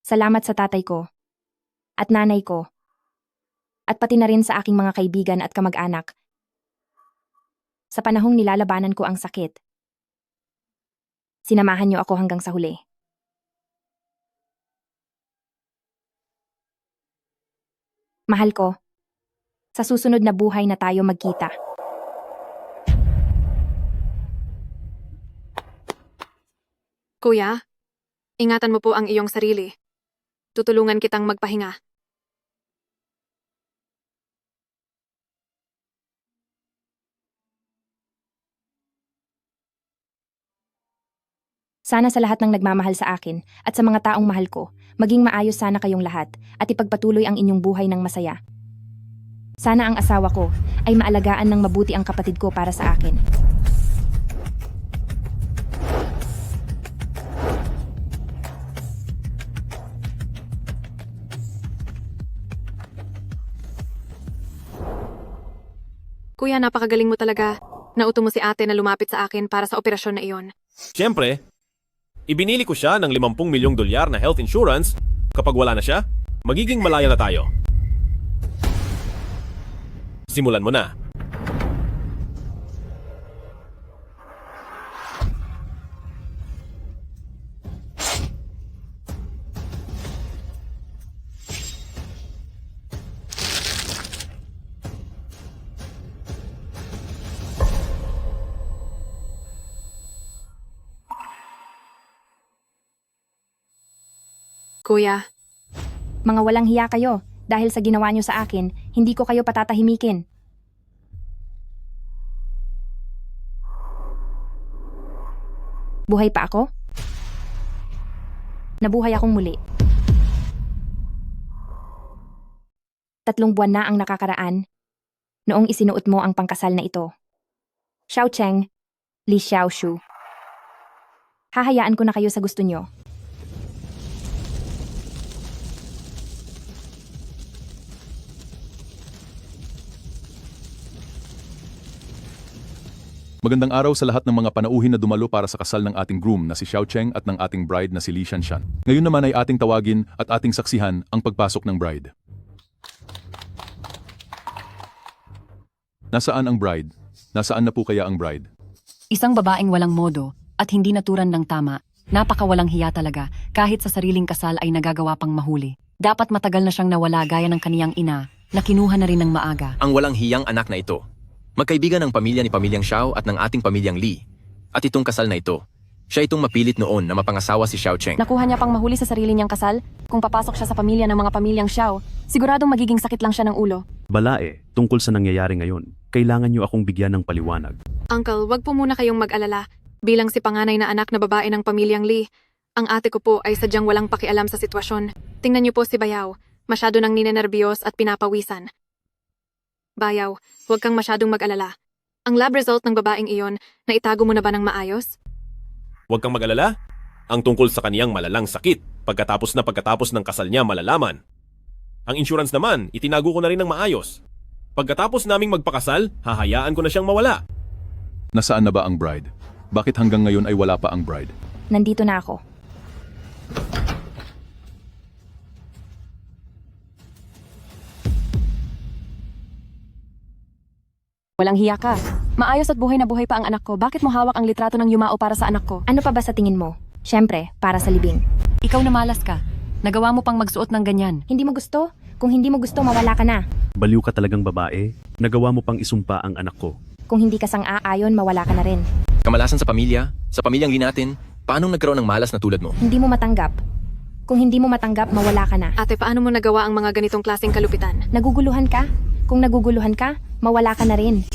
Salamat sa tatay ko at nanay ko at pati na rin sa aking mga kaibigan at kamag-anak. Sa panahong nilalabanan ko ang sakit, sinamahan niyo ako hanggang sa huli. Mahal ko, sa susunod na buhay na tayo magkita. Kuya, ingatan mo po ang iyong sarili. Tutulungan kitang magpahinga. Sana sa lahat ng nagmamahal sa akin at sa mga taong mahal ko, maging maayos sana kayong lahat at ipagpatuloy ang inyong buhay ng masaya. Sana ang asawa ko ay maalagaan ng mabuti ang kapatid ko para sa akin. Kuya, napakagaling mo talaga. Nauto mo si ate na lumapit sa akin para sa operasyon na iyon. Siyempre, ibinili ko siya ng 50 milyong dolyar na health insurance. Kapag wala na siya, magiging malaya na tayo. Simulan mo na. Kuya, Mga walang hiya kayo dahil sa ginawa niyo sa akin, hindi ko kayo patatahimikin. Buhay pa ako? Nabuhay akong muli. 3 buwan na ang nakakaraan noong isinuot mo ang pangkasal na ito. Xiao Cheng, Li Xiaoshu. Hahayaan ko na kayo sa gusto niyo. Magandang araw sa lahat ng mga panauhin na dumalo para sa kasal ng ating groom na si Xiao Cheng at ng ating bride na si Li Shanshan. Ngayon naman ay ating tawagin at ating saksihan ang pagpasok ng bride. Nasaan ang bride? Nasaan na po kaya ang bride? Isang babaeng walang modo at hindi naturan ng tama. Napakawalang hiya talaga, kahit sa sariling kasal ay nagagawa pang mahuli. Dapat matagal na siyang nawala gaya ng kaniyang ina na kinuha na rin ng maaga. Ang walang hiyang anak na ito. Magkaibigan ng pamilya ni Pamilyang Xiao at ng ating Pamilyang Li. At itong kasal na ito, siya itong mapilit noon na mapangasawa si Xiao Cheng. nakuha niya pang mahuli sa sarili niyang kasal. Kung papasok siya sa pamilya ng mga pamilyang Xiao, siguradong magiging sakit lang siya ng ulo. Balae, tungkol sa nangyayari ngayon, kailangan niyo akong bigyan ng paliwanag. Uncle, wag po muna kayong mag-alala. Bilang si panganay na anak na babae ng pamilyang Li, ang ate ko po ay sadyang walang pakialam sa sitwasyon. Tingnan niyo po si Bayaw, masyado nang ninenerbiyos at pinapawisan. Bayaw, huwag kang masyadong mag-alala. Ang lab result ng babaeng iyon, naitago mo na ba ng maayos? Huwag kang mag-alala. Ang tungkol sa kaniyang malalang sakit, pagkatapos ng kasal niya malalaman. Ang insurance naman, itinago ko na rin ng maayos. Pagkatapos naming magpakasal, hahayaan ko na siyang mawala. Nasaan na ba ang bride? Bakit hanggang ngayon ay wala pa ang bride? Nandito na ako. Walang hiya ka. Maayos at buhay na buhay pa ang anak ko. Bakit mo hawak ang litrato ng yumao para sa anak ko? Ano pa ba sa tingin mo? Siyempre, para sa libing. Ikaw na malas ka. Nagawa mo pang magsuot ng ganyan. Hindi mo gusto? Kung hindi mo gusto, mawala ka na. Baliw ka talagang babae, nagawa mo pang isumpa ang anak ko. Kung hindi ka sang-aayon, mawala ka na rin. Kamalasan sa pamilya, sa pamilyang Li natin, paanong nagkaroon ng malas na tulad mo? Hindi mo matanggap. Kung hindi mo matanggap, mawala ka na. Ate, paano mo nagawa ang mga ganitong klaseng kalupitan? Naguguluhan ka? Kung naguguluhan ka, mawala ka na rin.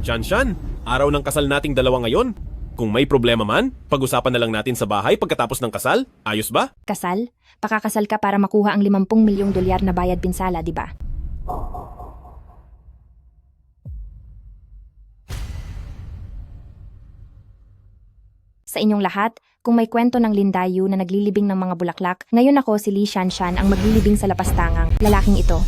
Shanshan, araw ng kasal nating dalawa ngayon. Kung may problema man, pag-usapan na lang natin sa bahay pagkatapos ng kasal. Ayos ba? Kasal? Pakakasal ka para makuha ang 50 milyong dolyar na bayad pinsala, di ba? Sa inyong lahat, kung may kwento ng Lindayu na naglilibing ng mga bulaklak, ngayon ako si Li Shanshan ang maglilibing sa lapastangang lalaking ito.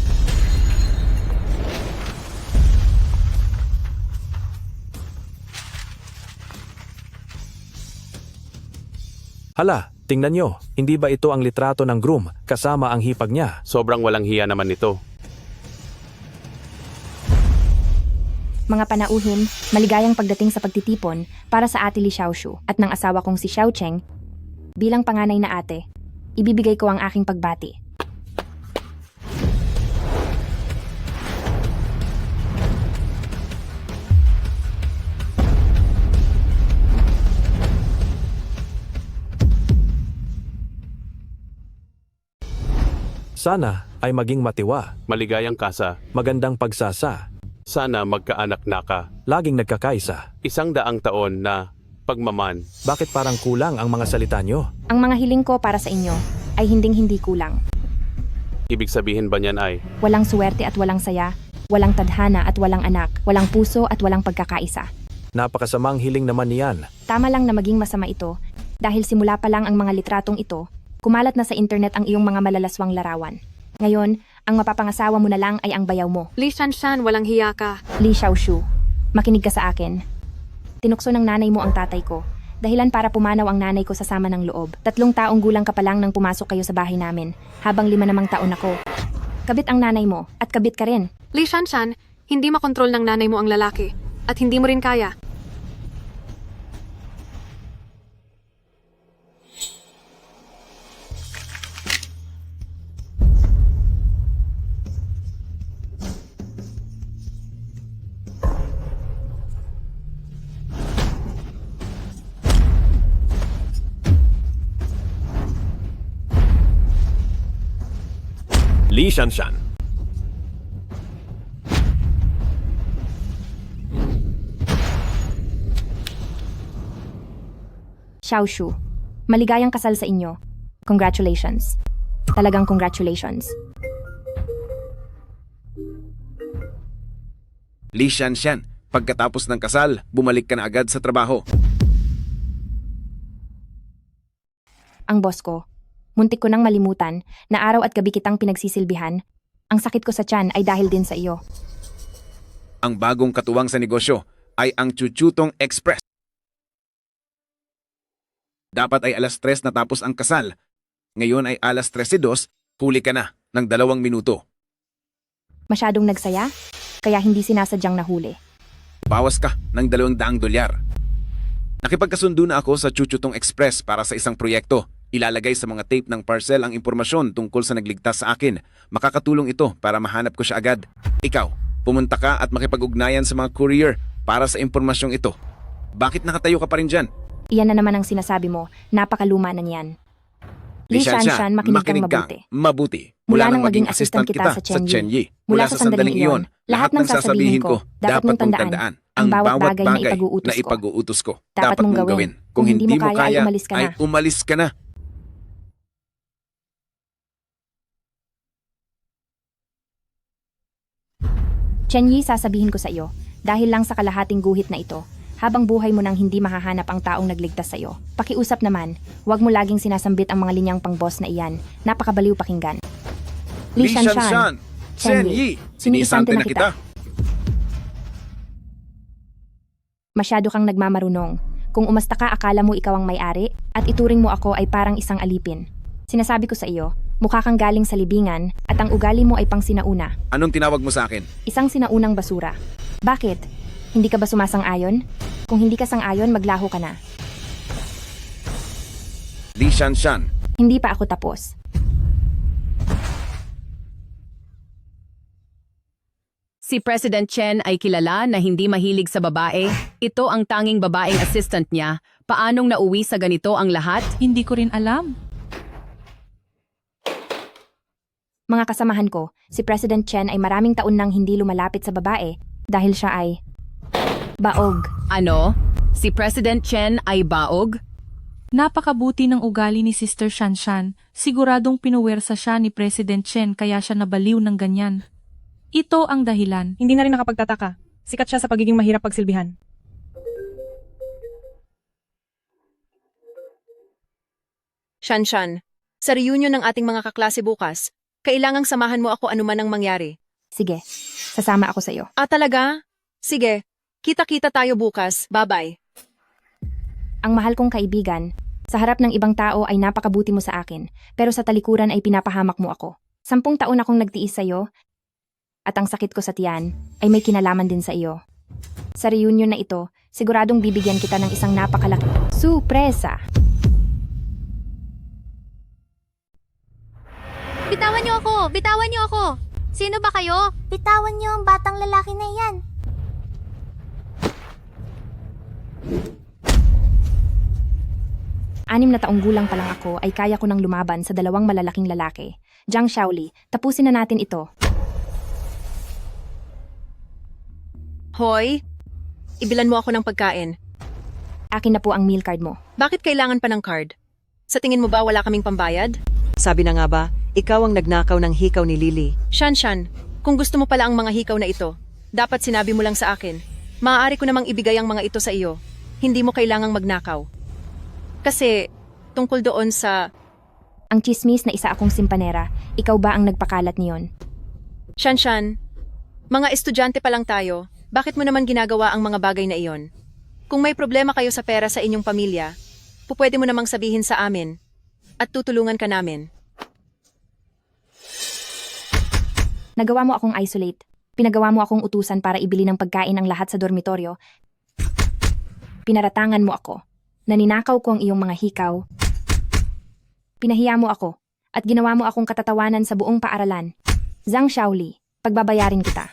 Hala, Tingnan nyo, hindi ba ito ang litrato ng groom kasama ang hipag niya? Sobrang walang hiya naman nito. Mga panauhin, maligayang pagdating sa pagtitipon para sa ate Li Xiaoshu at ng asawa kong si Xiao Cheng. Bilang panganay na ate, ibibigay ko ang aking pagbati. Sana ay maging matiwa, Maligayang kasa. magandang pagsasa, Sana magkaanak na ka. laging nagkakaisa. 100 taon na pagmaman. Bakit parang kulang ang mga salita nyo? Ang mga hiling ko para sa inyo ay hinding-hindi kulang. Ibig sabihin ba niyan ay Walang suwerte at walang saya, walang tadhana at walang anak, walang puso at walang pagkakaisa. Napakasamang hiling naman niyan. Tama lang na maging masama ito dahil simula pa lang ang mga litratong ito, kumalat na sa internet ang iyong mga malalaswang larawan. Ngayon, ang mapapangasawa mo na lang ay ang bayaw mo. Li Shanshan, walang hiya ka. Li Xiaoshu, makinig ka sa akin. Tinukso ng nanay mo ang tatay ko, dahilan para pumanaw ang nanay ko sa sama ng loob. 3 taong gulang ka pa lang nang pumasok kayo sa bahay namin, habang 5 namang taon ako. Kabit ang nanay mo, at kabit ka rin. Li Shanshan, hindi makontrol ng nanay mo ang lalaki. At hindi mo rin kaya. Li Shanshan. Xiaoshu, maligayang kasal sa inyo. Congratulations. Talagang congratulations. Li Shanshan, pagkatapos ng kasal, bumalik ka na agad sa trabaho. Ang boss ko, muntik ko nang malimutan na araw at gabi kitang pinagsisilbihan. Ang sakit ko sa tiyan ay dahil din sa iyo. Ang bagong katuwang sa negosyo ay ang Chuchutong Express. Dapat ay alas 3 natapos ang kasal. Ngayon ay alas 13:02, huli ka na ng 2 minuto. Masyadong nagsaya, kaya hindi sinasadyang nahuli. Bawas ka ng $200. Nakipagkasundo na ako sa Chuchutong Express para sa isang proyekto. Ilalagay sa mga tape ng parcel ang impormasyon tungkol sa nagligtas sa akin. Makakatulong ito para mahanap ko siya agad. Ikaw, pumunta ka at makipag-ugnayan sa mga courier para sa impormasyong ito. Bakit nakatayo ka pa rin dyan? Iyan na naman ang sinasabi mo, napakaluma na niyan. Li Shanshan, makinig kang mabuti. Mabuti. Mula nang maging assistant kita sa Chen Yi, mula sa sandaling iyon, lahat ng sasabihin ko, dapat mong tandaan, ang bawat bagay na ipag-uutos ko. Dapat mong gawin. Kung hindi mo kaya, umalis ka na. ay umalis ka na. Chen Yi, sasabihin ko sa iyo, dahil lang sa kalahating guhit na ito, habang buhay mo nang hindi mahahanap ang taong nagligtas sa iyo. Pakiusap naman, huwag mo laging sinasambit ang mga linyang pang-boss na iyan. Napakabaliw pakinggan. Li Shanshan, Chen Yi, sinisante na kita. Masyado kang nagmamarunong. Kung umasta ka, akala mo ikaw ang may-ari, at ituring mo ako ay parang isang alipin. Sinasabi ko sa iyo, mukha kang galing sa libingan, at ang ugali mo ay pang sinauna. Anong tinawag mo sa akin? Isang sinaunang basura. Bakit? Hindi ka ba sumasang-ayon? Kung hindi ka sang-ayon, maglaho ka na. Li Shanshan, Hindi pa ako tapos. Si President Chen ay kilala na hindi mahilig sa babae. Ito ang tanging babaeng assistant niya. Paanong nauwi sa ganito ang lahat? Hindi ko rin alam. Mga kasamahan ko, si President Chen ay maraming taon nang hindi lumalapit sa babae dahil siya ay baog. Ano? Si President Chen ay baog? Napakabuti ng ugali ni Sister Shanshan. Siguradong pinuwersa siya ni President Chen kaya siya nabaliw ng ganyan. Ito ang dahilan. Hindi na rin nakapagtataka. Sikat siya sa pagiging mahirap pagsilbihan. Shanshan, sa reunion ng ating mga kaklase bukas, kailangang samahan mo ako anuman ang mangyari. Sige, sasama ako sa iyo. Ah, talaga? Sige, kita-kita tayo bukas. Bye-bye. Ang mahal kong kaibigan, Sa harap ng ibang tao ay napakabuti mo sa akin, pero sa talikuran ay pinapahamak mo ako. 10 taon akong nagtiis sa'yo, at ang sakit ko sa tiyan ay may kinalaman din sa iyo. Sa reunion na ito, siguradong bibigyan kita ng isang napakalaki sorpresa. Bitawan niyo ako! Bitawan niyo ako! Sino ba kayo? Bitawan niyo ang batang lalaki na yan. Anim na taong gulang pa lang ako ay kaya ko nang lumaban sa 2 malalaking lalaki. Jiang Shaoli, tapusin na natin ito. Hoy, ibilan mo ako ng pagkain. Akin na po ang meal card mo. Bakit kailangan pa ng card? Sa tingin mo ba wala kaming pambayad? Sabi na nga ba, ikaw ang nagnakaw ng hikaw ni Lily. Shanshan, kung gusto mo pala ang mga hikaw na ito, dapat sinabi mo lang sa akin. Maaari ko namang ibigay ang mga ito sa iyo. Hindi mo kailangang magnakaw. Kasi, tungkol doon sa... Ang chismis na isa akong simpanera, ikaw ba ang nagpakalat niyon? Shanshan, mga estudyante pa lang tayo, bakit mo naman ginagawa ang mga bagay na iyon? Kung may problema kayo sa pera sa inyong pamilya, pupwede mo namang sabihin sa amin at tutulungan ka namin. Nagawa mo akong isolate. Pinagawa mo akong utusan para ibili ng pagkain ang lahat sa dormitoryo. Pinaratangan mo ako. Naninakaw ko ang iyong mga hikaw. Pinahiya mo ako at ginawa mo akong katatawanan sa buong paaralan. Zhang Shaoli, pagbabayarin kita.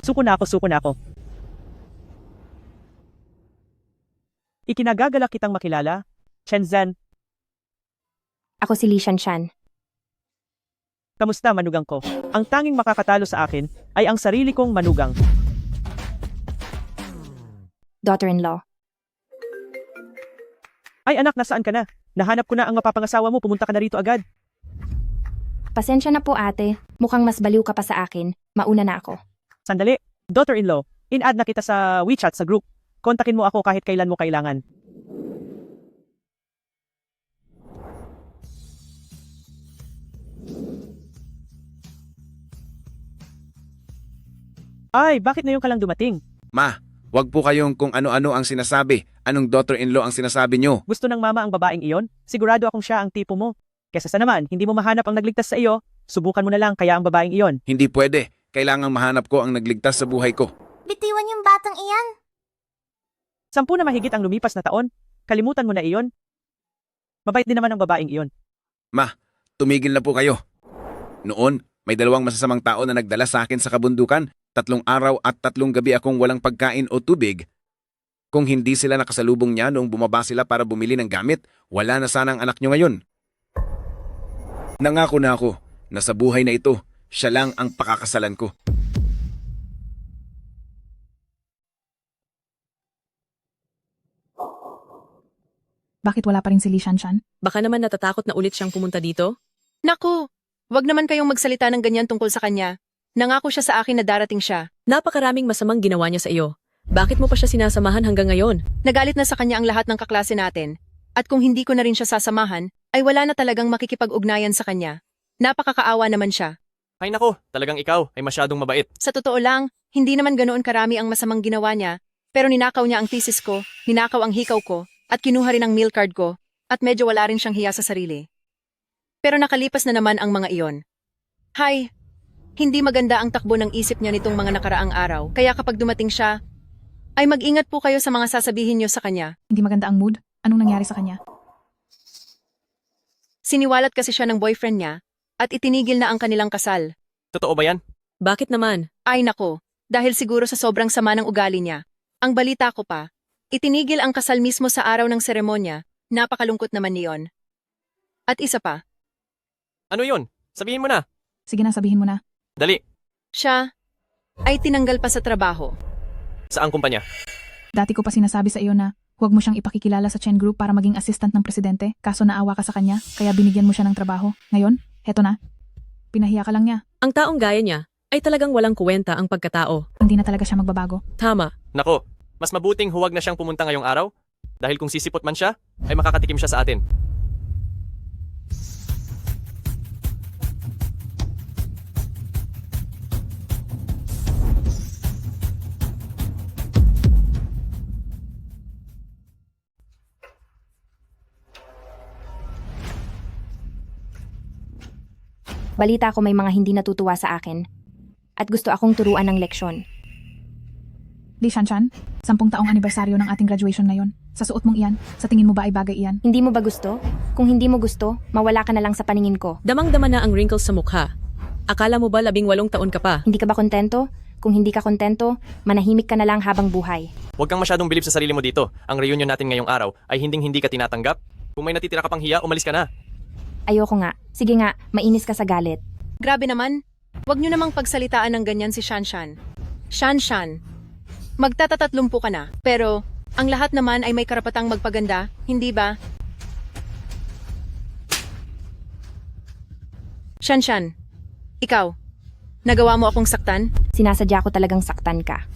Suko na ako. Ikinagagalak kitang makilala, Shenzhen. Ako si Li Shanshan. Kamusta, manugang ko? Ang tanging makakatalo sa akin ay ang sarili kong manugang. Daughter-in-law. Ay anak, nasaan ka na? Nahanap ko na ang mapapangasawa mo, pumunta ka na rito agad. Pasensya na po ate, mukhang mas baliw ka pa sa akin. Mauna na ako. Sandali, daughter-in-law, in-add na kita sa WeChat sa group. Kontakin mo ako kahit kailan mo kailangan. Ay, bakit ngayon ka lang dumating? Ma, wag po kayong kung ano-ano ang sinasabi. Anong daughter-in-law ang sinasabi nyo? Gusto ng mama ang babaeng iyon? Sigurado akong siya ang tipo mo. Kesa sa naman, hindi mo mahanap ang nagligtas sa iyo, subukan mo na lang kaya ang babaeng iyon. Hindi pwede. Kailangang mahanap ko ang nagligtas sa buhay ko. Bitiwan yung batang iyan. 10 na mahigit ang lumipas na taon. Kalimutan mo na iyon. Mabait din naman ang babaeng iyon. Ma, tumigil na po kayo. Noon, may 2 masasamang tao na nagdala sa akin sa kabundukan. 3 araw at 3 gabi akong walang pagkain o tubig. Kung hindi sila nakasalubong niya noong bumaba sila para bumili ng gamit, wala na sana ang anak niyo ngayon. Nangako na ako na sa buhay na ito, siya lang ang pakakasalan ko. Bakit wala pa rin si Li Shanshan? Baka naman natatakot na ulit siyang pumunta dito? Naku, wag naman kayong magsalita ng ganyan tungkol sa kanya. Nangako siya sa akin na darating siya. Napakaraming masamang ginawa niya sa iyo. Bakit mo pa siya sinasamahan hanggang ngayon? Nagalit na sa kanya ang lahat ng kaklase natin. At kung hindi ko na rin siya sasamahan, ay wala na talagang makikipag-ugnayan sa kanya. Napakakaawa naman siya. Ay nako, talagang ikaw ay masyadong mabait. Sa totoo lang, hindi naman ganoon karami ang masamang ginawa niya, pero ninakaw niya ang thesis ko, ninakaw ang hikaw ko, at kinuha rin ang meal card ko, at medyo wala rin siyang hiya sa sarili. Pero nakalipas na naman ang mga iyon. Hay, hindi maganda ang takbo ng isip niya nitong mga nakaraang araw, kaya kapag dumating siya, ay mag-ingat po kayo sa mga sasabihin niyo sa kanya. Hindi maganda ang mood? Anong nangyari sa kanya? Siniwalat kasi siya ng boyfriend niya, at itinigil na ang kanilang kasal. Totoo ba yan? Bakit naman? Ay nako, dahil siguro sa sobrang sama ng ugali niya. Ang balita ko pa, itinigil ang kasal mismo sa araw ng seremonya, napakalungkot naman niyon. At isa pa. Ano yun? Sabihin mo na. Sige na, sabihin mo na. Dali. Siya ay tinanggal pa sa trabaho. Saang kumpanya? Dati ko pa sinasabi sa iyo na huwag mo siyang ipakikilala sa Chen Group para maging assistant ng presidente, kaso naawa ka sa kanya, kaya binigyan mo siya ng trabaho. Ngayon, heto na. Pinahiya ka lang niya. Ang taong gaya niya ay talagang walang kuwenta ang pagkatao. Hindi na talaga siya magbabago. Tama. Nako, mas mabuting huwag na siyang pumunta ngayong araw dahil kung sisipot man siya, ay makakatikim siya sa atin. Balita ko may mga hindi natutuwa sa akin. At gusto akong turuan ng leksyon. Li Shanshan, 10 taong anibersaryo ng ating graduation ngayon. Sa suot mong iyan, sa tingin mo ba ay bagay iyan? Hindi mo ba gusto? Kung hindi mo gusto, mawala ka na lang sa paningin ko. Damang-dama na ang wrinkles sa mukha. Akala mo ba 18 taon ka pa? Hindi ka ba kontento? Kung hindi ka kontento, manahimik ka na lang habang buhay. Huwag kang masyadong bilib sa sarili mo dito. Ang reunion natin ngayong araw ay hindi ka tinatanggap. Kung may natitira ka pang hiya, umalis ka na. Ayoko nga. Sige nga, mainis ka sa galit. Grabe naman. Huwag niyo namang pagsalitaan ng ganyan si Shanshan. Shanshan, magtatatlumpu ka na. Pero, ang lahat naman ay may karapatang magpaganda, hindi ba? Shanshan, ikaw, nagawa mo akong saktan? Sinasadya ko talagang saktan ka.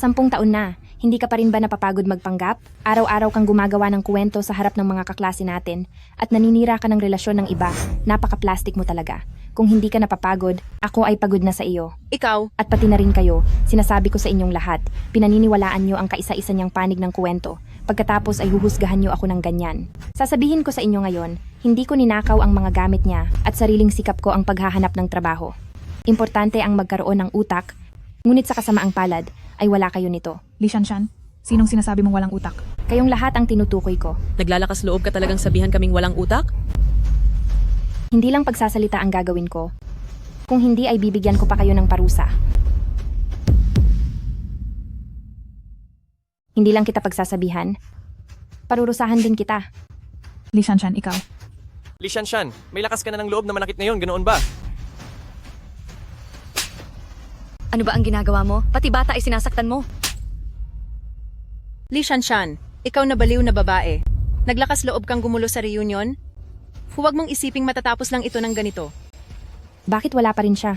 10 taon na, hindi ka pa rin ba napapagod magpanggap? Araw-araw kang gumagawa ng kuwento sa harap ng mga kaklase natin at naninira ka ng relasyon ng iba. Napaka-plastic mo talaga. Kung hindi ka napapagod, ako ay pagod na sa iyo. Ikaw? At pati na rin kayo, sinasabi ko sa inyong lahat, pinaniniwalaan nyo ang kaisa-isa niyang panig ng kuwento. Pagkatapos ay huhusgahan nyo ako ng ganyan. Sasabihin ko sa inyo ngayon, hindi ko ninakaw ang mga gamit niya at sariling sikap ko ang paghahanap ng trabaho. Importante ang magkaroon ng utak, ngunit sa kasamaang palad ay wala kayo nito. Li Shanshan, sinong sinasabi mong walang utak? Kayong lahat ang tinutukoy ko. Naglalakas loob ka talagang sabihan kaming walang utak? Hindi lang pagsasalita ang gagawin ko. Kung hindi ay bibigyan ko pa kayo ng parusa. Hindi lang kita pagsasabihan. Parurusahan din kita. Li Shanshan, ikaw. Li Shanshan, may lakas ka na ng loob na manakit ngayon, ganoon ba? Ano ba ang ginagawa mo? Pati bata ay sinasaktan mo. Li Shanshan, ikaw na baliw na babae. Naglakas loob kang gumulo sa reunion? Huwag mong isiping matatapos lang ito ng ganito. Bakit wala pa rin siya?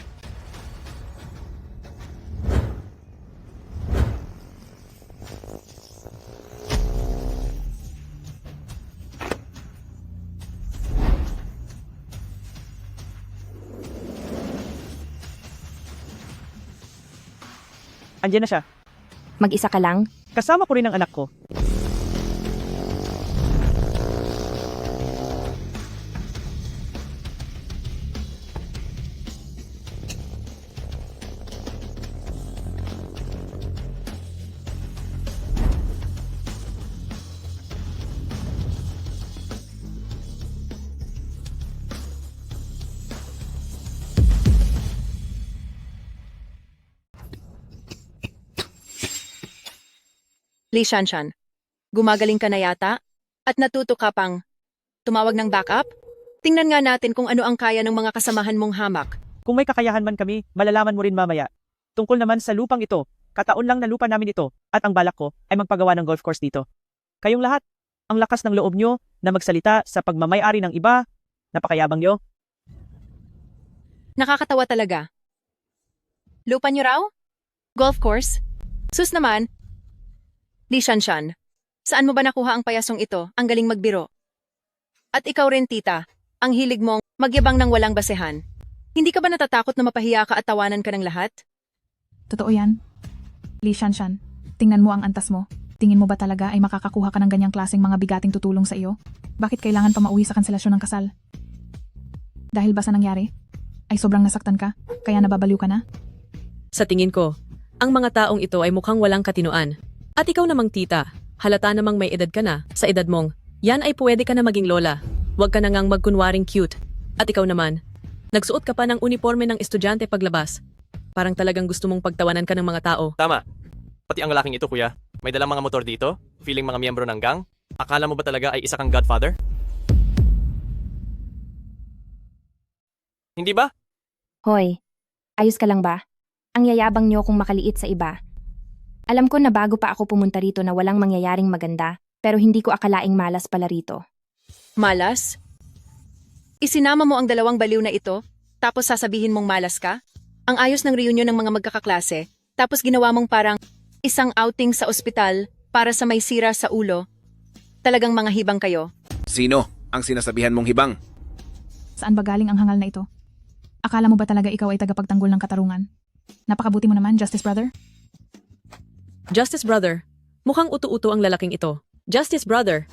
Andiyan na siya. Mag-isa ka lang? Kasama ko rin ang anak ko. Li Shanshan, gumagaling ka na yata? At natuto ka pang tumawag ng backup? Tingnan nga natin kung ano ang kaya ng mga kasamahan mong hamak. Kung may kakayahan man kami, malalaman mo rin mamaya. Tungkol naman sa lupang ito, kataon lang na lupa namin ito, at ang balak ko ay magpagawa ng golf course dito. Kayong lahat, ang lakas ng loob nyo na magsalita sa pagmamay-ari ng iba, napakayabang nyo. Nakakatawa talaga. Lupa niyo raw? Golf course? Sus naman. Li Shanshan, saan mo ba nakuha ang payasong ito? Ang galing magbiro. At ikaw rin, tita, ang hilig mong magyabang ng walang basehan. Hindi ka ba natatakot na mapahiya ka at tawanan ka ng lahat? Totoo yan. Li Shanshan, tingnan mo ang antas mo. Tingin mo ba talaga ay makakakuha ka ng ganyang klaseng mga bigating tutulong sa iyo? Bakit kailangan pa mauwi sa kanselasyon ng kasal? Dahil ba sa nangyari? Ay sobrang nasaktan ka? Kaya nababaliw ka na? Sa tingin ko, ang mga taong ito ay mukhang walang katinoan. At ikaw namang tita, halata namang may edad ka na. Sa edad mong, yan ay pwede ka na maging lola. Huwag ka na ngang magkunwaring cute. At ikaw naman, nagsuot ka pa ng uniforme ng estudyante paglabas. Parang talagang gusto mong pagtawanan ka ng mga tao. Tama. Pati ang lalaking ito, kuya. May dalang mga motor dito, feeling mga miyembro ng gang. Akala mo ba talaga ay isa kang godfather? Hindi ba? Hoy, ayos ka lang ba? Ang yayabang nyo kung makaliit sa iba. Alam ko na bago pa ako pumunta rito na walang mangyayaring maganda, pero hindi ko akalaing malas pala rito. Malas? Isinama mo ang dalawang baliw na ito, tapos sasabihin mong malas ka? Ang ayos ng reunion ng mga magkakaklase, tapos ginawa mong parang isang outing sa ospital para sa may sira sa ulo. Talagang mga hibang kayo. Sino ang sinasabihan mong hibang? Saan ba galing ang hangal na ito? Akala mo ba talaga ikaw ay tagapagtanggol ng katarungan? Napakabuti mo naman, Justice Brother. Justice Brother, mukhang utu-uto ang lalaking ito. Justice Brother.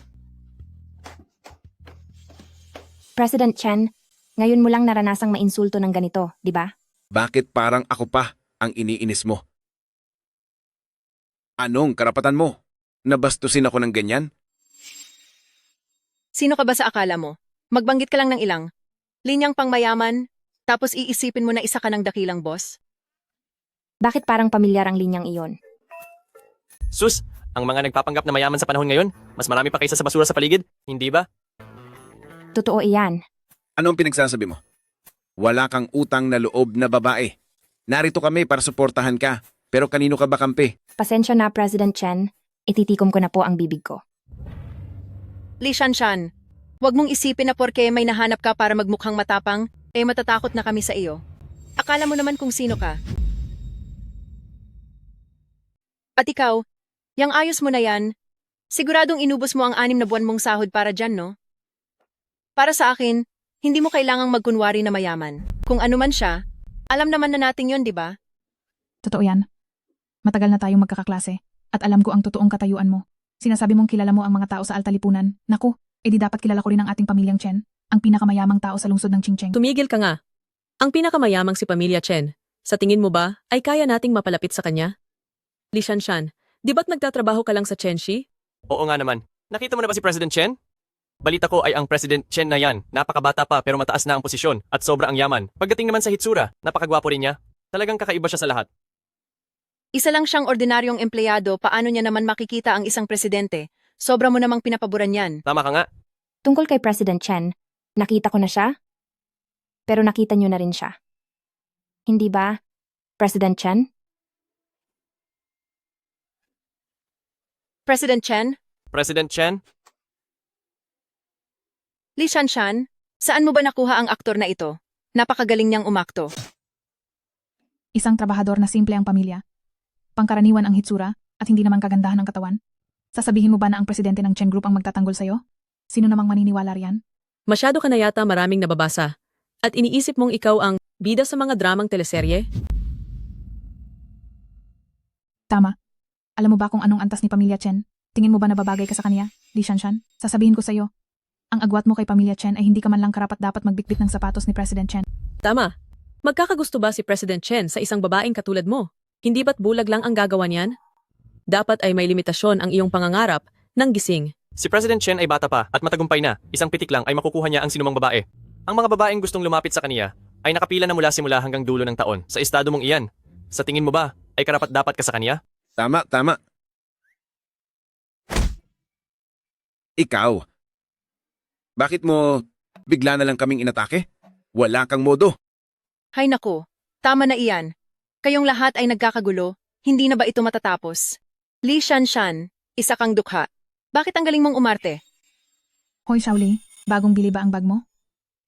President Chen, Ngayon mo lang naranasang mainsulto ng ganito, di ba? Bakit parang ako pa ang iniinis mo? Anong karapatan mo? Nabastusin ako ng ganyan? Sino ka ba sa akala mo? Magbanggit ka lang ng ilang. Linyang pangmayaman, tapos iisipin mo na isa ka ng dakilang boss? Bakit parang pamilyar ang linyang iyon? Sus, ang mga nagpapanggap na mayaman sa panahon ngayon, mas marami pa kaysa sa basura sa paligid, hindi ba? Totoo iyan. Anong pinagsasabi mo? Wala kang utang na loob na babae. Narito kami para suportahan ka, pero kanino ka ba kampi? Pasensya na, President Chen. Ititikom ko na po ang bibig ko. Li Shanshan, huwag mong isipin na porke may nahanap ka para magmukhang matapang, matatakot na kami sa iyo. Akala mo naman kung sino ka. At ikaw, yang ayos mo na yan, siguradong inubos mo ang 6 na buwan mong sahod para dyan, no? Para sa akin, hindi mo kailangang magkunwari na mayaman. Kung ano man siya, alam naman na natin yon, di ba? Totoo yan. Matagal na tayong magkakaklase at alam ko ang totoong katayuan mo. Sinasabi mong kilala mo ang mga tao sa Altalipunan. Naku, edi dapat kilala ko rin ang ating pamilyang Chen, ang pinakamayamang tao sa lungsod ng Qingcheng. Tumigil ka nga. Ang pinakamayamang si Pamilya Chen. Sa tingin mo ba, ay kaya nating mapalapit sa kanya? Li Shanshan, di ba't nagtatrabaho ka lang sa Chenshi? Oo nga naman. Nakita mo na ba si President Chen? Balita ko ay ang President Chen na yan. Napakabata pa pero mataas na ang posisyon at sobra ang yaman. Pagdating naman sa hitsura, napakagwapo rin niya. Talagang kakaiba siya sa lahat. Isa lang siyang ordinaryong empleyado, paano niya naman makikita ang isang presidente? Sobra mo namang pinapaboran yan. Tama ka nga. Tungkol kay President Chen, nakita ko na siya, pero nakita niyo na rin siya. Hindi ba, President Chen? President Chen? President Chen? Li Shanshan, saan mo ba nakuha ang aktor na ito? Napakagaling niyang umakto. Isang trabahador na simple ang pamilya. Pangkaraniwan ang hitsura at hindi naman kagandahan ng katawan. Sasabihin mo ba na ang presidente ng Chen Group ang magtatanggol sa'yo? Sino namang maniniwala riyan? Masyado ka na yata maraming nababasa. At iniisip mong ikaw ang bida sa mga dramang teleserye? Tama. Alam mo ba kung anong antas ni Pamilya Chen? Tingin mo ba nababagay ka sa kanya, Li Shanshan? Sasabihin ko sa'yo, ang agwat mo kay Pamilya Chen ay hindi ka man lang karapat-dapat magbitbit ng sapatos ni President Chen. Tama. Magkakagusto ba si President Chen sa isang babaeng katulad mo? Hindi ba't bulag lang ang gagawa niyan? Dapat ay may limitasyon ang iyong pangangarap ng gising. Si President Chen ay bata pa at matagumpay na. Isang pitik lang ay makukuha niya ang sinumang babae. Ang mga babaeng gustong lumapit sa kaniya ay nakapila na mula simula hanggang dulo ng taon sa estado mong iyan. Sa tingin mo ba ay karapat-dapat ka sa kaniya? Tama, tama. Ikaw, bakit mo bigla na lang kaming inatake? Wala kang modo. Hay nako, tama na iyan. Kayong lahat ay nagkakagulo, hindi na ba ito matatapos? Li Shanshan, isa kang dukha. Bakit ang galing mong umarte? Hoy Shaoli, bagong bili ba ang bag mo?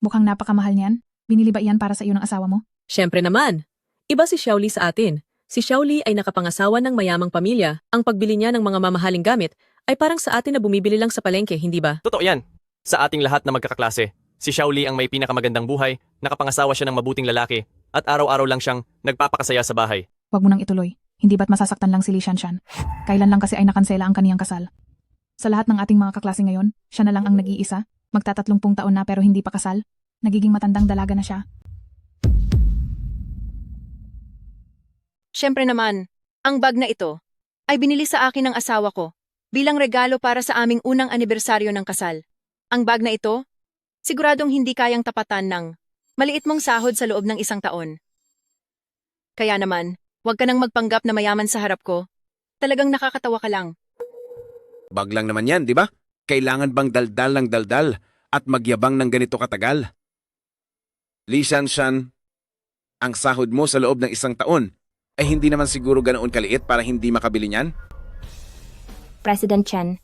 Mukhang napakamahal niyan. Binili ba iyan para sa iyo ng asawa mo? Siyempre naman. Iba si Xiaoli sa atin. Si Xiaoli ay nakapangasawa ng mayamang pamilya. Ang pagbili niya ng mga mamahaling gamit ay parang sa atin na bumibili lang sa palengke, hindi ba? Totoo yan. Sa ating lahat na magkakaklase, si Xiaoli ang may pinakamagandang buhay, nakapangasawa siya ng mabuting lalaki, at araw-araw lang siyang nagpapakasaya sa bahay. Huwag mo nang ituloy. Hindi ba't masasaktan lang si Li Shanshan? Kailan lang kasi ay nakansela ang kaniyang kasal? Sa lahat ng ating mga kaklase ngayon, siya na lang ang nag-iisa, magta-30 taon na pero hindi pa kasal. Nagiging matandang dalaga na siya. Siyempre naman, ang bag na ito ay binili sa akin ng asawa ko bilang regalo para sa aming unang anibersaryo ng kasal. Ang bag na ito, siguradong hindi kayang tapatan ng maliit mong sahod sa loob ng 1 taon. Kaya naman, huwag ka nang magpanggap na mayaman sa harap ko. Talagang nakakatawa ka lang. Bag lang naman yan, di ba? Kailangan bang daldal ng daldal at magyabang ng ganito katagal? Li Shanshan, ang sahod mo sa loob ng 1 taon ay hindi naman siguro ganoon kaliit para hindi makabili niyan? President Chen,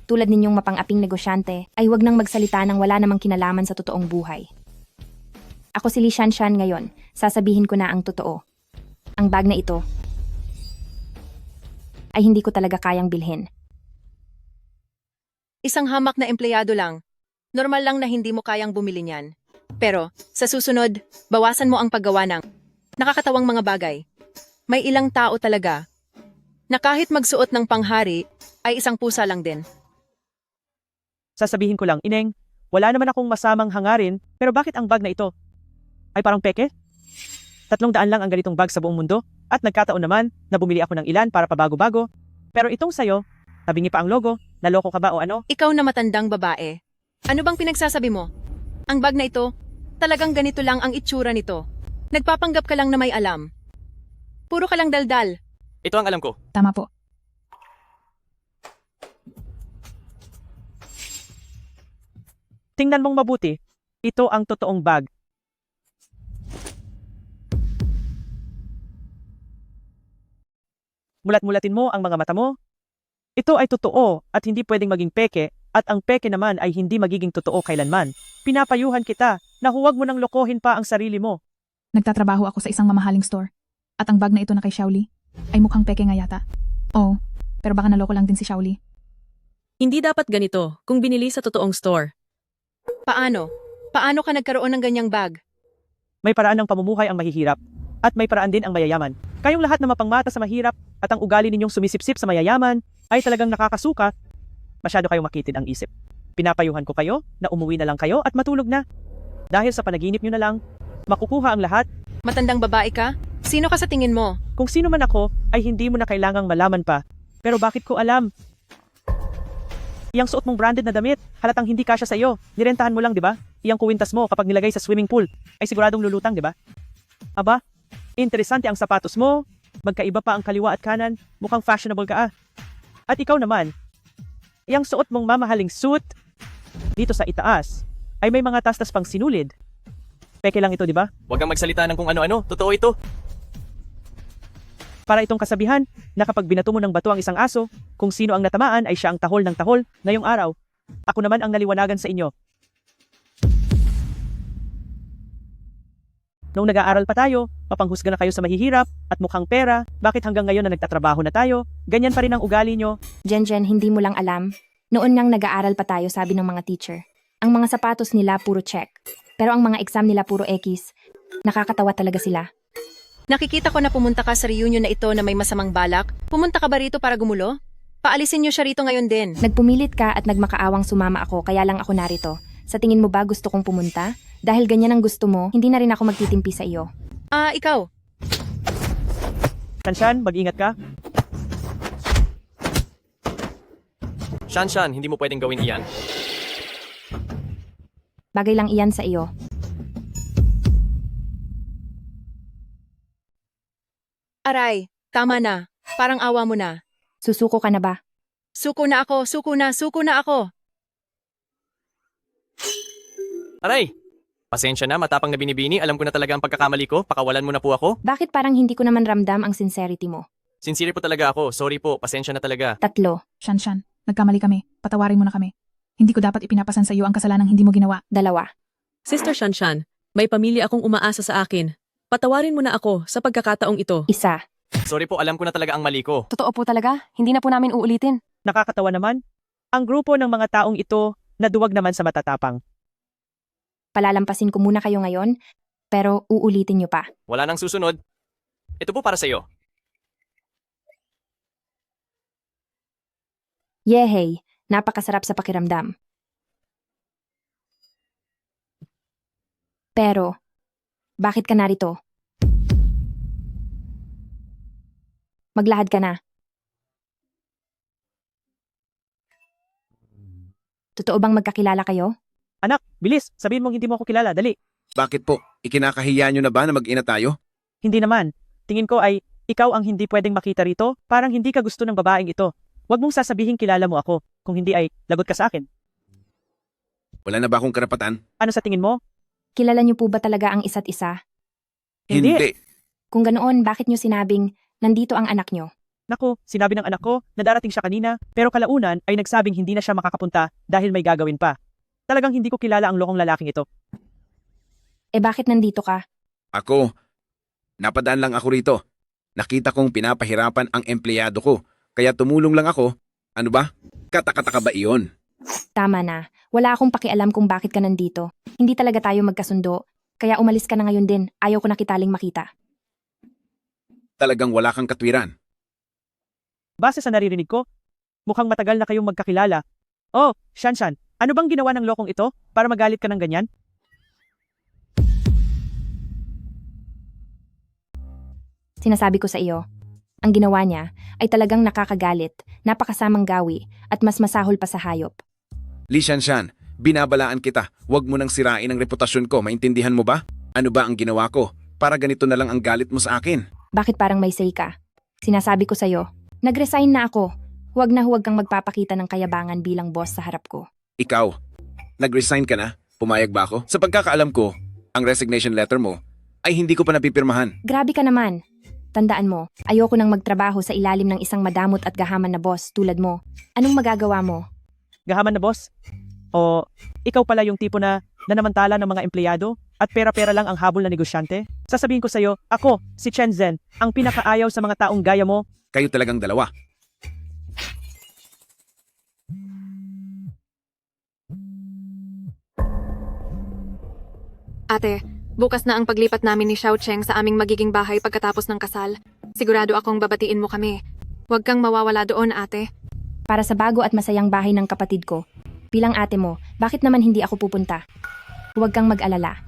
tulad ninyong mapang-aping negosyante, ay huwag nang magsalita ng wala namang kinalaman sa totoong buhay. Ako si Li Shanshan ngayon, sasabihin ko na ang totoo. Ang bag na ito ay hindi ko talaga kayang bilhin. Isang hamak na empleyado lang. Normal lang na hindi mo kayang bumili niyan. Pero, sa susunod, bawasan mo ang paggawa ng nakakatawang mga bagay. May ilang tao talaga na kahit magsuot ng panghari ay isang pusa lang din. Sasabihin ko lang, Ineng, wala naman akong masamang hangarin, pero bakit ang bag na ito ay parang peke? 300 lang ang ganitong bag sa buong mundo, at nagkataon naman na bumili ako ng ilan para pabago-bago. Pero itong sayo, tabingi pa ang logo, naloko ka ba o ano? Ikaw na matandang babae. Ano bang pinagsasabi mo? Ang bag na ito, talagang ganito lang ang itsura nito. Nagpapanggap ka lang na may alam. Puro ka lang daldal. Ito ang alam ko. Tama po. Tingnan mong mabuti, ito ang totoong bag. Mulat-mulatin mo ang mga mata mo. Ito ay totoo at hindi pwedeng maging peke, at ang peke naman ay hindi magiging totoo kailanman. Pinapayuhan kita na huwag mo nang lokohin pa ang sarili mo. Nagtatrabaho ako sa isang mamahaling store. At ang bag na ito na kay Xiaoli ay mukhang peke nga yata. Oo, pero baka naloko lang din si Xiaoli. Hindi dapat ganito kung binili sa totoong store. Paano? Paano ka nagkaroon ng ganyang bag? May paraan ng pamumuhay ang mahihirap, at may paraan din ang mayayaman. Kayong lahat na mapangmata sa mahirap, at ang ugali ninyong sumisipsip sa mayayaman, ay talagang nakakasuka. Masyado kayong makitid ang isip. Pinapayuhan ko kayo na umuwi na lang kayo at matulog na. Dahil sa panaginip nyo na lang, makukuha ang lahat. Matandang babae ka? Sino ka sa tingin mo? Kung sino man ako, ay hindi mo na kailangang malaman pa. Pero bakit ko alam? Iyang suot mong branded na damit, halatang hindi kasya sa iyo. Nirentahan mo lang, di ba? Iyang kuwintas mo kapag nilagay sa swimming pool, ay siguradong lulutang, di ba? Aba, interesante ang sapatos mo. Magkaiba pa ang kaliwa at kanan. Mukhang fashionable ka ah. At ikaw naman, iyang suot mong mamahaling suit, dito sa itaas, ay may mga tastas pang sinulid. Peke lang ito, di ba? Huwag kang magsalita ng kung ano-ano. Totoo ito. Para itong kasabihan na kapag binato mo ng bato ang isang aso, kung sino ang natamaan ay siya ang tahol ng tahol ngayong araw. Ako naman ang naliwanagan sa inyo. Noong nag-aaral pa tayo, mapanghusga na kayo sa mahihirap at mukhang pera, bakit hanggang ngayon na nagtatrabaho na tayo, ganyan pa rin ang ugali nyo? Jenjen, hindi mo lang alam. Noon ngang nag-aaral pa tayo, sabi ng mga teacher. Ang mga sapatos nila puro check. Pero ang mga exam nila puro X. Nakakatawa talaga sila. Nakikita ko na pumunta ka sa reunion na ito na may masamang balak. Pumunta ka ba rito para gumulo? Paalisin niyo siya rito ngayon din. Nagpumilit ka at nagmakaawang sumama ako, kaya lang ako narito. Sa tingin mo ba gusto kong pumunta? Dahil ganyan ang gusto mo, hindi na rin ako magtitimpi sa iyo. Ikaw. Shanshan, mag-ingat ka. Shanshan, hindi mo pwedeng gawin iyan. Bagay lang iyan sa iyo. Aray, tama na. Parang awa mo na. Susuko ka na ba? Suko na ako, suko na ako. Aray! Pasensya na, matapang na binibini. Alam ko na talaga ang pagkakamali ko. Pakawalan mo na po ako. Bakit parang hindi ko naman ramdam ang sincerity mo? Sincere po talaga ako. Sorry po, pasensya na talaga. 3. Shanshan, nagkamali kami. Patawarin mo na kami. Hindi ko dapat ipinapasan sa iyo ang kasalanang hindi mo ginawa. 2. Sister Shanshan, may pamilya akong umaasa sa akin. Patawarin mo na ako sa pagkakataong ito. 1. Sorry po, alam ko na talaga ang mali ko. Totoo po talaga, hindi na po namin uulitin. Nakakatawa naman. Ang grupo ng mga taong ito na duwag naman sa matatapang. Palalampasin ko muna kayo ngayon, pero uulitin nyo pa. Wala nang susunod. Ito po para sa iyo. Yehey, napakasarap sa pakiramdam. Pero, bakit ka narito? Maglahad ka na. Totoo bang magkakilala kayo? Anak, bilis, sabihin mong hindi mo ako kilala, dali. Bakit po? Ikinakahiya nyo na ba na mag-ina tayo? Hindi naman. Tingin ko ay, ikaw ang hindi pwedeng makita rito, parang hindi ka gusto ng babaeng ito. Huwag mong sasabihin kilala mo ako, kung hindi ay, lagot ka sa akin. Wala na ba akong karapatan? Ano sa tingin mo? Kilala niyo po ba talaga ang isa't isa? Hindi. Kung ganoon, bakit niyo sinabing, nandito ang anak niyo? Naku, sinabi ng anak ko na darating siya kanina, pero kalaunan ay nagsabing hindi na siya makakapunta dahil may gagawin pa. Talagang hindi ko kilala ang lokong lalaking ito. Bakit nandito ka? Ako, napadaan lang ako rito. Nakita kong pinapahirapan ang empleyado ko, kaya tumulong lang ako. Ano ba? Katakataka ba iyon? Tama na. Wala akong pakialam kung bakit ka nandito. Hindi talaga tayo magkasundo, kaya umalis ka na ngayon din. Ayaw ko na kitaling makita. Talagang wala kang katwiran. Base sa naririnig ko, mukhang matagal na kayong magkakilala. Oh, Shanshan, ano bang ginawa ng lokong ito para magalit ka ng ganyan? Sinasabi ko sa iyo, ang ginawa niya ay talagang nakakagalit, napakasamang gawi, at mas masahol pa sa hayop. Li Shanshan, binabalaan kita. Huwag mo nang sirain ang reputasyon ko, maintindihan mo ba? Ano ba ang ginawa ko? Para ganito na lang ang galit mo sa akin. Bakit parang may say ka? Sinasabi ko sa'yo, nag-resign na ako. Huwag na huwag kang magpapakita ng kayabangan bilang boss sa harap ko. Ikaw, nag-resign ka na? Pumayag ba ako? Sa pagkakaalam ko, ang resignation letter mo ay hindi ko pa napipirmahan. Grabe ka naman. Tandaan mo, ayoko nang magtrabaho sa ilalim ng isang madamot at gahaman na boss tulad mo. Anong magagawa mo? Gahaman na boss? O ikaw pala yung tipo na nanamantala ng mga empleyado at pera-pera lang ang habol na negosyante? Sasabihin ko sa'yo, ako, si Chen Zhen, ang pinakaayaw sa mga taong gaya mo. Kayo talagang dalawa. Ate, bukas na ang paglipat namin ni Xiao Cheng sa aming magiging bahay pagkatapos ng kasal. Sigurado akong babatiin mo kami. Huwag kang mawawala doon, ate. Para sa bago at masayang bahay ng kapatid ko, bilang ate mo, bakit naman hindi ako pupunta? Huwag kang mag-alala.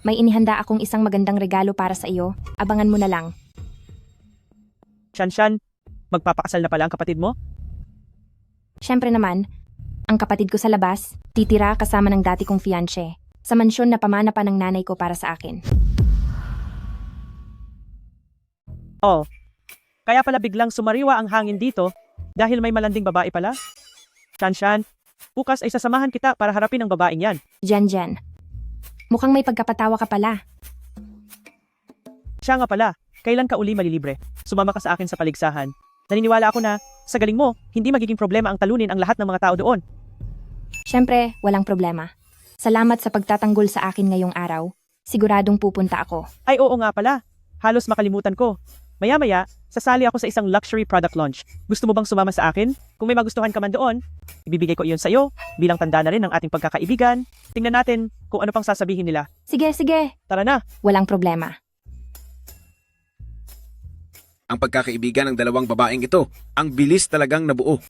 May inihanda akong isang magandang regalo para sa iyo. Abangan mo na lang. Shanshan, magpapakasal na pala ang kapatid mo? Siyempre naman, ang kapatid ko sa labas, titira kasama ng dati kong fiancé, sa mansyon na pamana pa ng nanay ko para sa akin. Oh, kaya pala biglang sumariwa ang hangin dito dahil may malanding babae pala? Shanshan, bukas ay sasamahan kita para harapin ang babaeng yan. Jen, mukhang may pagkapatawa ka pala. Siya nga pala, kailan ka uli malilibre? Sumama ka sa akin sa paligsahan. Naniniwala ako na, sa galing mo, hindi magiging problema ang talunin ang lahat ng mga tao doon. Siyempre, walang problema. Salamat sa pagtatanggol sa akin ngayong araw. Siguradong pupunta ako. Ay oo nga pala, halos makalimutan ko. Maya-maya, sasali ako sa isang luxury product launch. Gusto mo bang sumama sa akin? Kung may magustuhan ka man doon, ibibigay ko iyon sa iyo bilang tanda na rin ng ating pagkakaibigan. Tingnan natin kung ano pang sasabihin nila. Sige. Tara na. Walang problema. Ang pagkakaibigan ng dalawang babaeng ito, ang bilis talagang nabuo.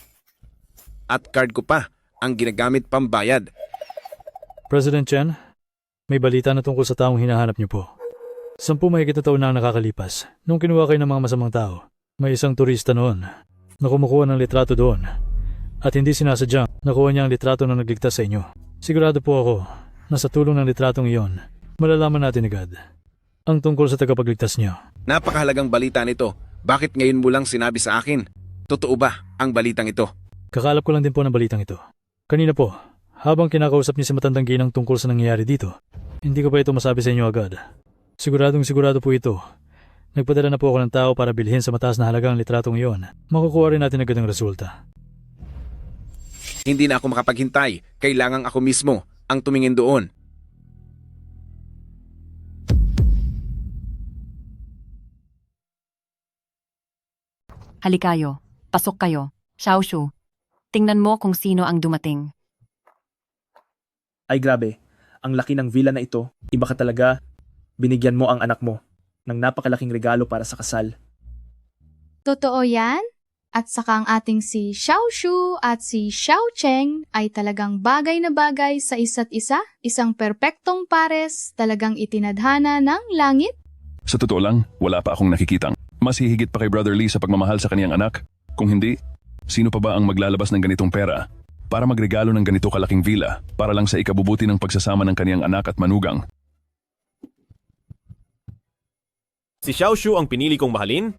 At card ko pa, ang ginagamit pambayad. President Chen, may balita na tungkol sa taong hinahanap niyo po. 10 mahigit na taon na ang nakakalipas. Nung kinuha kayo ng mga masamang tao, may isang turista noon na kumukuha ng litrato doon. At hindi sinasadyang nakuha niya ang litrato na nagligtas sa inyo. Sigurado po ako na sa tulong ng litratong iyon, malalaman natin agad ang tungkol sa tagapagligtas niyo. Napakahalagang balita nito. Bakit ngayon mo lang sinabi sa akin? Totoo ba ang balitang ito? Kakalap ko lang din po ng balitang ito. Kanina po, habang kinakausap niyo si matandang ginang tungkol sa nangyayari dito, hindi ko pa ito masabi sa inyo agad. Sigurado po ito. Nagpadala na po ako ng tao para bilhin sa mataas na halagang litratong iyon. Makukuha rin natin agad ang resulta. Hindi na ako makapaghintay. Kailangang ako mismo ang tumingin doon. Halikayo, pasok kayo. Xiaoshu, tingnan mo kung sino ang dumating. Ay grabe, ang laki ng villa na ito. Iba ka talaga. Binigyan mo ang anak mo ng napakalaking regalo para sa kasal. Totoo yan? At saka ang ating si Xiaoshu at si Xiao Cheng ay talagang bagay na bagay sa isa't isa, isang perpektong pares, talagang itinadhana ng langit. Sa totoo lang, wala pa akong nakikitang mas hihigit pa kay Brother Lee sa pagmamahal sa kaniyang anak. Kung hindi, sino pa ba ang maglalabas ng ganitong pera para magregalo ng ganito kalaking villa para lang sa ikabubuti ng pagsasama ng kaniyang anak at manugang? Si Xiao Shu ang pinili kong mahalin,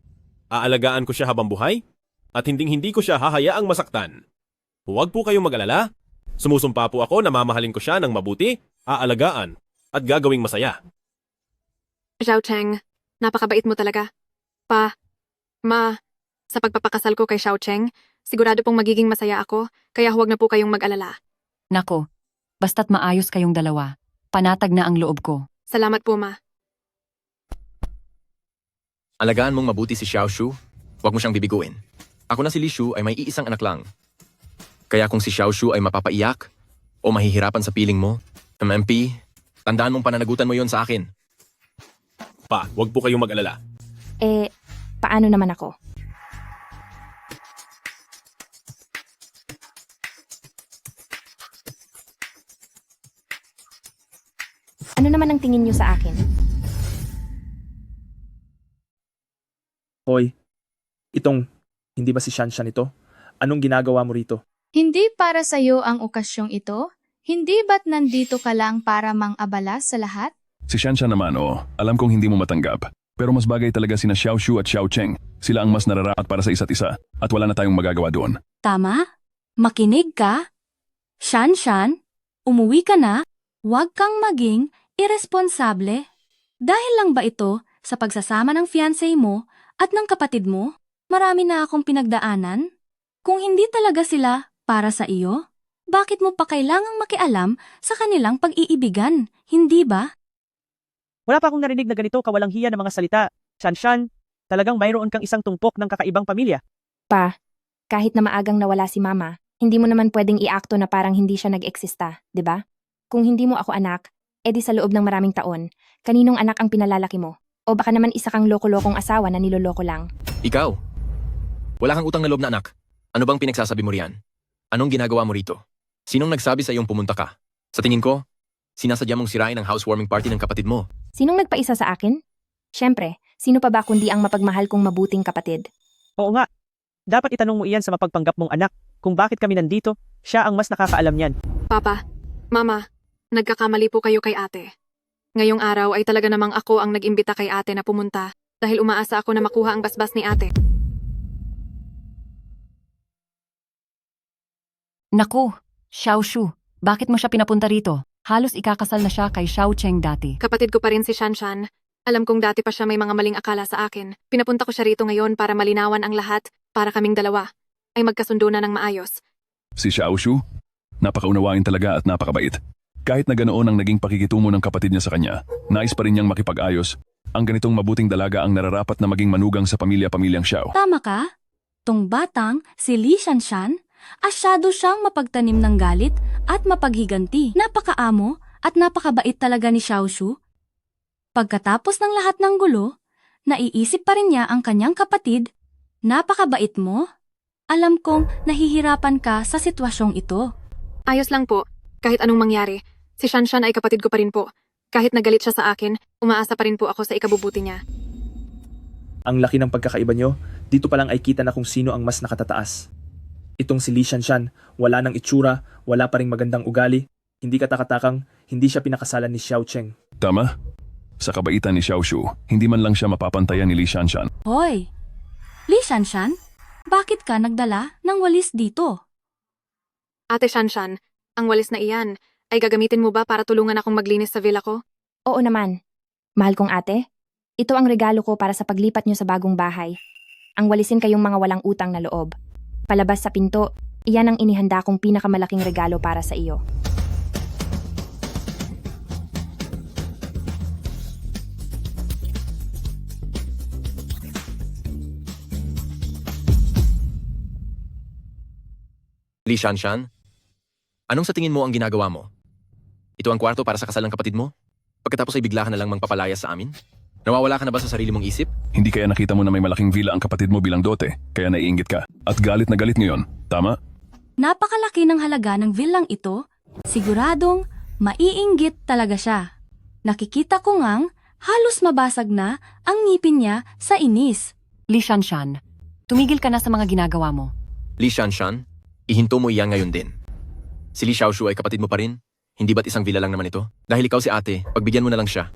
aalagaan ko siya habang buhay, at hindi ko siya hahayaang masaktan. Huwag po kayong mag-alala. Sumusumpa po ako na mamahalin ko siya ng mabuti, aalagaan, at gagawing masaya. Xiao Cheng, napakabait mo talaga. Sa pagpapakasal ko kay Xiao Cheng, sigurado pong magiging masaya ako, kaya huwag na po kayong mag-alala. Nako, basta't maayos kayong dalawa. Panatag na ang loob ko. Salamat po, Ma. Alagaan mong mabuti si Xiaoshu, huwag mo siyang bibiguin. Ako na si Li Shu ay may iisang anak lang. Kaya kung si Xiaoshu ay mapapaiyak o mahihirapan sa piling mo, MP, tandaan mong pananagutan mo yon sa akin. Huwag po kayong mag-alala. Paano naman ako? Ano naman ang tingin niyo sa akin? Hoy, hindi ba si Shanshan ito? Anong ginagawa mo rito? Hindi para sa'yo ang okasyong ito? Hindi ba't nandito ka lang para mang-abala sa lahat? Si Shanshan naman, alam kong hindi mo matanggap. Pero mas bagay talaga sina Xiaoshu at Xiaocheng. Sila ang mas nararapat para sa isa't isa at wala na tayong magagawa doon. Tama? Makinig ka? Shanshan, umuwi ka na? Huwag kang maging irresponsable. Dahil lang ba ito sa pagsasama ng fiancé mo at ng kapatid mo? Marami na akong pinagdaanan. Kung hindi talaga sila para sa iyo, bakit mo pa kailangang makialam sa kanilang pag-iibigan, hindi ba? Wala pa akong narinig na ganito kawalang hiya ng mga salita. Shanshan, talagang mayroon kang isang tumpok ng kakaibang pamilya. Pa, kahit na maagang nawala si mama, hindi mo naman pwedeng iakto na parang hindi siya nag-eksista, di ba? Kung hindi mo ako anak, edi sa loob ng maraming taon, kaninong anak ang pinalalaki mo? O baka naman isa kang loko-lokong asawa na niloloko lang? Ikaw? Wala kang utang na loob na anak. Ano bang pinagsasabi mo riyan? Anong ginagawa mo rito? Sinong nagsabi sa iyong pumunta ka? Sa tingin ko, sinasadya mong sirain ang housewarming party ng kapatid mo. Sinong nagpaisa sa akin? Siyempre, sino pa ba kundi ang mapagmahal kong mabuting kapatid? Oo nga. Dapat itanong mo iyan sa mapagpanggap mong anak kung bakit kami nandito. Siya ang mas nakakaalam niyan. Papa, Mama, nagkakamali po kayo kay ate. Ngayong araw ay talaga namang ako ang nag-imbita kay ate na pumunta dahil umaasa ako na makuha ang basbas ni ate. Naku, Xiaoshu, bakit mo siya pinapunta rito? Halos ikakasal na siya kay Xiaocheng dati. Kapatid ko pa rin si Shanshan. Alam kong dati pa siya may mga maling akala sa akin. Pinapunta ko siya rito ngayon para malinawan ang lahat, para kaming dalawa ay magkasundo na ng maayos. Si Xiaoshu, napakaunawain talaga at napakabait. Kahit na ganoon ang naging pakikitungo ng kapatid niya sa kanya, nais pa rin niyang makipag-ayos. Ang ganitong mabuting dalaga ang nararapat na maging manugang sa pamilya-pamilyang Xiao. Tama ka? Tong batang, si Li Shanshan, asyado siyang mapagtanim ng galit at mapaghiganti. Napakaamo at napakabait talaga ni Xiaoshu. Pagkatapos ng lahat ng gulo, naiisip pa rin niya ang kanyang kapatid. Napakabait mo. Alam kong nahihirapan ka sa sitwasyong ito. Ayos lang po, kahit anong mangyari. Si Shanshan ay kapatid ko pa rin po. Kahit nagalit siya sa akin, umaasa pa rin po ako sa ikabubuti niya. Ang laki ng pagkakaiba nyo, dito pa lang ay kita na kung sino ang mas nakatataas. Itong si Li Shanshan, wala ng itsura, wala pa ring magandang ugali, hindi katakatakang, hindi siya pinakasalan ni Xiaocheng. Tama? Sa kabaitan ni Xiaoshu, hindi man lang siya mapapantayan ni Li Shanshan. Hoy, Li Shanshan, bakit ka nagdala ng walis dito? Ate Shanshan, ang walis na iyan, ay gagamitin mo ba para tulungan akong maglinis sa villa ko? Oo naman. Mahal kong ate, ito ang regalo ko para sa paglipat niyo sa bagong bahay. Ang walisin kayong mga walang utang na loob. Palabas sa pinto, iyan ang inihanda kong pinakamalaking regalo para sa iyo. Li Shanshan, anong sa tingin mo ang ginagawa mo? Ito ang kwarto para sa kasal ng kapatid mo? Pagkatapos ay bigla ka na lang magpapalaya sa amin? Nawawala ka na ba sa sarili mong isip? Hindi kaya nakita mo na may malaking villa ang kapatid mo bilang dote, kaya naiinggit ka. At galit na galit ngayon, tama? Napakalaki ng halaga ng villang ito. Siguradong maiinggit talaga siya. Nakikita ko ngang halos mabasag na ang ngipin niya sa inis. Li Shanshan, tumigil ka na sa mga ginagawa mo. Li Shanshan, ihinto mo iyan ngayon din. Si Li Xiaoshu ay kapatid mo pa rin? Hindi ba't isang villa lang naman ito? Dahil ikaw si ate, pagbigyan mo na lang siya.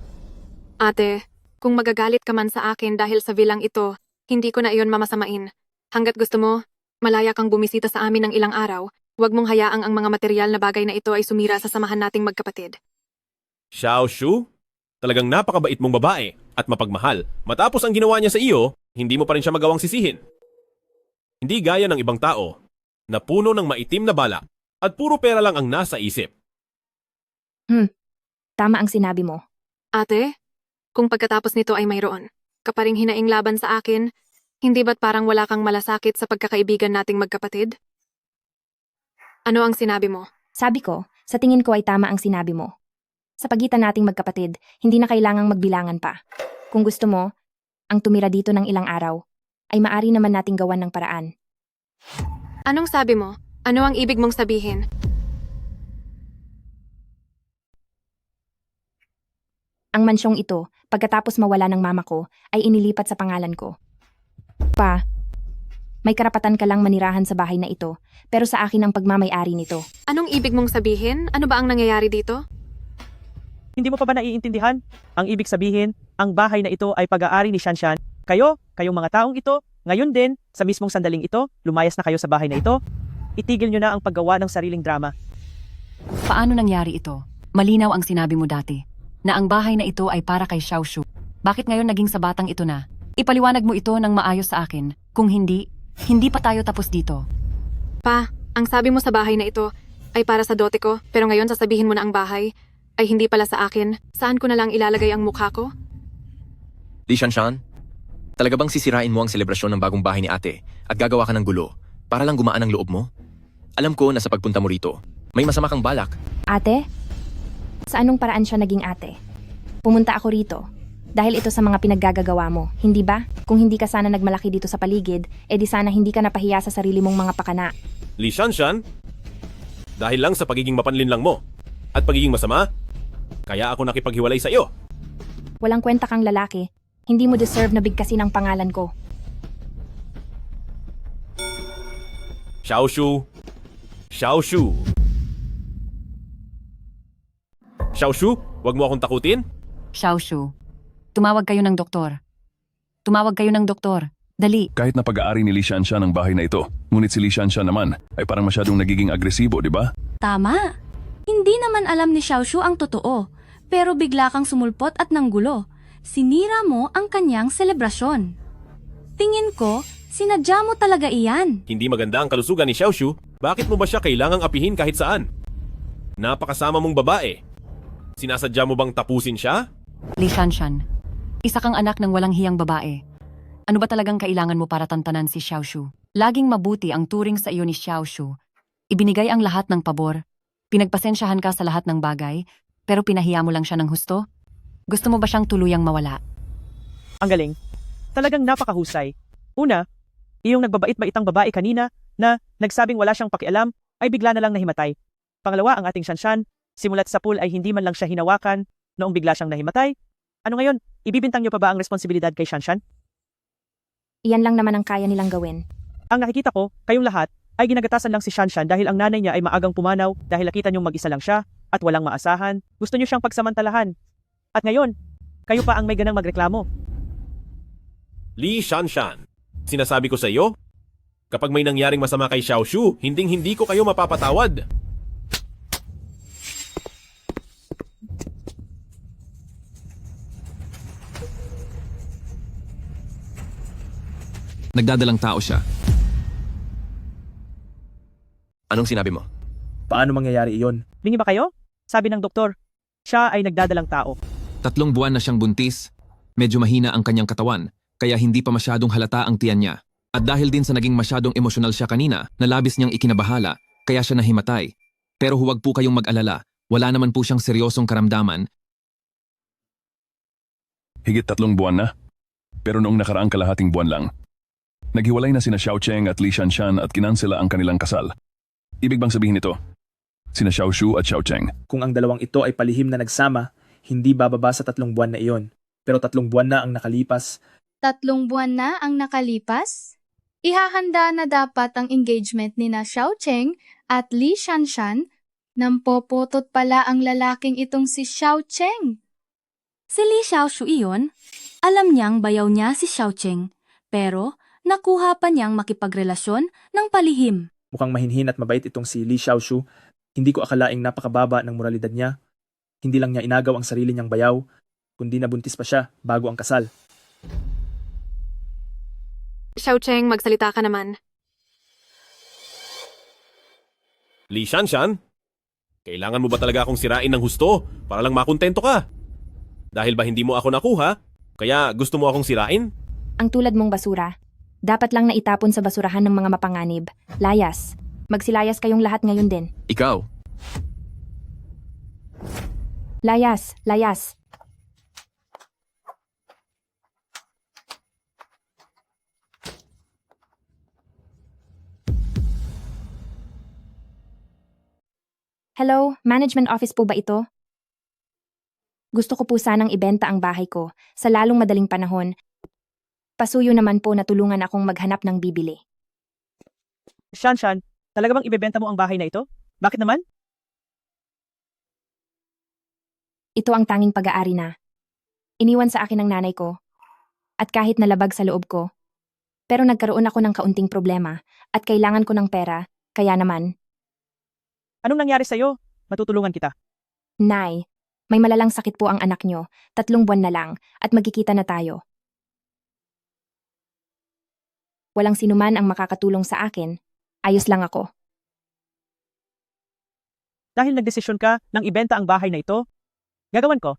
Ate, kung magagalit ka man sa akin dahil sa villang ito, hindi ko na iyon mamasamain. Hanggat gusto mo, malaya kang bumisita sa amin ng ilang araw, huwag mong hayaang ang mga material na bagay na ito ay sumira sa samahan nating magkapatid. Xiaoshu? Talagang napakabait mong babae at mapagmahal. Matapos ang ginawa niya sa iyo, hindi mo pa rin siya magawang sisihin. Hindi gaya ng ibang tao na puno ng maitim na balak at puro pera lang ang nasa isip. Tama ang sinabi mo. Ate, kung pagkatapos nito ay mayroon ka pa ring hinaing laban sa akin, hindi ba't parang wala kang malasakit sa pagkakaibigan nating magkapatid? Ano ang sinabi mo? Sabi ko, sa tingin ko ay tama ang sinabi mo. Sa pagitan nating magkapatid, hindi na kailangang magbilangan pa. Kung gusto mo, ang tumira dito ng ilang araw, ay maari naman nating gawan ng paraan. Anong sabi mo? Ano ang ibig mong sabihin? Ang mansyong ito, pagkatapos mawala ng mama ko, ay inilipat sa pangalan ko. Pa, may karapatan ka lang manirahan sa bahay na ito, pero sa akin ang pagmamay-ari nito. Anong ibig mong sabihin? Ano ba ang nangyayari dito? Hindi mo pa ba naiintindihan? Ang ibig sabihin, ang bahay na ito ay pag-aari ni Shanshan. Kayong mga taong ito, ngayon din, sa mismong sandaling ito, lumayas na kayo sa bahay na ito. Itigil nyo na ang paggawa ng sariling drama. Paano nangyari ito? Malinaw ang sinabi mo dati, na ang bahay na ito ay para kay Xiaoshu. Bakit ngayon naging sa batang ito na? Ipaliwanag mo ito ng maayos sa akin. Kung hindi pa tayo tapos dito. Pa, ang sabi mo sa bahay na ito ay para sa dote ko, pero ngayon sasabihin mo na ang bahay ay hindi pala sa akin. Saan ko na lang ilalagay ang mukha ko? Li Shanshan, talaga bang sisirain mo ang selebrasyon ng bagong bahay ni ate at gagawa ka ng gulo para lang gumaan ang loob mo? Alam ko na sa pagpunta mo rito, may masama kang balak. Ate? Sa anong paraan siya naging ate? Pumunta ako rito. Dahil ito sa mga pinaggagawa mo, hindi ba? Kung hindi ka sana nagmalaki dito sa paligid, edi sana hindi ka napahiya sa sarili mong mga pakana. Li Shanshan, dahil lang sa pagiging mapanlinlang mo at pagiging masama, kaya ako nakipaghiwalay sa iyo. Walang kwenta kang lalaki. Hindi mo deserve na bigkasin ang pangalan ko. Xiaoshu. Xiaoshu. Xiaoshu, wag mo akong takutin. Xiaoshu, tumawag kayo ng doktor. Tumawag kayo ng doktor. Dali. Kahit na pag-aari ni Li Shanshan ang bahay na ito, ngunit si Li Shanshan naman ay parang masyadong nagiging agresibo, di ba? Tama. Hindi naman alam ni Xiaoshu ang totoo, pero bigla kang sumulpot at nanggulo. Sinira mo ang kanyang selebrasyon. Tingin ko, sinadya mo talaga iyan. Hindi maganda ang kalusugan ni Xiaoshu. Bakit mo ba siya kailangang apihin kahit saan? Napakasama mong babae. Sinasadya mo bang tapusin siya? Li Shanshan, isa kang anak ng walang hiyang babae. Ano ba talagang kailangan mo para tantanan si Xiaoshu? Laging mabuti ang turing sa iyo ni Xiaoshu. Ibinigay ang lahat ng pabor. Pinagpasensyahan ka sa lahat ng bagay, pero pinahiya mo lang siya ng husto? Gusto mo ba siyang tuluyang mawala? Ang galing. Talagang napakahusay. Una, iyong nagbabait-baitang babae kanina na nagsabing wala siyang pakialam ay bigla na lang nahimatay. Pangalawa, ang ating Shanshan, simulat sa pool ay hindi man lang siya hinawakan noong bigla siyang nahimatay. Ano ngayon, ibibintang niyo pa ba ang responsibilidad kay Shanshan? Iyan lang naman ang kaya nilang gawin. Ang nakikita ko, kayong lahat, ay ginagatasan lang si Shanshan dahil ang nanay niya ay maagang pumanaw dahil nakita niyong mag-isa lang siya at walang maasahan. Gusto niyo siyang pagsamantalahan. At ngayon, kayo pa ang may ganang magreklamo. Li Shanshan, sinasabi ko sa iyo, kapag may nangyaring masama kay Xiaoshu, hinding-hindi ko kayo mapapatawad. Nagdadalang tao siya. Anong sinabi mo? Paano mangyayari iyon? Lingi ba kayo? Sabi ng doktor, siya ay nagdadalang tao. 3 buwan na siyang buntis. Medyo mahina ang kanyang katawan, kaya hindi pa masyadong halata ang tiyan niya. At dahil din sa naging masyadong emosyonal siya kanina, na labis niyang ikinabahala, kaya siya nahimatay. Pero huwag po kayong mag-alala, wala naman po siyang seryosong karamdaman. Higit 3 buwan na? Pero noong nakaraang kalahating buwan lang, naghiwalay na sina Xiaocheng at Li Shanshan at kinansela ang kanilang kasal. Ibig bang sabihin nito? Sina Xiaoshu at Xiaocheng. Kung ang dalawang ito ay palihim na nagsama, hindi bababa sa 3 buwan na iyon. Pero 3 buwan na ang nakalipas. 3 buwan na ang nakalipas? Ihahanda na dapat ang engagement ni na Xiaocheng at Li Shanshan. Nampopotot pala ang lalaking itong si Xiaocheng. Si Li Xiaoshu iyon, alam niyang bayaw niya si Xiaocheng, pero nakuha pa niyang makipagrelasyon ng palihim. Mukhang mahinhin at mabait itong si Li Xiaoshu. Hindi ko akalaing napakababa ng moralidad niya. Hindi lang niya inagaw ang sarili niyang bayaw, kundi nabuntis pa siya bago ang kasal. Xiaocheng, magsalita ka naman. Li Shanshan, kailangan mo ba talaga akong sirain ng husto para lang makontento ka? Dahil ba hindi mo ako nakuha, kaya gusto mo akong sirain? Ang tulad mong basura, dapat lang naitapon sa basurahan ng mga mapanganib. Layas. Magsilayas kayong lahat ngayon din. Ikaw? Layas, layas. Hello, management office po ba ito? Gusto ko po sanang ibenta ang bahay ko sa lalong madaling panahon. Pasuyo naman po na tulungan akong maghanap ng bibili. Shanshan, talaga bang ibebenta mo ang bahay na ito? Bakit naman? Ito ang tanging pag-aari na. Iniwan sa akin ng nanay ko. At kahit nalabag sa loob ko. Pero nagkaroon ako ng kaunting problema at kailangan ko ng pera, kaya naman. Anong nangyari sa'yo? Matutulungan kita. Nay, may malalang sakit po ang anak nyo, 3 buwan na lang, at magkikita na tayo. Walang sinuman ang makakatulong sa akin, ayos lang ako. Dahil nagdesisyon ka nang ibenta ang bahay na ito, gagawan ko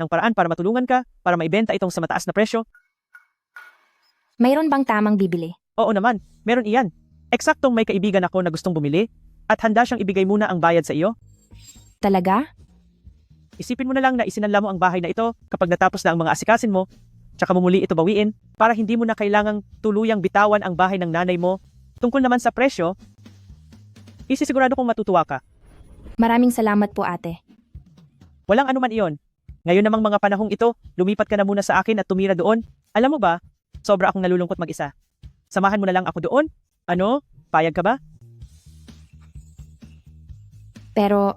ng paraan para matulungan ka, para maibenta itong sa mataas na presyo. Mayroon bang tamang bibili? Oo naman, meron iyan. Eksaktong may kaibigan ako na gustong bumili at handa siyang ibigay muna ang bayad sa iyo. Talaga? Isipin mo na lang na isinanla mo ang bahay na ito kapag natapos na ang mga asikasin mo, tsaka mo muli ito bawiin para hindi mo na kailangang tuluyang bitawan ang bahay ng nanay mo. Tungkol naman sa presyo, isisigurado kong matutuwa ka. Maraming salamat po ate. Walang anuman iyon. Ngayon namang mga panahong ito, lumipat ka na muna sa akin at tumira doon. Alam mo ba, sobra akong nalulungkot mag-isa. Samahan mo na lang ako doon. Ano? Payag ka ba? Pero,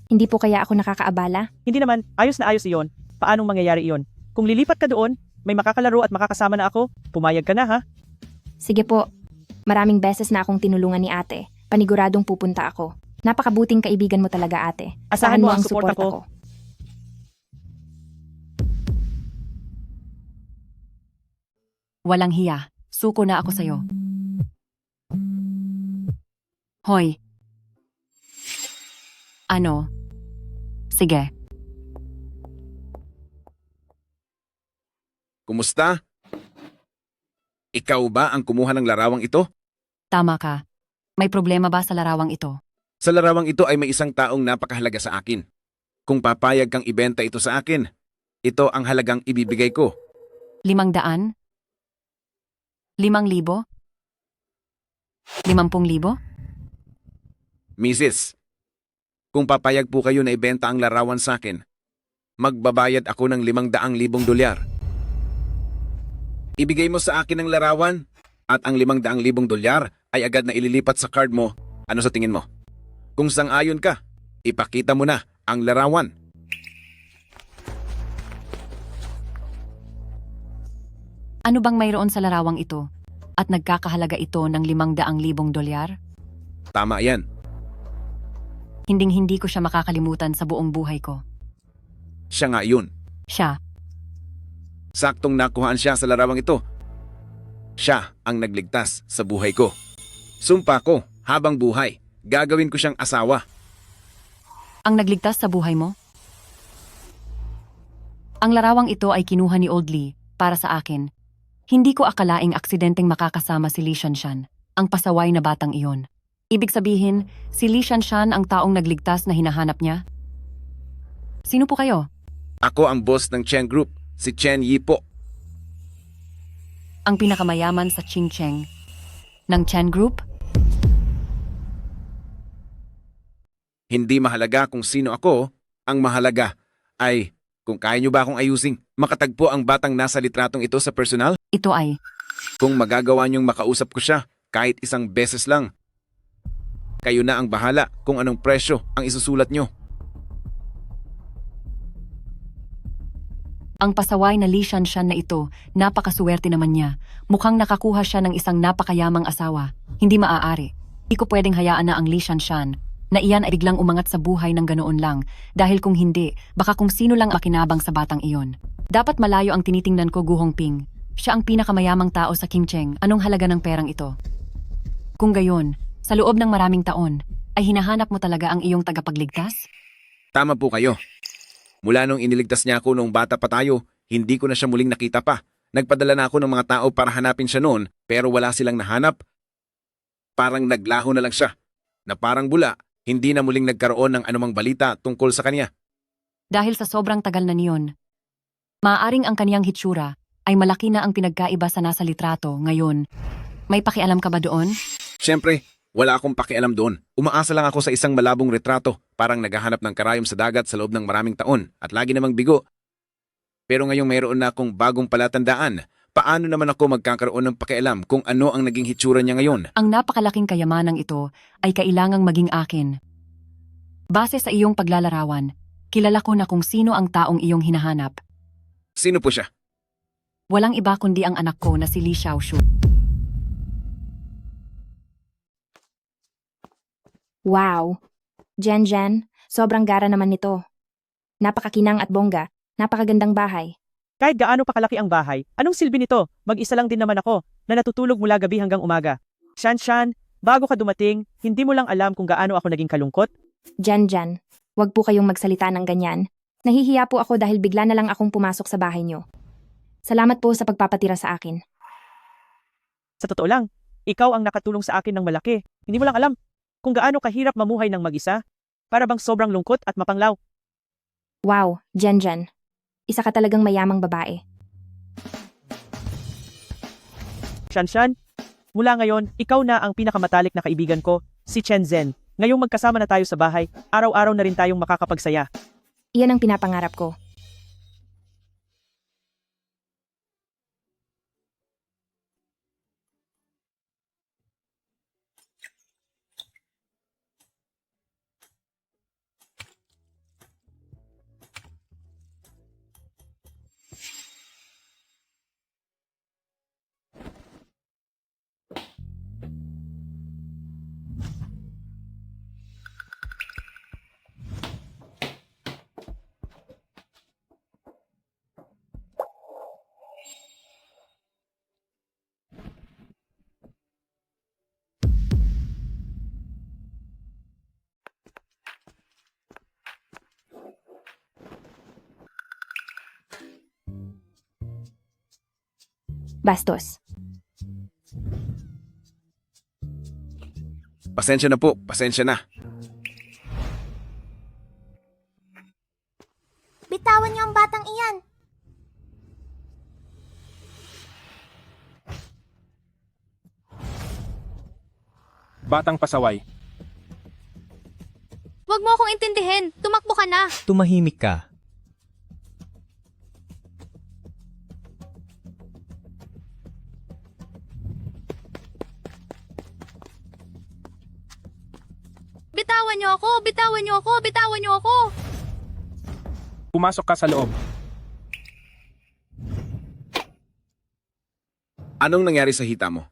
hindi po kaya ako nakakaabala? Hindi naman, ayos na ayos iyon. Paanong mangyayari iyon? Kung lilipat ka doon, may makakalaro at makakasama na ako, pumayag ka na ha? Sige po. Maraming beses na akong tinulungan ni ate. Paniguradong pupunta ako. Napakabuting kaibigan mo talaga ate. Asahan mo ang suporta ko. Walang hiya. Suko na ako sa'yo. Hoy. Ano? Sige. Kumusta? Ikaw ba ang kumuha ng larawang ito? Tama ka. May problema ba sa larawang ito? Sa larawang ito ay may isang taong napakahalaga sa akin. Kung papayag kang ibenta ito sa akin, ito ang halagang ibibigay ko. 500? 5,000? 50,000? Mrs., kung papayag po kayo na ibenta ang larawan sa akin, magbabayad ako ng $500,000. Ibigay mo sa akin ang larawan at ang $500,000 ay agad na ililipat sa card mo. Ano sa tingin mo? Kung sang-ayon ka, ipakita mo na ang larawan. Ano bang mayroon sa larawang ito? At nagkakahalaga ito ng $500,000? Tama yan. Hinding-hindi ko siya makakalimutan sa buong buhay ko. Siya nga yun. Siya. Saktong nakuhaan siya sa larawang ito. Siya ang nagligtas sa buhay ko. Sumpa ko, habang buhay, gagawin ko siyang asawa. Ang nagligtas sa buhay mo? Ang larawang ito ay kinuha ni Old Lee para sa akin. Hindi ko akalaing aksidenteng makakasama si Lee Shanshan, ang pasaway na batang iyon. Ibig sabihin, si Lee Shanshan ang taong nagligtas na hinahanap niya? Sino po kayo? Ako ang boss ng Chen Group, si Chen Yi po. Ang pinakamayaman sa Qingcheng ng Chen Group? Hindi mahalaga kung sino ako, ang mahalaga ay kung kaya nyo ba akong ayusing makatagpo ang batang nasa litratong ito sa personal? Ito ay. Kung magagawa nyong makausap ko siya kahit isang beses lang, kayo na ang bahala kung anong presyo ang isusulat nyo. Ang pasaway na Lee Shanshan na ito, napakasuwerte naman niya. Mukhang nakakuha siya ng isang napakayamang asawa. Hindi maaari. Hindi ko pwedeng hayaan na ang Lee Shanshan na iyan ay biglang umangat sa buhay ng ganoon lang. Dahil kung hindi, baka kung sino lang makinabang sa batang iyon. Dapat malayo ang tinitingnan ko, Gu Hongping. Siya ang pinakamayamang tao sa Qingcheng. Anong halaga ng perang ito? Kung gayon, sa loob ng maraming taon, ay hinahanap mo talaga ang iyong tagapagligtas? Tama po kayo. Mula nung iniligtas niya ako nung bata pa tayo, hindi ko na siya muling nakita pa. Nagpadala na ako ng mga tao para hanapin siya noon, pero wala silang nahanap. Parang naglaho na lang siya, na parang bula, hindi na muling nagkaroon ng anumang balita tungkol sa kanya. Dahil sa sobrang tagal na niyon, maaaring ang kaniyang hitsura ay malaki na ang pinagkaiba sa nasa litrato ngayon. May pakialam ka ba doon? Siyempre, Wala akong pakialam doon. Umaasa lang ako sa isang malabong retrato, parang naghahanap ng karayom sa dagat sa loob ng maraming taon at lagi namang bigo. Pero ngayong mayroon na akong bagong palatandaan, paano naman ako magkakaroon ng pakialam kung ano ang naging hitsura niya ngayon? Ang napakalaking kayamanang ito ay kailangang maging akin. Base sa iyong paglalarawan, kilala ko na kung sino ang taong iyong hinahanap. Sino po siya? Walang iba kundi ang anak ko na si Li Xiaoshu. Wow! Jen, sobrang gara naman nito. Napakakinang at bongga, napakagandang bahay. Kahit gaano pa kalaki ang bahay, anong silbi nito? Mag-isa lang din naman ako na natutulog mula gabi hanggang umaga. Shanshan, bago ka dumating, hindi mo lang alam kung gaano ako naging kalungkot? Jen, wag po kayong magsalita ng ganyan. Nahihiya po ako dahil bigla na lang akong pumasok sa bahay niyo. Salamat po sa pagpapatira sa akin. Sa totoo lang, ikaw ang nakatulong sa akin ng malaki. Hindi mo lang alam kung gaano kahirap mamuhay ng mag-isa, para bang sobrang lungkot at mapanglaw. Wow, Jen. Isa ka talagang mayamang babae. Shanshan, mula ngayon, ikaw na ang pinakamatalik na kaibigan ko, si Chen Zhen. Ngayong magkasama na tayo sa bahay, araw-araw na rin tayong makakapagsaya. Iyan ang pinapangarap ko. Bastos. Pasensya na po, pasensya na. Bitawan niyo ang batang iyan. Batang pasaway. Huwag mo akong intindihin. Tumakbo ka na. Tumahimik ka. Bitawan niyo ako! Bitawan niyo ako! Bitawan niyo ako! Pumasok ka sa loob. Anong nangyari sa hita mo?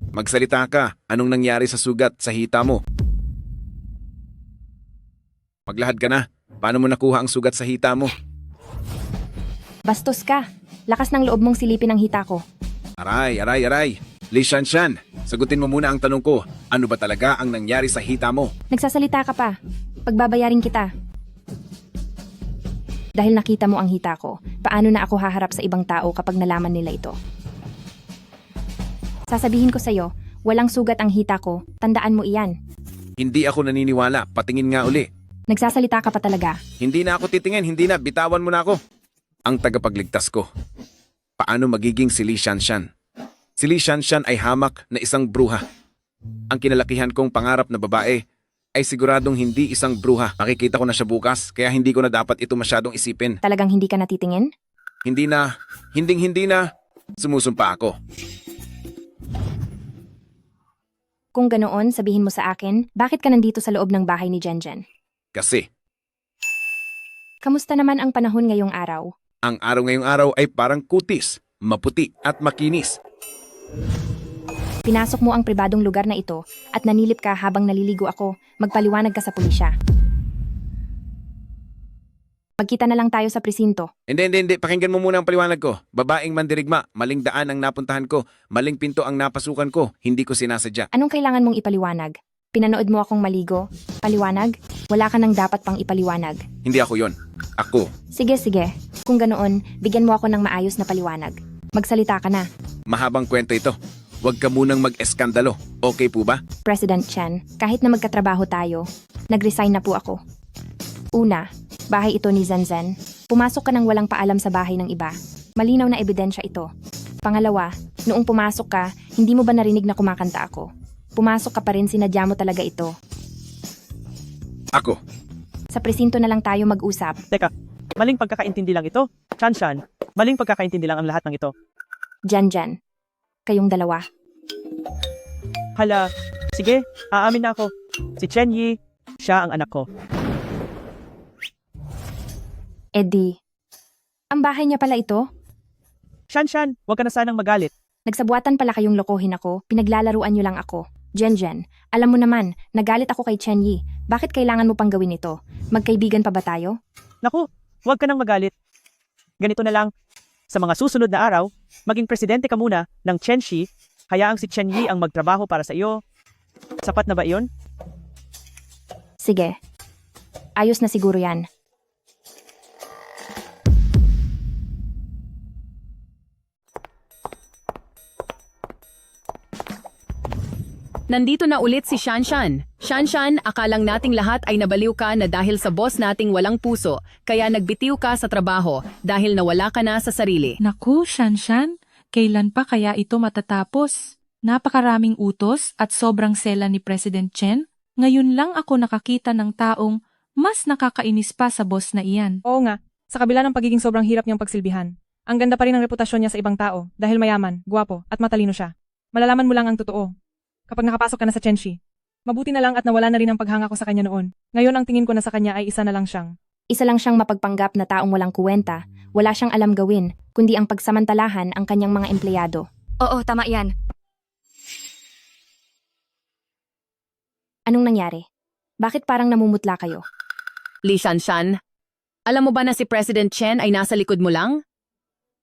Magsalita ka. Anong nangyari sa sugat sa hita mo? Maglahad ka na. Paano mo nakuha ang sugat sa hita mo? Bastos ka. Lakas ng loob mong silipin ang hita ko. Aray. Li Shanshan, sagutin mo muna ang tanong ko. Ano ba talaga ang nangyari sa hita mo? Nagsasalita ka pa. Pagbabayarin kita. Dahil nakita mo ang hita ko, paano na ako haharap sa ibang tao kapag nalaman nila ito? Sasabihin ko sa'yo, walang sugat ang hita ko, tandaan mo iyan. Hindi ako naniniwala, patingin nga uli. Nagsasalita ka pa talaga. Hindi na ako titingin, hindi na, bitawan mo na ako. Ang tagapagligtas ko. Paano magiging si Li Shanshan? Si Li Shanshan ay hamak na isang bruha. Ang kinalakihan kong pangarap na babae ay siguradong hindi isang bruha. Makikita ko na siya bukas, kaya hindi ko na dapat ito masyadong isipin. Talagang hindi ka natitingin? Hindi na. Sumusumpa ako. Kung ganoon, sabihin mo sa akin, bakit ka nandito sa loob ng bahay ni Jen? Kasi, Kamusta naman ang panahon ngayong araw? ang araw ngayong araw ay parang kutis, maputi at makinis. Pinasok mo ang pribadong lugar na ito at nanilip ka habang naliligo ako. Magpaliwanag ka sa pulisya. Magkita na lang tayo sa presinto. Hindi. Pakinggan mo muna ang paliwanag ko. Babaeng mandirigma, maling daan ang napuntahan ko, maling pinto ang napasukan ko, hindi ko sinasadya. Anong kailangan mong ipaliwanag? Pinanood mo akong maligo? Paliwanag? Wala ka nang dapat pang ipaliwanag. Hindi ako yon. Ako. Sige. Kung ganoon, bigyan mo ako ng maayos na paliwanag. Magsalita ka na. Mahabang kwento ito. Huwag ka munang mag-eskandalo. Okay po ba? President Chen, kahit na magkatrabaho tayo, nag-resign na po ako. Una, bahay ito ni Zen. Pumasok ka nang walang paalam sa bahay ng iba. Malinaw na ebidensya ito. Pangalawa, Noong pumasok ka, hindi mo ba narinig na kumakanta ako? Pumasok ka pa rin, sinadya mo talaga ito. Ako. Sa presinto na lang tayo mag-usap. Teka, maling pagkakaintindi lang ito. Shanshan, maling pagkakaintindi lang ang lahat ng ito. Jan. Kayong dalawa. Hala, sige, aamin na ako. Si Chen Yi, siya ang anak ko. Eddie, ang bahay niya pala ito? Shanshan, huwag ka na sanang magalit. Nagsabuatan pala kayong lokohin ako, pinaglalaruan niyo lang ako. Jen, alam mo naman, nagalit ako kay Chen Yi. Bakit kailangan mo pang gawin ito? Magkaibigan pa ba tayo? Naku, huwag ka nang magalit. Ganito na lang, sa mga susunod na araw, maging presidente ka muna ng Chen Shi, hayaang si Chen Yi ang magtrabaho para sa iyo. Sapat na ba iyon? Sige. Ayos na siguro yan. Nandito na ulit si Shanshan. Shanshan, akalang nating lahat ay nabaliw ka na dahil sa boss nating walang puso, kaya nagbitiw ka sa trabaho dahil nawala ka na sa sarili. Naku, Shanshan, kailan pa kaya ito matatapos? Napakaraming utos at sobrang sela ni President Chen. Ngayon lang ako nakakita ng taong mas nakakainis pa sa boss na iyan. Oo nga, sa kabila ng pagiging sobrang hirap niyang pagsilbihan, ang ganda pa rin ng reputasyon niya sa ibang tao dahil mayaman, gwapo at matalino siya. Malalaman mo lang ang totoo kapag nakapasok ka na sa Chenshi. Mabuti na lang at nawala na rin ang paghanga ko sa kanya noon. Ngayon ang tingin ko na sa kanya ay isa na lang siyang. Isa lang siyang mapagpanggap na taong walang kuwenta, wala siyang alam gawin, kundi ang pagsamantalahan ang kanyang mga empleyado. Oo, tama yan. Anong nangyari? Bakit parang namumutla kayo? Li Shanshan, alam mo ba na si President Chen ay nasa likod mo lang?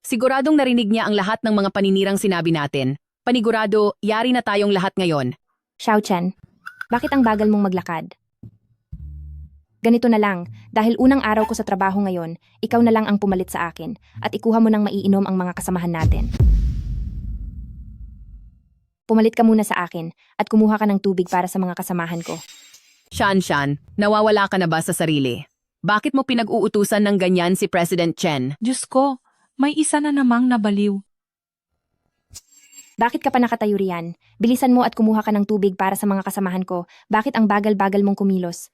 Siguradong narinig niya ang lahat ng mga paninirang sinabi natin. Panigurado, yari na tayong lahat ngayon. Xiao Chen, bakit ang bagal mong maglakad? Ganito na lang, dahil unang araw ko sa trabaho ngayon, ikaw na lang ang pumalit sa akin at ikuha mo ng maiinom ang mga kasamahan natin. Pumalit ka muna sa akin at kumuha ka ng tubig para sa mga kasamahan ko. Shanshan, nawawala ka na ba sa sarili? Bakit mo pinag-uutusan ng ganyan si President Chen? Diyos ko, may isa na namang nabaliw. Bakit ka pa nakatayo riyan? Bilisan mo at kumuha ka ng tubig para sa mga kasamahan ko. Bakit ang bagal-bagal mong kumilos?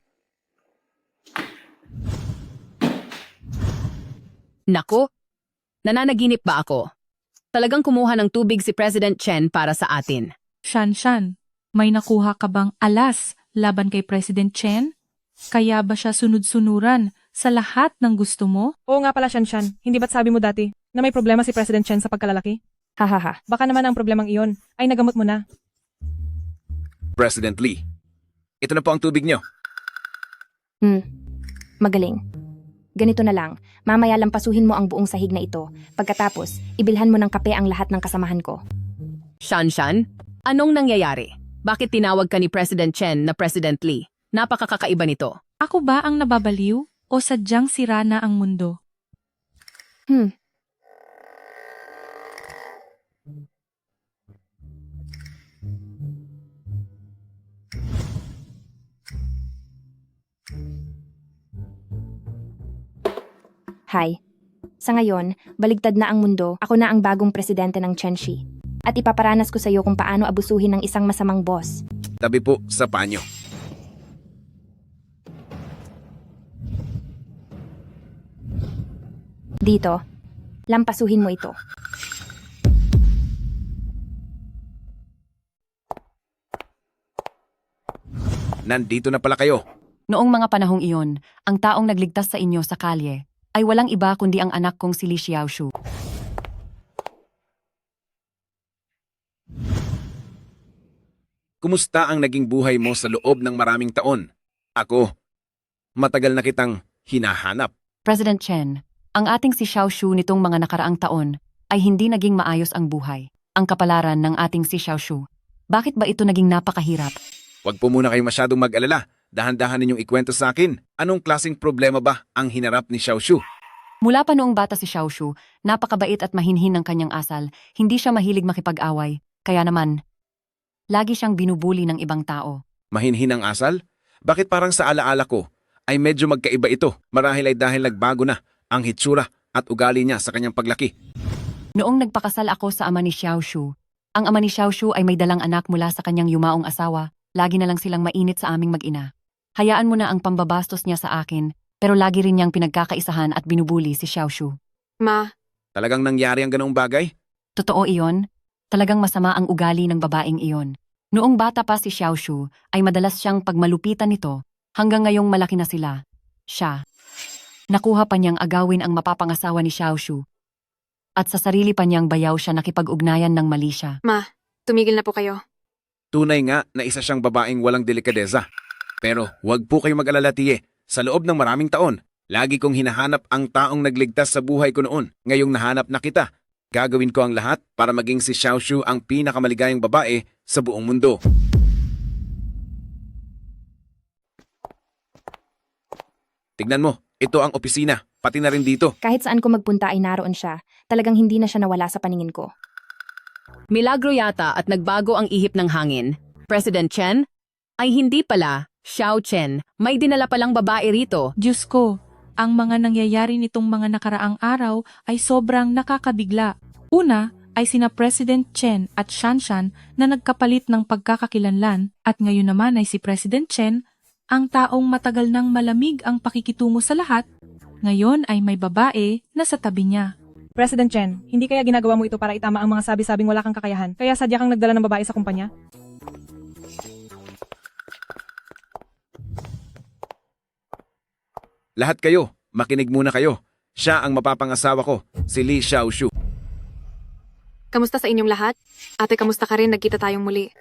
Nako, nananaginip ba ako? Talagang kumuha ng tubig si President Chen para sa atin. Shanshan, may nakuha ka bang alas laban kay President Chen? Kaya ba siya sunod-sunuran sa lahat ng gusto mo? Oo nga pala, Shanshan. Hindi ba't sabi mo dati na may problema si President Chen sa pagkalalaki? Hahaha. Baka naman ang problemang iyon ay nagamot mo na. President Lee, ito na po ang tubig niyo. Magaling. Ganito na lang, mamaya lampasuhin mo ang buong sahig na ito. Pagkatapos, ibilhan mo ng kape ang lahat ng kasamahan ko. Shanshan, anong nangyayari? Bakit tinawag ka ni President Chen na President Lee? Napakakakaiba nito. Ako ba ang nababaliw o sadyang sira na ang mundo? Hi. Sa ngayon, baligtad na ang mundo, ako na ang bagong presidente ng Chenshi. At ipaparanas ko sa iyo kung paano abusuhin ng isang masamang boss. Tabi po sa panyo. Dito, lampasuhin mo ito. Nandito na pala kayo. Noong mga panahong iyon, ang taong nagligtas sa inyo sa kalye ay walang iba kundi ang anak kong si Li Xiaoshu. Kumusta ang naging buhay mo sa loob ng maraming taon? Ako, matagal na kitang hinahanap. President Chen, ang ating si Xiaoshu nitong mga nakaraang taon ay hindi naging maayos ang buhay. Ang kapalaran ng ating si Xiaoshu. Bakit ba ito naging napakahirap? Huwag po muna kayo masyadong mag-alala. Dahan-dahan ninyong ikwento sa akin. Anong klaseng problema ba ang hinarap ni Xiaoshu? Mula pa noong bata si Xiaoshu, napakabait at mahinhin ng kanyang asal. Hindi siya mahilig makipag-away. Kaya naman, lagi siyang binubuli ng ibang tao. Mahinhin ang asal? Bakit parang sa alaala ko ay medyo magkaiba ito? Marahil ay dahil nagbago na ang hitsura at ugali niya sa kanyang paglaki. Noong nagpakasal ako sa ama ni Xiaoshu, ang ama ni Xiaoshu ay may dalang anak mula sa kanyang yumaong asawa, lagi na lang silang mainit sa aming mag-ina. Hayaan mo na ang pambabastos niya sa akin, pero lagi rin niyang pinagkakaisahan at binubuli si Xiaoshu. Ma, Talagang nangyari ang ganong bagay? Totoo iyon? Talagang masama ang ugali ng babaeng iyon. Noong bata pa si Xiaoshu, ay madalas siyang pagmalupitan nito, hanggang ngayong malaki na sila. Siya. Nakuha pa niyang agawin ang mapapangasawa ni Xiaoshu. At sa sarili pa niyang bayaw siya nakipag-ugnayan ng mali siya. Ma, tumigil na po kayo. Tunay nga na isa siyang babaeng walang delikadeza. Pero huwag po kayong mag-alala, tiye. Sa loob ng maraming taon, lagi kong hinahanap ang taong nagligtas sa buhay ko noon. Ngayong nahanap na kita. Gagawin ko ang lahat para maging si Xiaoshu ang pinakamaligayang babae sa buong mundo. Tignan mo, ito ang opisina, pati na rin dito. Kahit saan ko magpunta ay naroon siya. Talagang hindi na siya nawala sa paningin ko. Milagro yata at nagbago ang ihip ng hangin. President Chen? Ay hindi pala, Xiao Chen. May dinala palang babae rito. Diyos ko, ang mga nangyayari nitong mga nakaraang araw ay sobrang nakakabigla. Una ay sina President Chen at Shanshan na nagkapalit ng pagkakakilanlan at ngayon naman ay si President Chen, ang taong matagal nang malamig ang pakikitungo sa lahat, ngayon ay may babae na sa tabi niya. President Chen, hindi kaya ginagawa mo ito para itama ang mga sabi-sabing wala kang kakayahan, kaya sadya kang nagdala ng babae sa kumpanya? Lahat kayo, makinig muna kayo. Siya ang mapapangasawa ko, si Li Xiaoshu. Kamusta sa inyong lahat? Ate, kamusta ka rin? Nagkita tayong muli.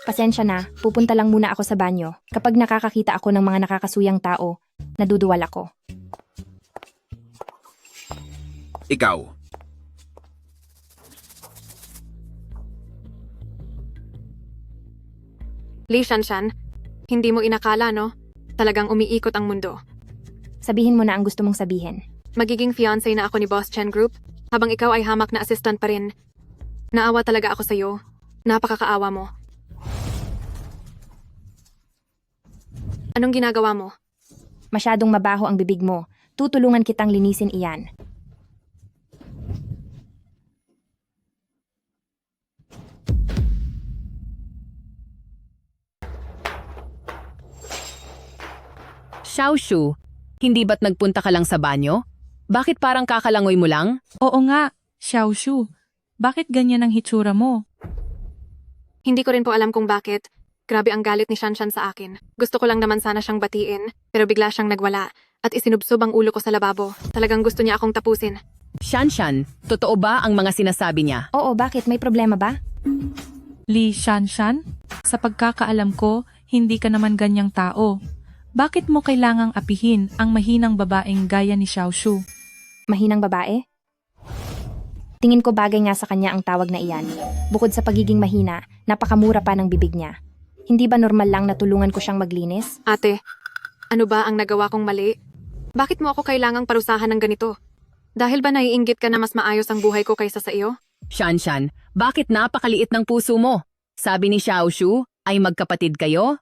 Pasensya na, pupunta lang muna ako sa banyo. Kapag nakakakita ako ng mga nakakasuyang tao, naduduwal ako. Ikaw. Li Shanshan, hindi mo inakala, no? Talagang umiikot ang mundo. Sabihin mo na ang gusto mong sabihin. Magiging fiancé na ako ni Boss Chen Group, habang ikaw ay hamak na assistant pa rin. Naawa talaga ako sa'yo. Napakakaawa mo. Anong ginagawa mo? Masyadong mabaho ang bibig mo. Tutulungan kitang linisin iyan. Xiaoshu, hindi ba't nagpunta ka lang sa banyo? Bakit parang kakalangoy mo lang? Oo nga, Xiaoshu. Bakit ganyan ang hitsura mo? Hindi ko rin po alam kung bakit. Grabe ang galit ni Shanshan sa akin. Gusto ko lang naman sana siyang batiin, pero bigla siyang nagwala at isinubsob ang ulo ko sa lababo. Talagang gusto niya akong tapusin. Shanshan, totoo ba ang mga sinasabi niya? Oo, bakit? May problema ba? Li Shanshan, sa pagkakaalam ko, hindi ka naman ganyang tao. Bakit mo kailangang apihin ang mahinang babaeng gaya ni Xiaoshu? Mahinang babae? Tingin ko bagay nga sa kanya ang tawag na iyan. Bukod sa pagiging mahina, napakamura pa ng bibig niya. Hindi ba normal lang na tulungan ko siyang maglinis? Ate, ano ba ang nagawa kong mali? Bakit mo ako kailangang parusahan ng ganito? Dahil ba naiinggit ka na mas maayos ang buhay ko kaysa sa iyo? Shanshan, bakit napakaliit ng puso mo? Sabi ni Xiaoshu, ay magkapatid kayo?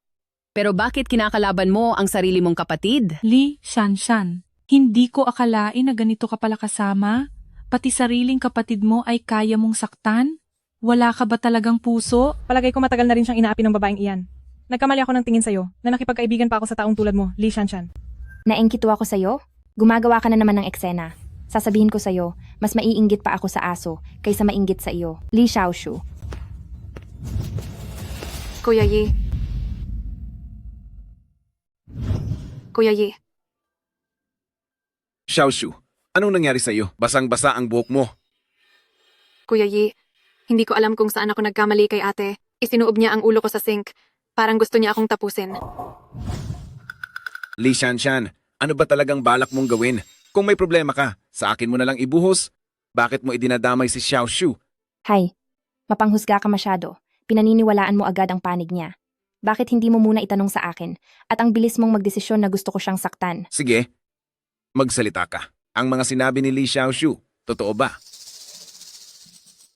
Pero bakit kinakalaban mo ang sarili mong kapatid? Li Shanshan, hindi ko akalain na ganito ka pala kasama. Pati sariling kapatid mo ay kaya mong saktan? Wala ka ba talagang puso? Palagay ko matagal na rin siyang inaapi ng babaeng iyan. Nagkamali ako ng tingin sa'yo na nakipagkaibigan pa ako sa taong tulad mo, Li Shanshan. Naengkito ako sa'yo? Gumagawa ka na naman ng eksena. Sasabihin ko sa'yo, mas maiinggit pa ako sa aso kaysa mainggit sa iyo. Li Xiaoshu. Kuya Yi. Kuya Yi. Xiaoshu, anong nangyari sa iyo? Basang-basa ang buhok mo. Kuya Yi, hindi ko alam kung saan ako nagkamali kay ate. Isinuob niya ang ulo ko sa sink. Parang gusto niya akong tapusin. Li Shanshan, ano ba talagang balak mong gawin? Kung may problema ka, sa akin mo na lang ibuhos. Bakit mo idinadamay si Xiaoshu? Hay, mapanghusga ka masyado. Pinaniniwalaan mo agad ang panig niya. Bakit hindi mo muna itanong sa akin at ang bilis mong magdesisyon na gusto ko siyang saktan? Sige, magsalita ka. Ang mga sinabi ni Li Xiaoshu, totoo ba?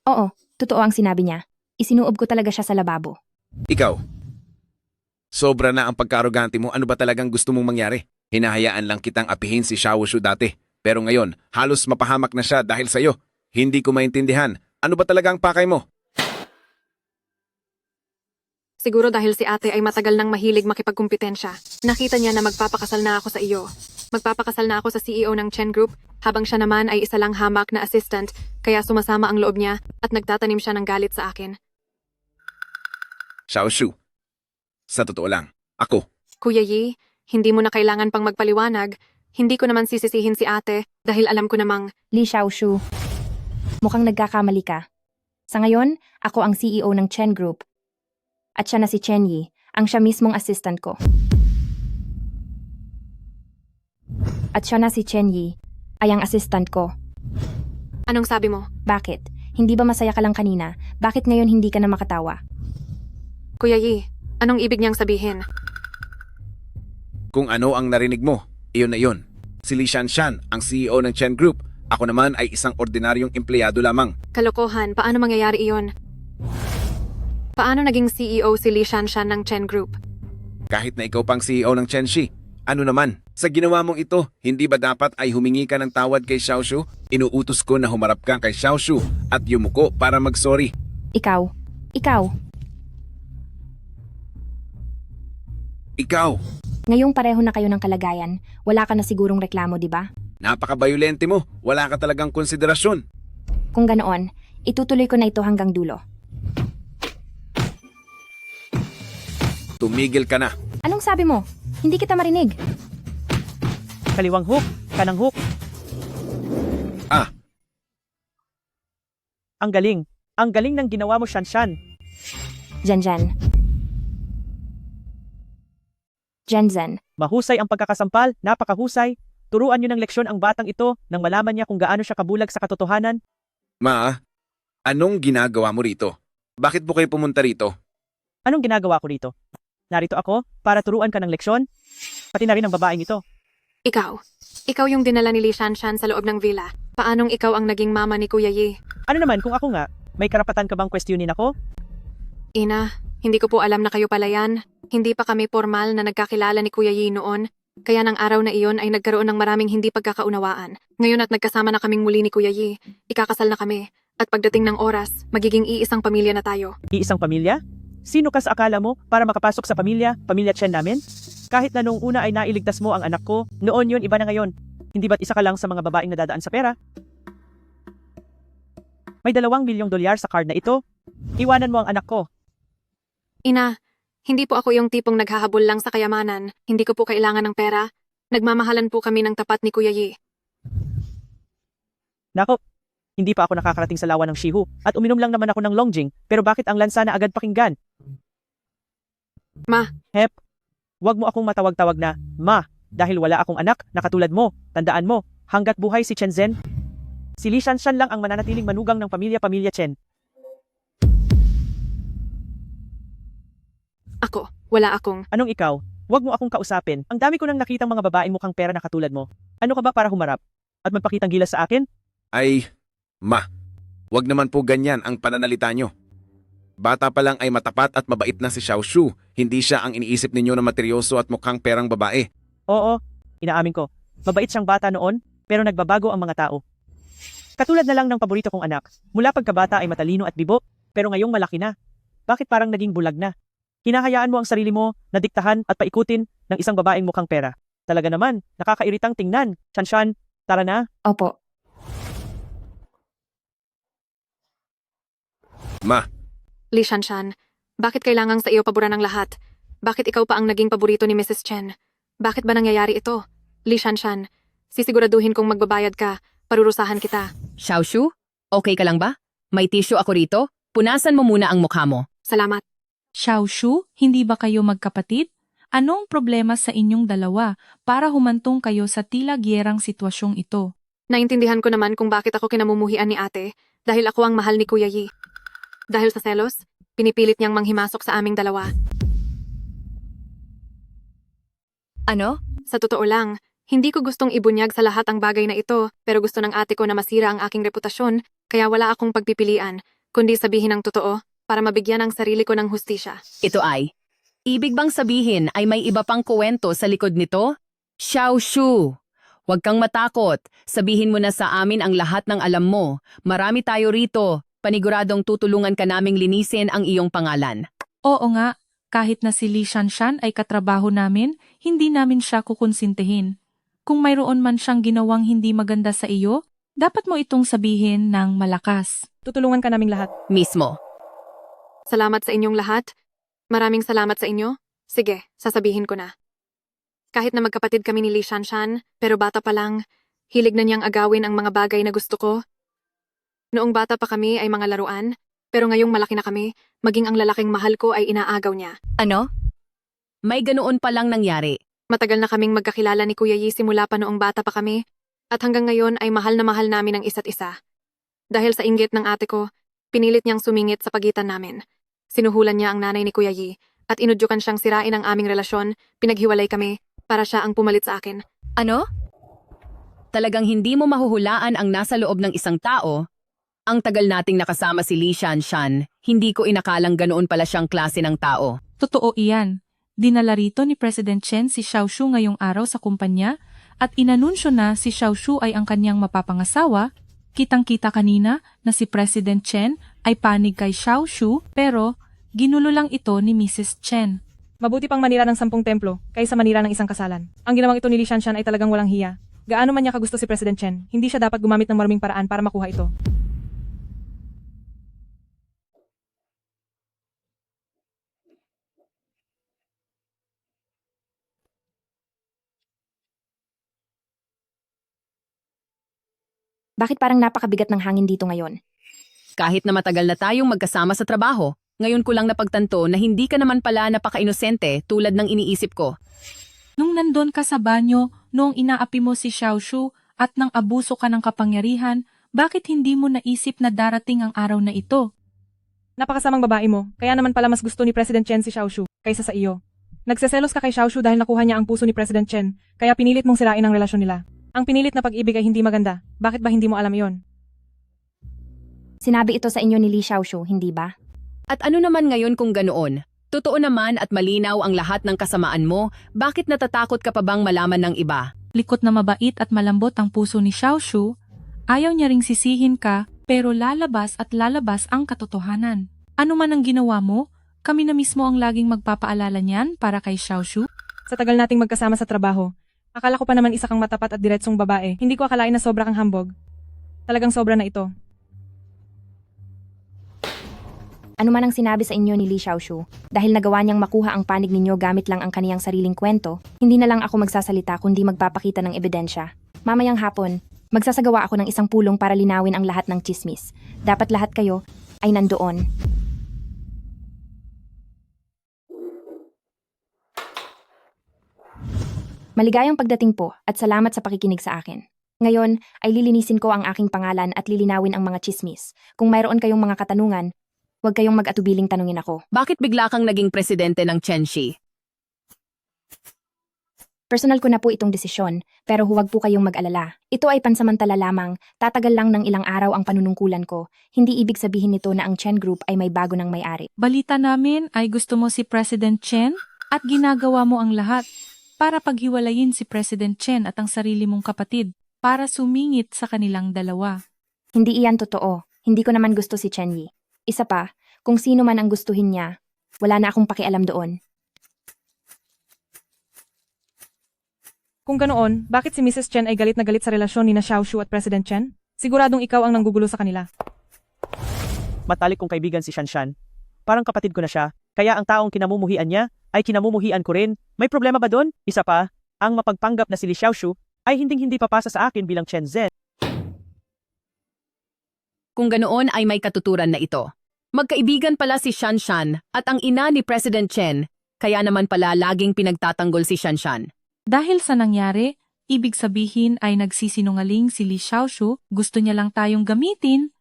Oo, totoo ang sinabi niya. Isinuob ko talaga siya sa lababo. Ikaw, sobra na ang pagkaarogante mo. Ano ba talagang gusto mong mangyari? Hinahayaan lang kitang apihin si Xiaoshu dati. Pero ngayon, halos mapahamak na siya dahil sa'yo. Hindi ko maintindihan. Ano ba talaga ang pakay mo? Siguro dahil si ate ay matagal nang mahilig makipagkumpetensya. Nakita niya na magpapakasal na ako sa iyo. Magpapakasal na ako sa CEO ng Chen Group, habang siya naman ay isa lang hamak na assistant, kaya sumasama ang loob niya at nagtatanim siya ng galit sa akin. Xiaoshu, sa totoo lang, ako. Kuya Yi, hindi mo na kailangan pang magpaliwanag. Hindi ko naman sisisihin si ate dahil alam ko namang Li Xiaoshu, mukhang nagkakamali ka. Sa ngayon, ako ang CEO ng Chen Group. At siya na si Chen Yi, ang siya mismong assistant ko. At siya na si Chen Yi, ay ang assistant ko. Anong sabi mo? Bakit? Hindi ba masaya ka lang kanina? Bakit ngayon hindi ka na makatawa? Kuya Yi, anong ibig niyang sabihin? Kung ano ang narinig mo, iyon na iyon. Si Li Shanshan, ang CEO ng Chen Group. Ako naman ay isang ordinaryong empleyado lamang. Kalokohan, paano mangyayari iyon? Paano naging CEO si Li Shanshan ng Chen Group? Kahit na ikaw pang CEO ng Chen Shi, ano naman? Sa ginawa mong ito, hindi ba dapat ay humingi ka ng tawad kay Xiaoshu? Inuutos ko na humarap ka kay Xiaoshu at yumuko para mag-sorry. Ikaw. Ngayong pareho na kayo ng kalagayan, wala ka na sigurong reklamo, di ba? Napaka-violente mo. Wala ka talagang konsiderasyon. Kung ganoon, itutuloy ko na ito hanggang dulo. Tumigil ka na. Anong sabi mo? Hindi kita marinig. Kaliwang hook, kanang hook. Ah. Ang galing. Ang galing ng ginawa mo, Shanshan. Janjan. Janzen. Mahusay ang pagkakasampal, napakahusay. Turuan niyo ng leksyon ang batang ito nang malaman niya kung gaano siya kabulag sa katotohanan. Ma, anong ginagawa mo rito? Bakit po kayo pumunta rito? Anong ginagawa ko rito? Narito ako para turuan ka ng leksyon, pati na rin ang babaeng ito. Ikaw yung dinala ni Li Shanshan sa loob ng villa. Paanong ikaw ang naging mama ni Kuya Yi? Ano naman kung ako nga, may karapatan ka bang kwestiyonin ako? Ina, hindi ko po alam na kayo pala yan. Hindi pa kami formal na nagkakilala ni Kuya Yi noon. Kaya ng araw na iyon ay nagkaroon ng maraming hindi pagkakaunawaan. Ngayon at nagkasama na kaming muli ni Kuya Yi, ikakasal na kami. At pagdating ng oras, magiging iisang pamilya na tayo. Iisang pamilya? Sino ka sa akala mo para makapasok sa pamilya Chen namin? Kahit na noong una ay nailigtas mo ang anak ko, noon yun iba na ngayon. Hindi ba't isa ka lang sa mga babaeng nadadaan sa pera? May $2 milyong sa card na ito. Iwanan mo ang anak ko. Ina, hindi po ako yung tipong naghahabol lang sa kayamanan. Hindi ko po kailangan ng pera. Nagmamahalan po kami ng tapat ni Kuya Yi. Nako, hindi pa ako nakakarating sa lawa ng Shihu at uminom lang naman ako ng Longjing, pero bakit ang lansa na agad pakinggan? Ma. Hep, wag mo akong matawag-tawag na Ma, dahil wala akong anak na katulad mo. Tandaan mo, hanggat buhay si Chen Zhen, si Li Shanshan lang ang mananatiling manugang ng pamilya Chen. Ako, wala akong. Anong ikaw? Wag mo akong kausapin. Ang dami ko nang nakitang mga babaeng mukhang pera na katulad mo. Ano ka ba para humarap? At magpakitang gilas sa akin? Ay, Ma, wag naman po ganyan ang pananalita nyo. Bata pa lang ay matapat at mabait na si Xiaoshu. Hindi siya ang iniisip ninyo na materyoso at mukhang perang babae. Oo, inaamin ko. Mabait siyang bata noon, pero nagbabago ang mga tao. Katulad na lang ng paborito kong anak. Mula pagkabata ay matalino at bibo, pero ngayong malaki na. Bakit parang naging bulag na? Hinahayaan mo ang sarili mo na diktahan at paikutin ng isang babaeng mukhang pera. Talaga naman, nakakairitang tingnan. Shanshan, tara na. Opo. Ma. Li Shanshan, bakit kailangang sa iyo paboran ng lahat? Bakit ikaw pa ang naging paborito ni Mrs. Chen? Bakit ba nangyayari ito? Li Shanshan, sisiguraduhin kong magbabayad ka. Parurusahan kita. Xiaoshu, okay ka lang ba? May tissue ako rito. Punasan mo muna ang mukha mo. Salamat. Xiaoshu, hindi ba kayo magkapatid? Anong problema sa inyong dalawa para humantong kayo sa tila giyerang sitwasyong ito? Naintindihan ko naman kung bakit ako kinamumuhian ni ate dahil ako ang mahal ni Kuya Yi. Dahil sa selos, pinipilit niyang manghimasok sa aming dalawa. Ano? Sa totoo lang, hindi ko gustong ibunyag sa lahat ang bagay na ito, pero gusto ng ate ko na masira ang aking reputasyon, kaya wala akong pagpipilian, kundi sabihin ang totoo para mabigyan ang sarili ko ng hustisya. Ito ay, ibig bang sabihin ay may iba pang kuwento sa likod nito? Xiaoshu, Huwag kang matakot. Sabihin mo na sa amin ang lahat ng alam mo. Marami tayo rito. Paniguradong tutulungan ka naming linisin ang iyong pangalan. Oo nga, kahit na si Li Shanshan ay katrabaho namin, hindi namin siya kukonsintihin. Kung mayroon man siyang ginawang hindi maganda sa iyo, dapat mo itong sabihin ng malakas. Tutulungan ka naming lahat. Mismo. Salamat sa inyong lahat. Maraming salamat sa inyo. Sige, sasabihin ko na. Kahit na magkapatid kami ni Li Shanshan, pero bata pa lang, hilig na niyang agawin ang mga bagay na gusto ko. Noong bata pa kami ay mga laruan, pero ngayong malaki na kami, maging ang lalaking mahal ko ay inaagaw niya. Ano? May ganoon pa lang nangyari. Matagal na kaming magkakilala ni Kuya Yi simula pa noong bata pa kami, at hanggang ngayon ay mahal na mahal namin ang isa't isa. Dahil sa inggit ng ate ko, pinilit niyang sumingit sa pagitan namin. Sinuhulan niya ang nanay ni Kuya Yi, at inudyukan siyang sirain ang aming relasyon, pinaghiwalay kami, para siya ang pumalit sa akin. Ano? Talagang hindi mo mahuhulaan ang nasa loob ng isang tao? Ang tagal nating nakasama si Li Shanshan, hindi ko inakalang ganoon pala siyang klase ng tao. Totoo iyan. Dinala rito ni President Chen si Xiaoshu ngayong araw sa kumpanya at inanunsyo na si Xiaoshu ay ang kanyang mapapangasawa. Kitang-kita kanina na si President Chen ay panig kay Xiaoshu pero ginulo lang ito ni Mrs. Chen. Mabuti pang manira ng 10 templo kaysa manira ng isang kasalan. Ang ginawang ito ni Li Shanshan ay talagang walang hiya. Gaano man niya kagusto si President Chen, hindi siya dapat gumamit ng maruming paraan para makuha ito. Bakit parang napakabigat ng hangin dito ngayon? Kahit na matagal na tayong magkasama sa trabaho, ngayon ko lang napagtanto na hindi ka naman pala napaka-inosente tulad ng iniisip ko. Nung nandun ka sa banyo, noong inaapi mo si Xiaoshu at nang abuso ka ng kapangyarihan, bakit hindi mo naisip na darating ang araw na ito? Napakasamang babae mo, kaya naman pala mas gusto ni President Chen si Xiaoshu kaysa sa iyo. Nagseselos ka kay Xiaoshu dahil nakuha niya ang puso ni President Chen, kaya pinilit mong sirain ang relasyon nila. Ang pinilit na pag-ibig ay hindi maganda. Bakit ba hindi mo alam iyon? Sinabi ito sa inyo ni Li Xiaoshu, hindi ba? At ano naman ngayon kung ganoon? Totoo naman at malinaw ang lahat ng kasamaan mo, bakit natatakot ka pa bang malaman ng iba? Likot na mabait at malambot ang puso ni Xiaoshu, ayaw niya ring sisihin ka pero lalabas at lalabas ang katotohanan. Ano man ang ginawa mo, kami na mismo ang laging magpapaalala niyan para kay Xiaoshu. Sa tagal nating magkasama sa trabaho, akala ko pa naman isa kang matapat at diretsong babae. Hindi ko akalain na sobra kang hambog. Talagang sobra na ito. Ano man ang sinabi sa inyo ni Li Xiaoshu, dahil nagawa niyang makuha ang panig ninyo gamit lang ang kaniyang sariling kwento, hindi na lang ako magsasalita kundi magpapakita ng ebidensya. Mamayang hapon, magsasagawa ako ng isang pulong para linawin ang lahat ng chismis. Dapat lahat kayo ay nandoon. Maligayang pagdating po at salamat sa pakikinig sa akin. Ngayon ay lilinisin ko ang aking pangalan at lilinawin ang mga chismis. Kung mayroon kayong mga katanungan, huwag kayong mag-atubiling tanungin ako. Bakit bigla kang naging presidente ng Chenxi? Personal ko na po itong desisyon, pero huwag po kayong mag-alala. Ito ay pansamantala lamang, tatagal lang ng ilang araw ang panunungkulan ko. Hindi ibig sabihin nito na ang Chen Group ay may bago ng may-ari. Balita namin ay gusto mo si President Chen at ginagawa mo ang lahat para paghiwalayin si President Chen at ang sarili mong kapatid para sumingit sa kanilang dalawa. Hindi iyan totoo. Hindi ko naman gusto si Chen Yi. Isa pa, kung sino man ang gustuhin niya, wala na akong pakialam doon. Kung ganoon, bakit si Mrs. Chen ay galit na galit sa relasyon ni na Xiaoshu at President Chen? Siguradong ikaw ang nanggugulo sa kanila. Matalik kong kaibigan si Shanshan. Parang kapatid ko na siya, kaya ang taong kinamumuhian niya ay kinamumuhian ko rin. May problema ba doon? Isa pa, ang mapagpanggap na si Li Xiaoshu ay hinding-hindi papasa sa akin bilang Chen Zhen. Kung ganoon ay may katuturan na ito. Magkaibigan pala si Shanshan at ang ina ni President Chen, kaya naman pala laging pinagtatanggol si Shanshan. Dahil sa nangyari, ibig sabihin ay nagsisinungaling si Li Xiaoshu, gusto niya lang tayong gamitin.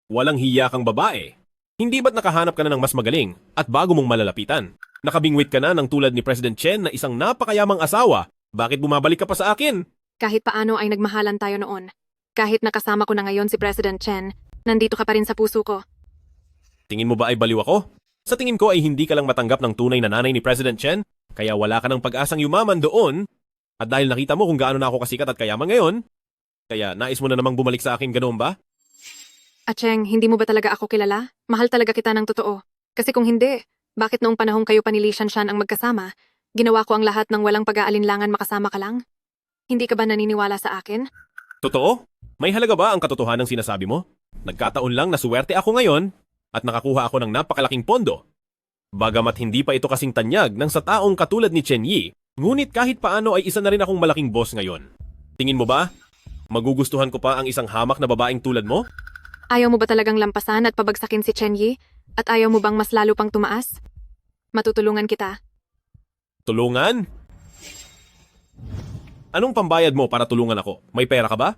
Walang hiya kang babae. Hindi ba't nakahanap ka na ng mas magaling at bago mong malalapitan? Nakabingwit ka na ng tulad ni President Chen na isang napakayamang asawa. Bakit bumabalik ka pa sa akin? Kahit paano ay nagmahalan tayo noon. Kahit nakasama ko na ngayon si President Chen, nandito ka pa rin sa puso ko. Tingin mo ba ay baliw ako? Sa tingin ko ay hindi ka lang matanggap ng tunay na nanay ni President Chen, kaya wala ka ng pag-asang yumaman doon. At dahil nakita mo kung gaano na ako kasikat at kayaman ngayon, kaya nais mo na namang bumalik sa akin, ganoon ba? Cheng, hindi mo ba talaga ako kilala? Mahal talaga kita ng totoo. Kasi kung hindi, bakit noong panahong kayo pa ni Li Shanshan ang magkasama, ginawa ko ang lahat ng walang pag-aalinlangan makasama ka lang? Hindi ka ba naniniwala sa akin? Totoo? May halaga ba ang katotohanan ng sinasabi mo? Nagkataon lang na suwerte ako ngayon at nakakuha ako ng napakalaking pondo. Bagamat hindi pa ito kasing tanyag ng sa taong katulad ni Chen Yi, ngunit kahit paano ay isa na rin akong malaking boss ngayon. Tingin mo ba? Magugustuhan ko pa ang isang hamak na babaeng tulad mo? Ayaw mo ba talagang lampasan at pabagsakin si Chen Yi? At ayaw mo bang mas lalo pang tumaas? Matutulungan kita. Tulungan? Anong pambayad mo para tulungan ako? May pera ka ba?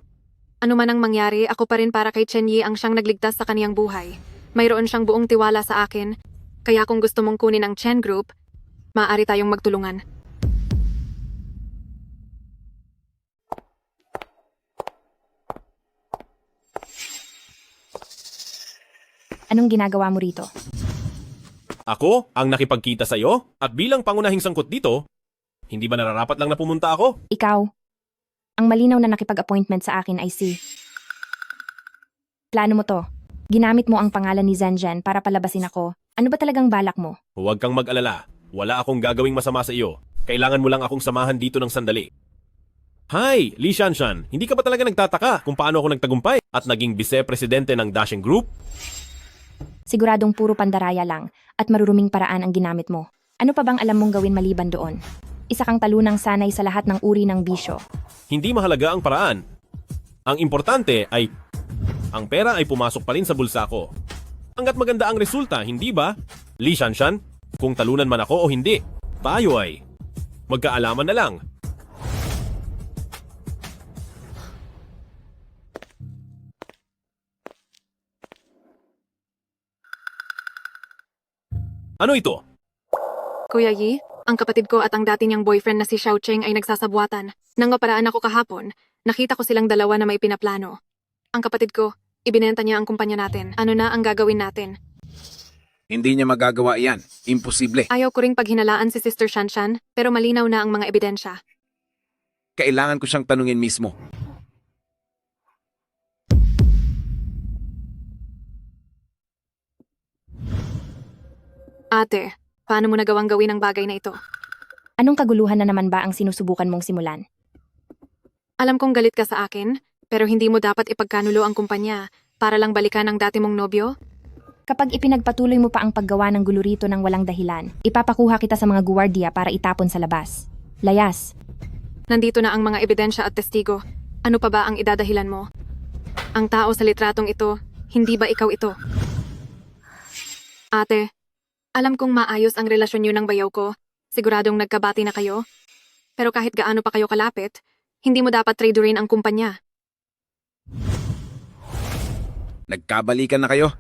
Ano man ang mangyari, ako pa rin para kay Chen Yi ang siyang nagligtas sa kaniyang buhay. Mayroon siyang buong tiwala sa akin, kaya kung gusto mong kunin ang Chen Group, maaari tayong magtulungan. Anong ginagawa mo rito? Ako ang nakipagkita sa iyo at bilang pangunahing sangkot dito, hindi ba nararapat lang na pumunta ako? Ikaw, ang malinaw na nakipag-appointment sa akin ay si... Plano mo to. Ginamit mo ang pangalan ni Zhenjian para palabasin ako. Ano ba talagang balak mo? Huwag kang mag-alala. Wala akong gagawing masama sa iyo. Kailangan mo lang akong samahan dito ng sandali. Hi, Li Shanshan. Hindi ka ba talaga nagtataka kung paano ako nagtagumpay at naging vice-presidente ng Dashing Group? Siguradong puro pandaraya lang at maruruming paraan ang ginamit mo. Ano pa bang alam mong gawin maliban doon? Isa kang talunang sanay sa lahat ng uri ng bisyo. Hindi mahalaga ang paraan. Ang importante ay ang pera ay pumasok pa rin sa bulsa ko. Hanggat maganda ang resulta, hindi ba? Li Shanshan, kung talunan man ako o hindi, tayo ay magkaalaman na lang. Ano ito? Kuya Yi, ang kapatid ko at ang dati niyang boyfriend na si Xiao Cheng ay nagsasabwatan. Nang maparaan ako kahapon, nakita ko silang dalawa na may pinaplano. Ang kapatid ko, ibinenta niya ang kumpanya natin. Ano na ang gagawin natin? Hindi niya magagawa yan. Imposible. Ayaw ko ring paghinalaan si Sister Shanshan, pero malinaw na ang mga ebidensya. Kailangan ko siyang tanungin mismo. Ate, paano mo nagawang gawin ang bagay na ito? Anong kaguluhan na naman ba ang sinusubukan mong simulan? Alam kong galit ka sa akin, pero hindi mo dapat ipagkanulo ang kumpanya para lang balikan ang dati mong nobyo? Kapag ipinagpatuloy mo pa ang paggawa ng gulo rito ng walang dahilan, ipapakuha kita sa mga guwardiya para itapon sa labas. Layas. Nandito na ang mga ebidensya at testigo. Ano pa ba ang idadahilan mo? Ang tao sa litratong ito, hindi ba ikaw ito? Ate, alam kong maayos ang relasyon niyo ng bayaw ko. Siguradong nagkabati na kayo. Pero kahit gaano pa kayo kalapit, hindi mo dapat traderin ang kumpanya. Nagkabalikan na kayo?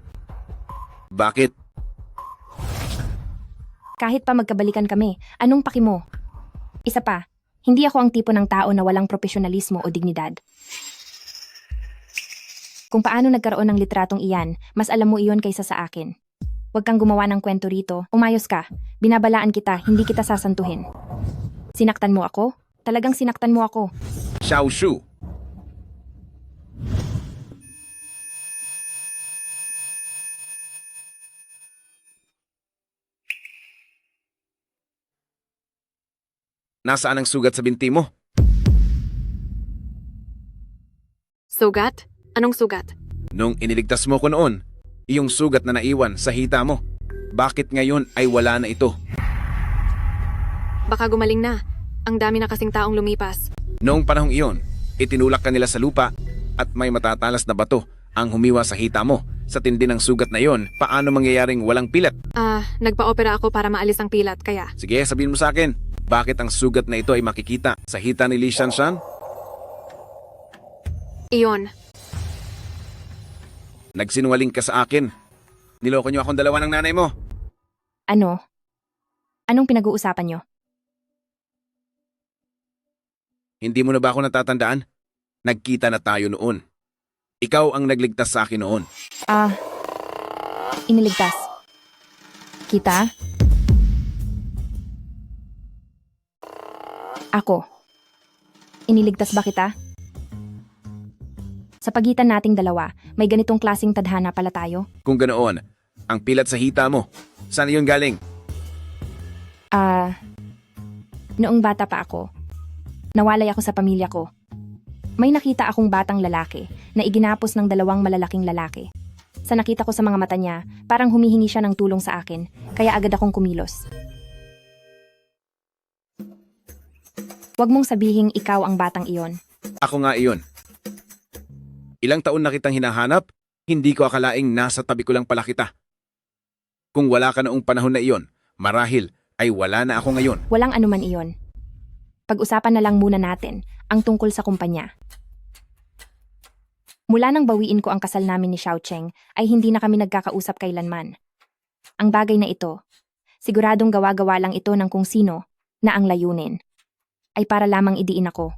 Bakit? Kahit pa magkabalikan kami, anong paki mo? Isa pa, hindi ako ang tipo ng tao na walang profesionalismo o dignidad. Kung paano nagkaroon ng litratong iyan, mas alam mo iyon kaysa sa akin. Huwag kang gumawa ng kwento rito, umayos ka. Binabalaan kita, hindi kita sasantuhin. Sinaktan mo ako? Talagang sinaktan mo ako. Xiao Shu. Nasaan ang sugat sa binti mo? Sugat? Anong sugat? Nung iniligtas mo ko noon, iyong sugat na naiwan sa hita mo. Bakit ngayon ay wala na ito? Baka gumaling na. Ang dami na kasing taong lumipas. Noong panahong iyon, itinulak ka nila sa lupa at may matatalas na bato ang humiwa sa hita mo. Sa tindi ng sugat na iyon, paano mangyayaring walang pilat? Nagpa-opera ako para maalis ang pilat, kaya... Sige, sabihin mo sa akin, bakit ang sugat na ito ay makikita sa hita ni Li Shanshan? Iyon. Nagsinungaling ka sa akin. Niloko niyo akong dalawa ng nanay mo. Ano? Anong pinag-uusapan niyo? Hindi mo na ba ako natatandaan? Nagkita na tayo noon. Ikaw ang nagligtas sa akin noon. Iniligtas. Kita? Ako. Iniligtas ba kita? Sa pagitan nating dalawa, may ganitong klasing tadhana pala tayo? Kung ganoon, ang pilat sa hita mo, saan yun galing? Noong bata pa ako, nawalay ako sa pamilya ko. May nakita akong batang lalaki na iginapos ng dalawang malalaking lalaki. Sa nakita ko sa mga mata niya, parang humihingi siya ng tulong sa akin, kaya agad akong kumilos. Huwag mong sabihing ikaw ang batang iyon. Ako nga iyon. Ilang taon na kitang hinahanap, hindi ko akalaing nasa tabi ko lang pala kita. Kung wala ka noong panahon na iyon, marahil ay wala na ako ngayon. Walang anuman iyon. Pag-usapan na lang muna natin ang tungkol sa kumpanya. Mula nang bawiin ko ang kasal namin ni Xiao Cheng, ay hindi na kami nagkakausap kailanman. Ang bagay na ito, siguradong gawa-gawa lang ito ng kung sino na ang layunin ay para lamang idiin ako.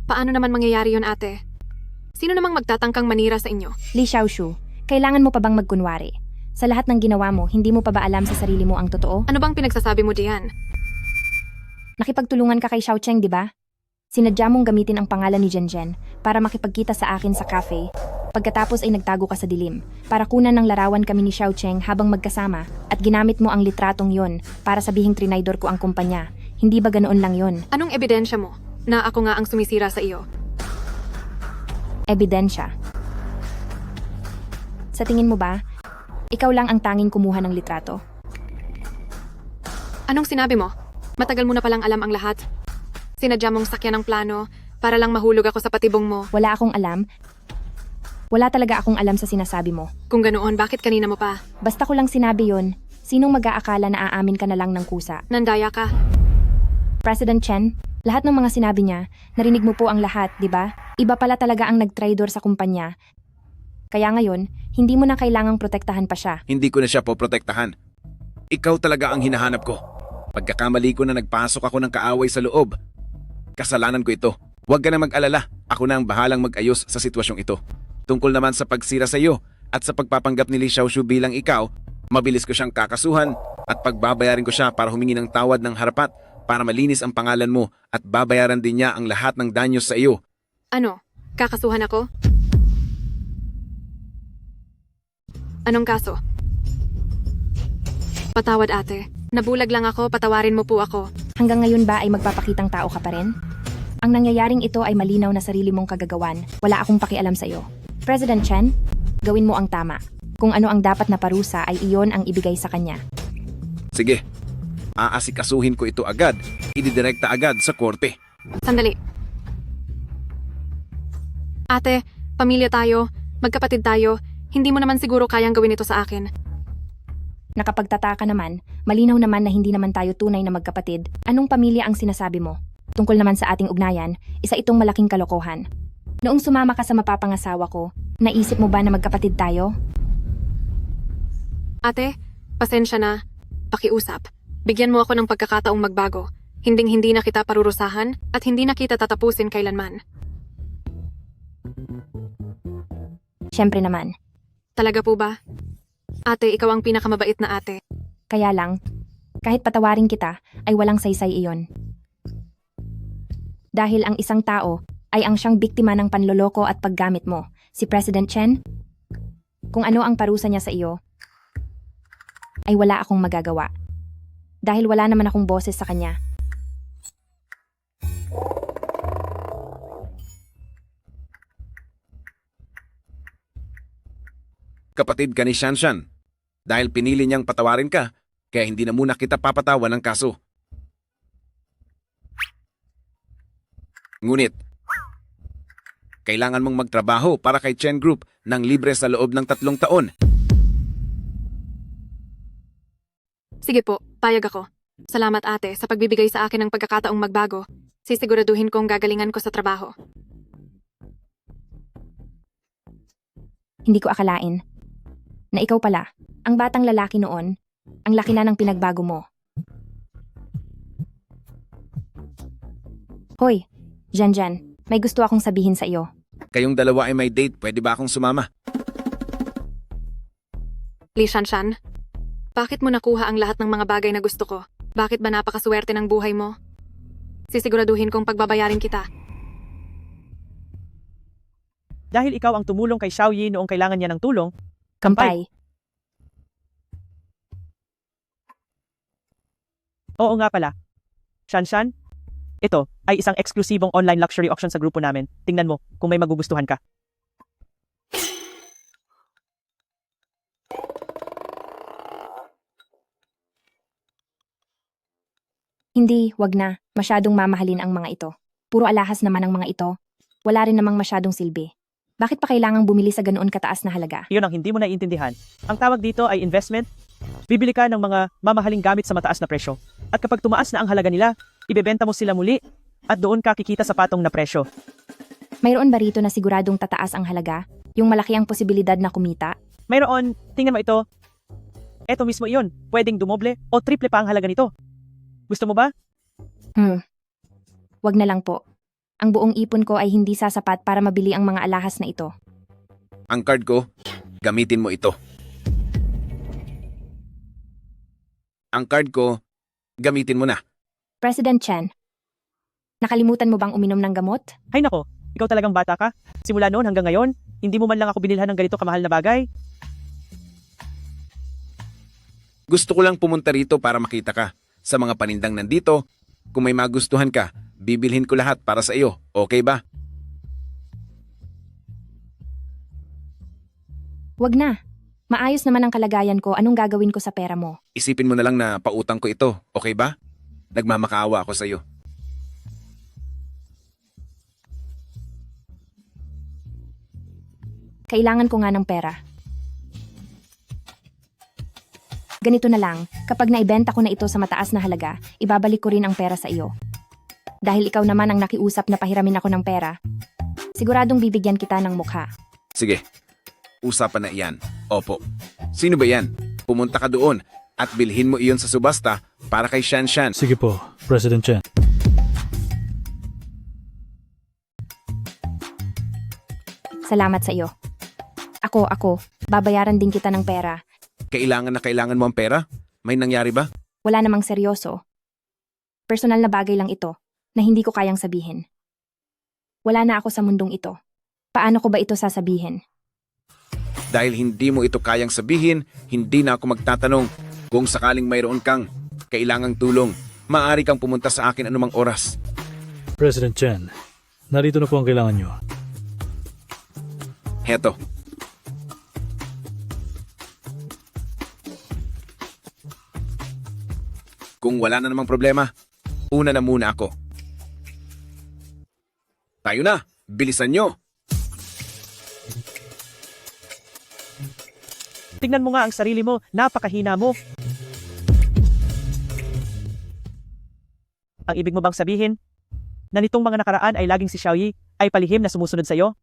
Paano naman mangyayari yun, ate? Sino namang magtatangkang manira sa inyo? Li Xiaoshu, kailangan mo pa bang magkunwari? Sa lahat ng ginawa mo, hindi mo pa ba alam sa sarili mo ang totoo? Ano bang pinagsasabi mo diyan? Nakipagtulungan ka kay Xiao Cheng, di ba? Sinadya mong gamitin ang pangalan ni Zhen para makipagkita sa akin sa cafe. Pagkatapos ay nagtago ka sa dilim para kunan ng larawan kami ni Xiao Cheng habang magkasama at ginamit mo ang litratong yon para sabihing trinaydor ko ang kumpanya. Hindi ba ganoon lang yon? Anong ebidensya mo na ako nga ang sumisira sa iyo? Ebidensya. Sa tingin mo ba, ikaw lang ang tanging kumuha ng litrato? Anong sinabi mo? Matagal mo na palang alam ang lahat. Sinadya mong sakyan ng plano para lang mahulog ako sa patibong mo. Wala akong alam. Wala talaga akong alam sa sinasabi mo. Kung ganoon, bakit kanina mo pa? Basta ko lang sinabi yon, sinong mag-aakala na aamin ka na lang ng kusa? Nandaya ka. President Chen, lahat ng mga sinabi niya, narinig mo po ang lahat, di ba? Iba pala talaga ang nagtraidor sa kumpanya. Kaya ngayon, hindi mo na kailangang protektahan pa siya. Hindi ko na siya poprotektahan. Ikaw talaga ang hinahanap ko. Pagkakamali ko na nagpasok ako ng kaaway sa loob. Kasalanan ko ito. Huwag ka na mag-alala. Ako na ang bahalang mag-ayos sa sitwasyong ito. Tungkol naman sa pagsira sa iyo at sa pagpapanggap ni Li Xiaoshu bilang ikaw, mabilis ko siyang kakasuhan at pagbabayarin ko siya para humingi ng tawad ng harapat para malinis ang pangalan mo at babayaran din niya ang lahat ng danyos sa iyo. Ano? Kakasuhan ako? Anong kaso? Patawad, ate. Nabulag lang ako, patawarin mo po ako. Hanggang ngayon ba ay magpapakitang tao ka pa rin? Ang nangyayaring ito ay malinaw na sarili mong kagagawan. Wala akong pakialam sa iyo. President Chen, gawin mo ang tama. Kung ano ang dapat na parusa ay iyon ang ibigay sa kanya. Sige. Aasikasuhin ko ito agad. Ididirekta agad sa korte. Sandali. Ate, pamilya tayo, magkapatid tayo. Hindi mo naman siguro kayang gawin ito sa akin. Nakapagtataka naman, malinaw naman na hindi naman tayo tunay na magkapatid. Anong pamilya ang sinasabi mo? Tungkol naman sa ating ugnayan, isa itong malaking kalokohan. Noong sumama ka sa mapapangasawa ko, naisip mo ba na magkapatid tayo? Ate, pasensya na. Pakiusap. Bigyan mo ako ng pagkakataong magbago. Hinding-hindi na kita parurusahan at hindi na kita tatapusin kailanman. Siyempre naman. Talaga po ba? Ate, ikaw ang pinakamabait na ate. Kaya lang, kahit patawarin kita, ay walang saysay iyon. Dahil ang isang tao ay ang siyang biktima ng panloloko at paggamit mo, si President Chen. Kung ano ang parusa niya sa iyo, ay wala akong magagawa. Dahil wala naman akong boses sa kanya. Kapatid ka ni Shanshan. Dahil pinili niyang patawarin ka, kaya hindi na muna kita papatawan ng kaso. Ngunit, kailangan mong magtrabaho para kay Chen Group ng libre sa loob ng 3 taon. Sige po, payag ako. Salamat ate sa pagbibigay sa akin ng pagkakataong magbago. Sisiguraduhin kong gagalingan ko sa trabaho. Hindi ko akalain na ikaw pala, ang batang lalaki noon, ang laki na ng pinagbago mo. Hoy, Zhen, may gusto akong sabihin sa iyo. Kayong dalawa ay may date, pwede ba akong sumama? Li Shanshan, bakit mo nakuha ang lahat ng mga bagay na gusto ko? Bakit ba napakaswerte ng buhay mo? Sisiguraduhin kong pagbabayarin kita. Dahil ikaw ang tumulong kay Xiaoyi noong kailangan niya ng tulong, Kampay. Oo nga pala. Shanshan, ito ay isang eksklusibong online luxury auction sa grupo namin. Tingnan mo kung may magugustuhan ka. Hindi, wag na. Masyadong mamahalin ang mga ito. Puro alahas naman ang mga ito. Wala rin namang masyadong silbi. Bakit pa kailangang bumili sa ganoon kataas na halaga? Iyon ang hindi mo naiintindihan. Ang tawag dito ay investment. Bibili ka ng mga mamahaling gamit sa mataas na presyo. At kapag tumaas na ang halaga nila, ibebenta mo sila muli at doon ka kikita sa patong na presyo. Mayroon ba rito na siguradong tataas ang halaga? Yung malaki ang posibilidad na kumita? Mayroon, tingnan mo ito. Ito mismo iyon, pwedeng dumoble o triple pa ang halaga nito. Gusto mo ba? Wag na lang po. Ang buong ipon ko ay hindi sasapat para mabili ang mga alahas na ito. Ang card ko, gamitin mo ito. Ang card ko, gamitin mo na. President Chen, nakalimutan mo bang uminom ng gamot? Hay nako, ikaw talagang bata ka. Simula noon hanggang ngayon, hindi mo man lang ako binilhan ng ganito kamahal na bagay. Gusto ko lang pumunta rito para makita ka. Sa mga panindang nandito, kung may magustuhan ka, bibilhin ko lahat para sa iyo. Okay ba? Wag na. Maayos naman ang kalagayan ko. Anong gagawin ko sa pera mo? Isipin mo na lang na pautang ko ito. Okay ba? Nagmamakaawa ako sa iyo. Kailangan ko nga ng pera. Ganito na lang, kapag naibenta ko na ito sa mataas na halaga, ibabalik ko rin ang pera sa iyo. Dahil ikaw naman ang nakiusap na pahiramin ako ng pera, siguradong bibigyan kita ng mukha. Sige, usapan na iyan. Opo. Sino ba yan? Pumunta ka doon at bilhin mo iyon sa subasta para kay Shanshan. Sige po, President Chen. Salamat sa iyo. Ako, babayaran din kita ng pera. Kailangan mo ang pera? May nangyari ba? Wala namang seryoso. Personal na bagay lang ito, na hindi ko kayang sabihin. Wala na ako sa mundong ito. Paano ko ba ito sasabihin? Dahil hindi mo ito kayang sabihin, hindi na ako magtatanong. Kung sakaling mayroon kang kailangang tulong, maaari kang pumunta sa akin anumang oras. President Chen, narito na po ang kailangan nyo. Heto. Kung wala na namang problema, una na muna ako. Tayo na! Bilisan nyo! Tingnan mo nga ang sarili mo, napakahina mo. Ang ibig mo bang sabihin na nitong mga nakaraan ay laging si Xiaoyi ay palihim na sumusunod sa iyo?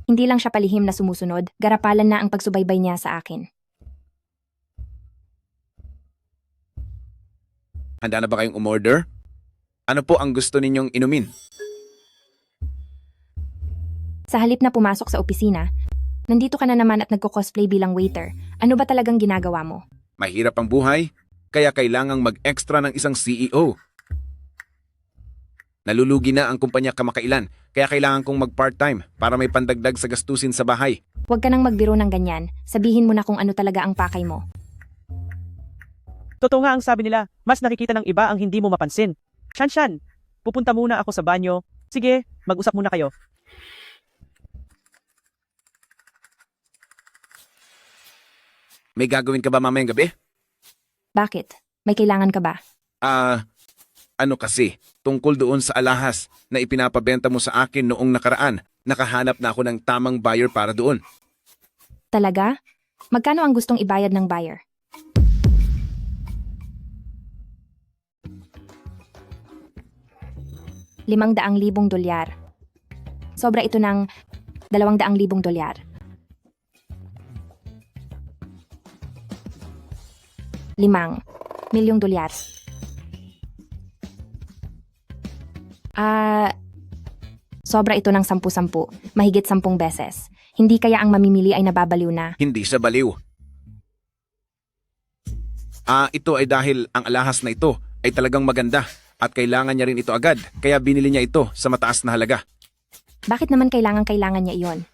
Hindi lang siya palihim na sumusunod, garapalan na ang pagsubaybay niya sa akin. Handa na ba kayong umorder? Ano po ang gusto ninyong inumin? Sa halip na pumasok sa opisina, nandito ka na naman at nagko-cosplay bilang waiter. Ano ba talagang ginagawa mo? Mahirap ang buhay, kaya kailangang mag-extra ng isang CEO. Nalulugi na ang kumpanya kamakailan, kaya kailangan kong mag-part-time para may pandagdag sa gastusin sa bahay. Huwag ka nang magbiro ng ganyan. Sabihin mo na kung ano talaga ang pakay mo. Totoo nga ang sabi nila, mas nakikita ng iba ang hindi mo mapansin. Shanshan, pupunta muna ako sa banyo. Sige, mag-usap muna kayo. May gagawin ka ba mamayang gabi? Bakit? May kailangan ka ba? Ano kasi, tungkol doon sa alahas na ipinapabenta mo sa akin noong nakaraan, nakahanap na ako ng tamang buyer para doon. Talaga? Magkano ang gustong ibayad ng buyer? $500,000. Sobra ito ng $200,000. $5,000,000. Sobra ito ng 10-10, mahigit 10 beses. Hindi kaya ang mamimili ay nababaliw na. Hindi siya baliw. Ito ay dahil ang alahas na ito ay talagang maganda at kailangan niya rin ito agad, kaya binili niya ito sa mataas na halaga. Bakit naman kailangan niya iyon?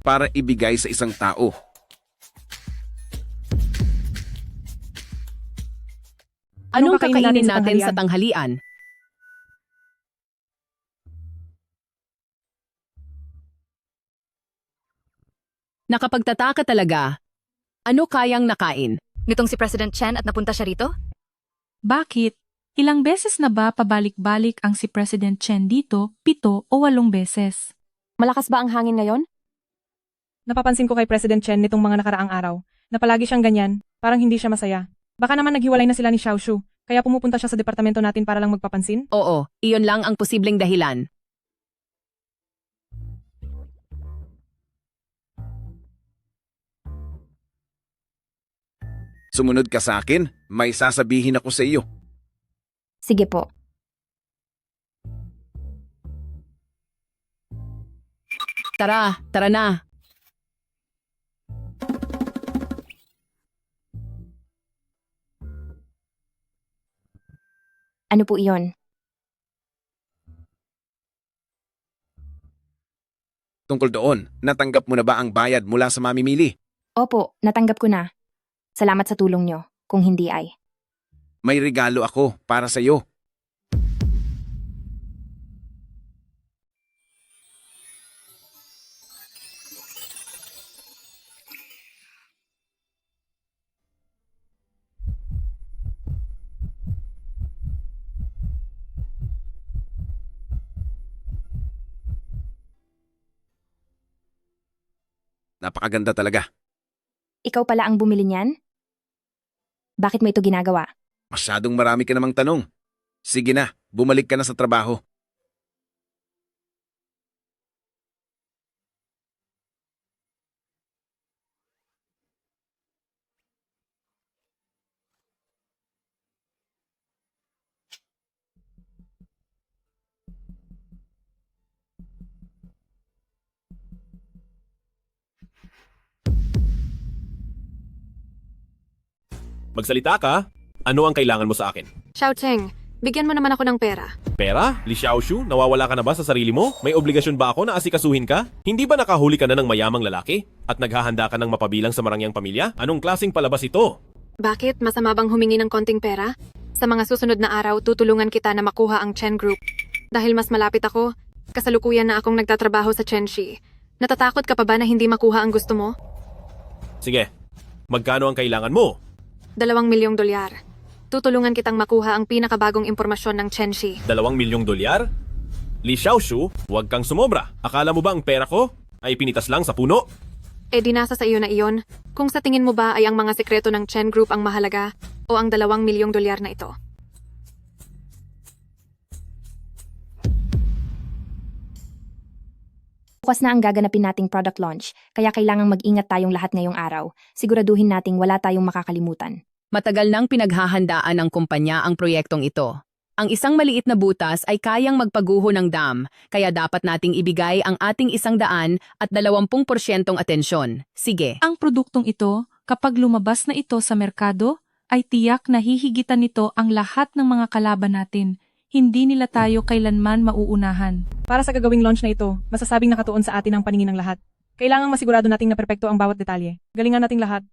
Para ibigay sa isang tao. Anong kakainin kakainin natin natin sa sa tanghalian? Nakapagtataka talaga. Ano kayang nakain? Nitong si President Chen at napunta siya rito? Bakit? Ilang beses na ba pabalik-balik ang si President Chen dito? 7 o 8 beses. Malakas ba ang hangin ngayon? Napapansin ko kay President Chen nitong mga nakaraang araw na palagi siyang ganyan, parang hindi siya masaya. Baka naman naghiwalay na sila ni Xiaoshu, kaya pumupunta siya sa departamento natin para lang magpapansin? Oo, iyon lang ang posibleng dahilan. Sumunod ka sa akin, may sasabihin ako sa iyo. Sige po. Tara na. Ano po iyon? Tungkol doon, natanggap mo na ba ang bayad mula sa mamimili? Opo, natanggap ko na. Salamat sa tulong nyo, kung hindi ay. May regalo ako para sa iyo. Napakaganda talaga. Ikaw pala ang bumili niyan? Bakit mo ito ginagawa? Masyadong marami ka namang tanong. Sige na, bumalik ka na sa trabaho. Magsalita ka? Ano ang kailangan mo sa akin? Xiao Cheng, bigyan mo naman ako ng pera. Pera? Li Xiaoshu, nawawala ka na ba sa sarili mo? May obligasyon ba ako na asikasuhin ka? Hindi ba nakahuli ka na ng mayamang lalaki? At naghahanda ka ng mapabilang sa marangyang pamilya? Anong klaseng palabas ito? Bakit? Masama bang humingi ng konting pera? Sa mga susunod na araw, tutulungan kita na makuha ang Chen Group. Dahil mas malapit ako, kasalukuyan na akong nagtatrabaho sa Chenxi. Natatakot ka pa ba na hindi makuha ang gusto mo? Sige, magkano ang kailangan mo? $2 milyong. Tutulungan kitang makuha ang pinakabagong impormasyon ng Chenxi. $2 milyong? Li Xiaoshu, huwag kang sumobra. Akala mo ba ang pera ko ay pinitas lang sa puno? E di nasa sa iyo na iyon, kung sa tingin mo ba ay ang mga sekreto ng Chen Group ang mahalaga o ang $2 milyong na ito. Bukas na ang gaganapin nating product launch, kaya kailangang mag-ingat tayong lahat ngayong araw. Siguraduhin nating wala tayong makakalimutan. Matagal nang pinaghahandaan ng kumpanya ang proyektong ito. Ang isang maliit na butas ay kayang magpaguho ng dam, kaya dapat nating ibigay ang ating 120% atensyon. Sige. Ang produktong ito, kapag lumabas na ito sa merkado, ay tiyak na hihigitan nito ang lahat ng mga kalaban natin. Hindi nila tayo kailanman mauunahan. Para sa gagawing launch na ito, masasabing nakatuon sa atin ang paningin ng lahat. Kailangang masigurado nating na perpekto ang bawat detalye. Galingan nating lahat.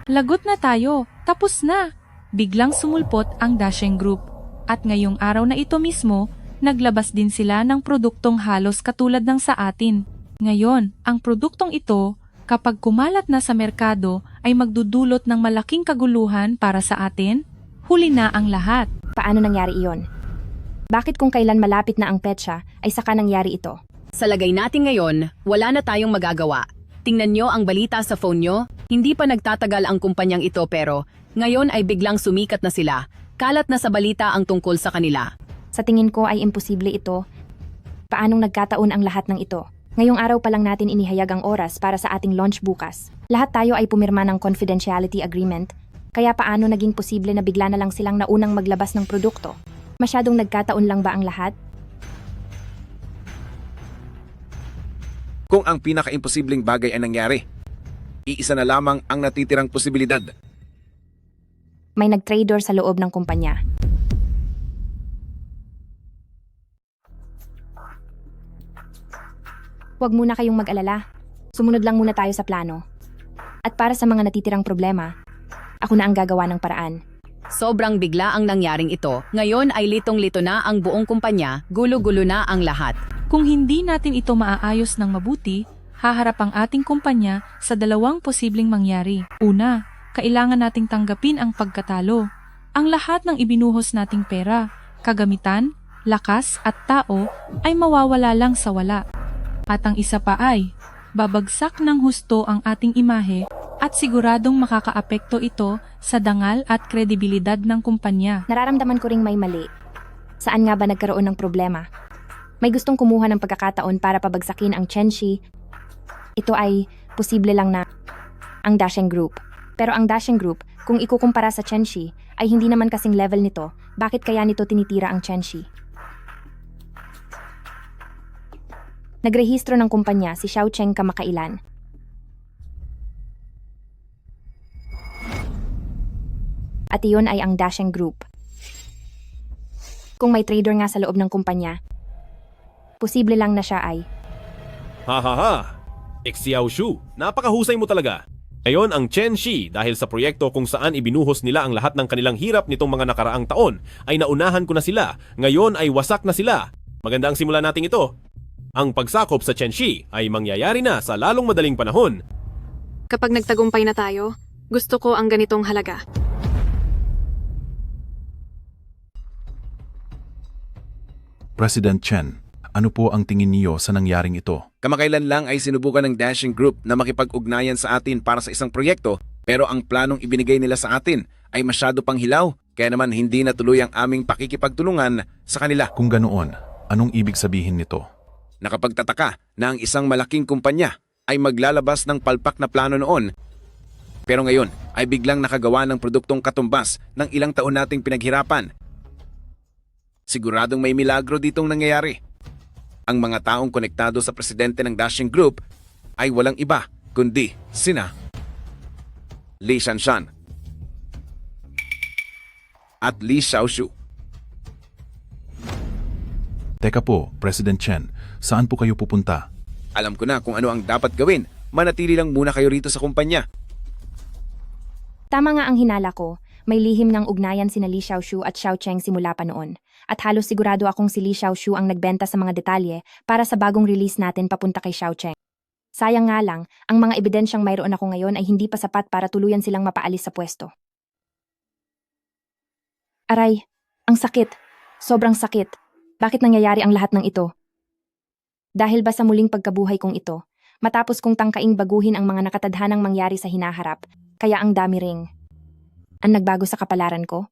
Lagot na tayo. Tapos na. Biglang sumulpot ang Dasheng Group. At ngayong araw na ito mismo, naglabas din sila ng produktong halos katulad ng sa atin. Ngayon, ang produktong ito, kapag kumalat na sa merkado, ay magdudulot ng malaking kaguluhan para sa atin. Huli na ang lahat. Paano nangyari iyon? Bakit kung kailan malapit na ang petsa ay saka nangyari ito? Sa lagay natin ngayon, wala na tayong magagawa. Tingnan nyo ang balita sa phone nyo. Hindi pa nagtatagal ang kumpanyang ito pero ngayon ay biglang sumikat na sila. Kalat na sa balita ang tungkol sa kanila. Sa tingin ko ay imposible ito. Paanong nagkataon ang lahat ng ito? Ngayong araw pa lang natin inihayag ang oras para sa ating launch bukas. Lahat tayo ay pumirma ng confidentiality agreement. Kaya paano naging posible na bigla na lang silang naunang maglabas ng produkto? Masyadong nagkataon lang ba ang lahat? Kung ang pinaka-imposibleng bagay ay nangyari, Iisa na lamang ang natitirang posibilidad. May nag-trader sa loob ng kumpanya. Huwag muna kayong mag-alala. Sumunod lang muna tayo sa plano. At para sa mga natitirang problema, ako na ang gagawa ng paraan. Sobrang bigla ang nangyaring ito. Ngayon ay litong-lito na ang buong kumpanya, gulo-gulo na ang lahat. Kung hindi natin ito maaayos ng mabuti, haharap ang ating kumpanya sa dalawang posibleng mangyari. Una, kailangan nating tanggapin ang pagkatalo. Ang lahat ng ibinuhos nating pera, kagamitan, lakas at tao ay mawawala lang sa wala. At ang isa pa ay, babagsak ng husto ang ating imahe at siguradong makakaapekto ito sa dangal at kredibilidad ng kumpanya. Nararamdaman ko ring may mali. Saan nga ba nagkaroon ng problema? May gustong kumuha ng pagkakataon para pabagsakin ang Chenxi. Ito ay posible lang na ang Dasheng Group. Pero ang Dasheng Group, kung ikukumpara sa Chenxi, ay hindi naman kasing level nito. Bakit kaya nito tinitira ang Chenxi? Nagrehistro ng kumpanya si Xiaocheng kamakailan. At iyon ay ang Dasheng Group. Kung may trader nga sa loob ng kumpanya, posible lang na siya ay... Ha ha ha! Xiao Shu, napakahusay mo talaga. Ngayon ang Chenxi dahil sa proyekto kung saan ibinuhos nila ang lahat ng kanilang hirap nitong mga nakaraang taon ay naunahan ko na sila. Ngayon ay wasak na sila. Maganda ang simula nating ito. Ang pagsakop sa Chenxi ay mangyayari na sa lalong madaling panahon. Kapag nagtagumpay na tayo, gusto ko ang ganitong halaga. President Chen, ano po ang tingin niyo sa nangyaring ito? Kamakailan lang ay sinubukan ng Dasheng Group na makipag-ugnayan sa atin para sa isang proyekto, pero ang planong ibinigay nila sa atin ay masyado pang hilaw, kaya naman hindi natuloy ang aming pakikipagtulungan sa kanila. Kung ganoon, anong ibig sabihin nito? Nakapagtataka na ang isang malaking kumpanya ay maglalabas ng palpak na plano noon, pero ngayon ay biglang nakagawa ng produktong katumbas ng ilang taon nating pinaghirapan. Siguradong may milagro ditong nangyayari. Ang mga taong konektado sa presidente ng Dasheng Group ay walang iba kundi sina Li Shanshan at Li Xiaoshu. Teka po, President Chen, saan po kayo pupunta? Alam ko na kung ano ang dapat gawin. Manatili lang muna kayo rito sa kumpanya. Tama nga ang hinala ko. May lihim ng ugnayan sina Li Xiaoshu at Xiaocheng simula pa noon. At halos sigurado akong si Li Xiaoshu ang nagbenta sa mga detalye para sa bagong release natin papunta kay Xiaocheng. Sayang nga lang, ang mga ebidensyang mayroon ako ngayon ay hindi pa sapat para tuluyan silang mapaalis sa pwesto. Aray, ang sakit. Sobrang sakit. Bakit nangyayari ang lahat ng ito? Dahil ba sa muling pagkabuhay kong ito, matapos kong tangkaing baguhin ang mga nakatadhanang mangyari sa hinaharap, kaya ang dami ring. Ang nagbago sa kapalaran ko?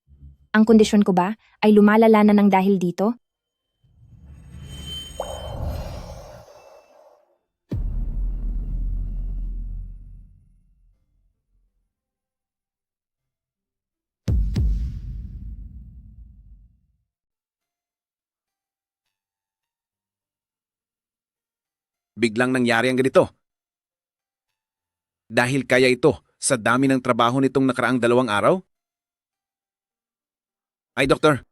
Ang kondisyon ko ba ay lumalala na ng dahil dito? Biglang nangyari ang ganito. Dahil kaya ito sa dami ng trabaho nitong nakaraang 2 araw? Ay, doktor.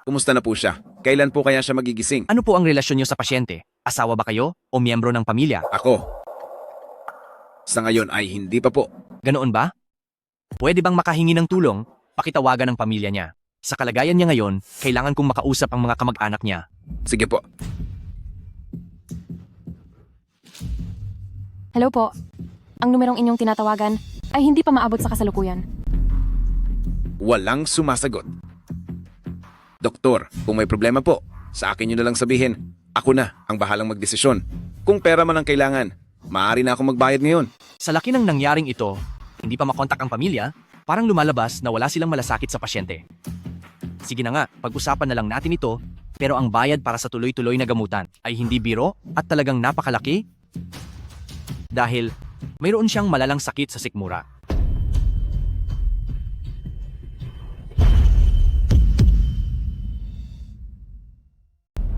Kumusta na po siya? Kailan po kaya siya magigising? Ano po ang relasyon niyo sa pasyente? Asawa ba kayo o miyembro ng pamilya? Ako. Sa ngayon ay hindi pa po. Ganoon ba? Pwede bang makahingi ng tulong? Pakitawagan ng pamilya niya. Sa kalagayan niya ngayon, kailangan kong makausap ang mga kamag-anak niya. Sige po. Hello po. Ang numerong inyong tinatawagan ay hindi pa maabot sa kasalukuyan. Walang sumasagot. Doktor, kung may problema po, sa akin nyo na lang sabihin. Ako na ang bahalang magdesisyon. Kung pera man ang kailangan, maaari na akong magbayad ngayon. Sa laki ng nangyaring ito, hindi pa makontak ang pamilya, parang lumalabas na wala silang malasakit sa pasyente. Sige na nga, pag-usapan na lang natin ito, pero ang bayad para sa tuloy-tuloy na gamutan ay hindi biro at talagang napakalaki dahil mayroon siyang malalang sakit sa sikmura.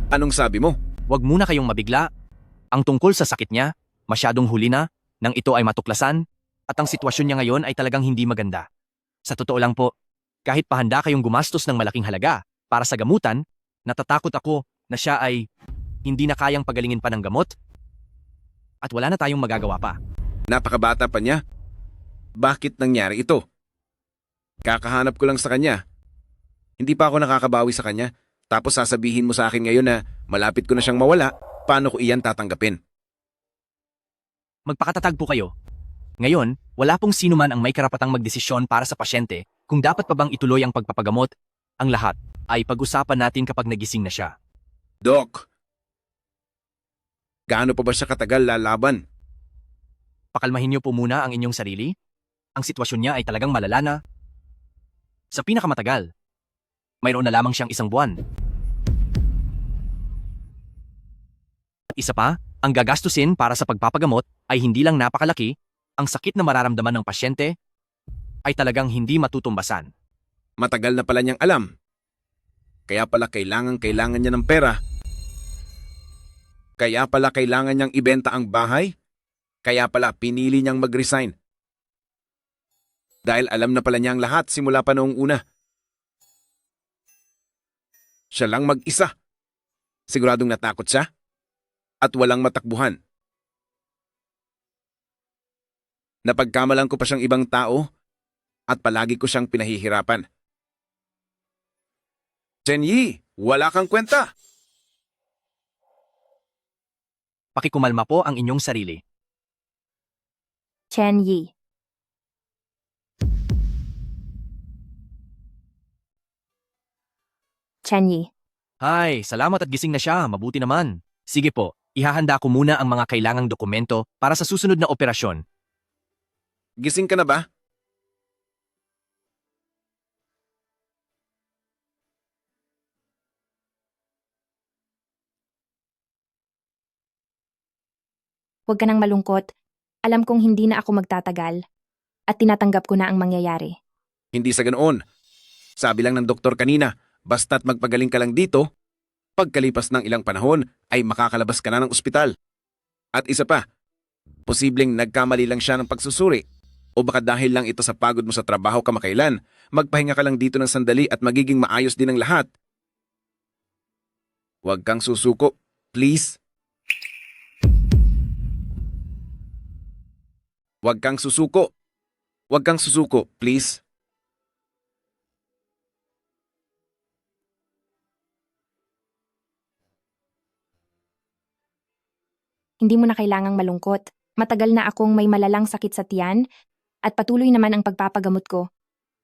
Anong sabi mo? Huwag muna kayong mabigla. Ang tungkol sa sakit niya, masyadong huli na, nang ito ay matuklasan, At ang sitwasyon niya ngayon ay talagang hindi maganda. Sa totoo lang po, kahit pahanda kayong gumastos ng malaking halaga para sa gamutan, natatakot ako na siya ay hindi na kayang pagalingin pa ng gamot at wala na tayong magagawa pa. Napakabata pa niya. Bakit nangyari ito? Kakahanap ko lang sa kanya. Hindi pa ako nakakabawi sa kanya. Tapos sasabihin mo sa akin ngayon na malapit ko na siyang mawala, paano ko iyan tatanggapin? Magpakatatag po kayo. Ngayon, wala pong sino man ang may karapatang magdesisyon para sa pasyente kung dapat pa bang ituloy ang pagpapagamot. Ang lahat ay pag-usapan natin kapag nagising na siya. Doc, gaano pa ba siya katagal lalaban? Pakalmahin niyo po muna ang inyong sarili. Ang sitwasyon niya ay talagang malala na. Sa pinakamatagal, mayroon na lamang siyang 1 buwan. At isa pa, ang gagastusin para sa pagpapagamot ay hindi lang napakalaki, ang sakit na mararamdaman ng pasyente ay talagang hindi matutumbasan. Matagal na pala niyang alam. Kaya pala kailangan niya ng pera. Kaya pala kailangan niyang ibenta ang bahay. Kaya pala pinili niyang mag-resign. Dahil alam na pala niya ang lahat simula pa noong una. Siya lang mag-isa. Siguradong natakot siya at walang matakbuhan. Napagkamalan ko pa siyang ibang tao at palagi ko siyang pinahihirapan. Chen Yi, wala kang kwenta. Pakikumalma po ang inyong sarili. Chen Yi. Chen Yi. Hi, salamat at gising na siya. Mabuti naman. Sige po, ihahanda ko muna ang mga kailangang dokumento para sa susunod na operasyon. Gising ka na ba? Huwag ka nang malungkot. Alam kong hindi na ako magtatagal. At tinatanggap ko na ang mangyayari. Hindi sa ganoon. Sabi lang ng doktor kanina, basta't magpagaling ka lang dito, pagkalipas ng ilang panahon ay makakalabas ka na ng ospital. At isa pa, posibleng nagkamali lang siya ng pagsusuri. O baka dahil lang ito sa pagod mo sa trabaho kamakailan, magpahinga ka lang dito ng sandali at magiging maayos din ang lahat. Huwag kang susuko, please. Huwag kang susuko. Huwag kang susuko, please. Hindi mo na kailangang malungkot. Matagal na akong may malalang sakit sa tiyan at patuloy naman ang pagpapagamot ko.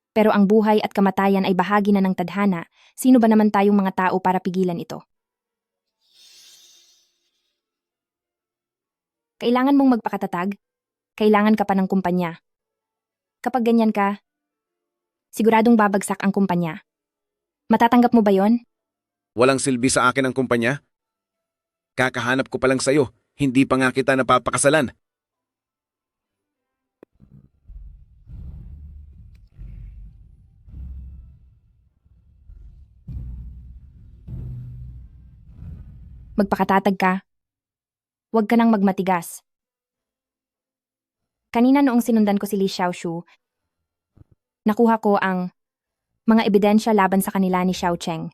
Pero ang buhay at kamatayan ay bahagi na ng tadhana. Sino ba naman tayong mga tao para pigilan ito? Kailangan mong magpakatatag. Kailangan ka pa ng kumpanya. Kapag ganyan ka, siguradong babagsak ang kumpanya. Matatanggap mo ba yon? Walang silbi sa akin ang kumpanya. Kakahanap ko pa lang sa'yo, hindi pa nga kita napapakasalan. Magpakatatag ka. Huwag ka nang magmatigas. Kanina noong sinundan ko si Li Xiaoshu, nakuha ko ang mga ebidensya laban sa kanila ni Xiao Cheng.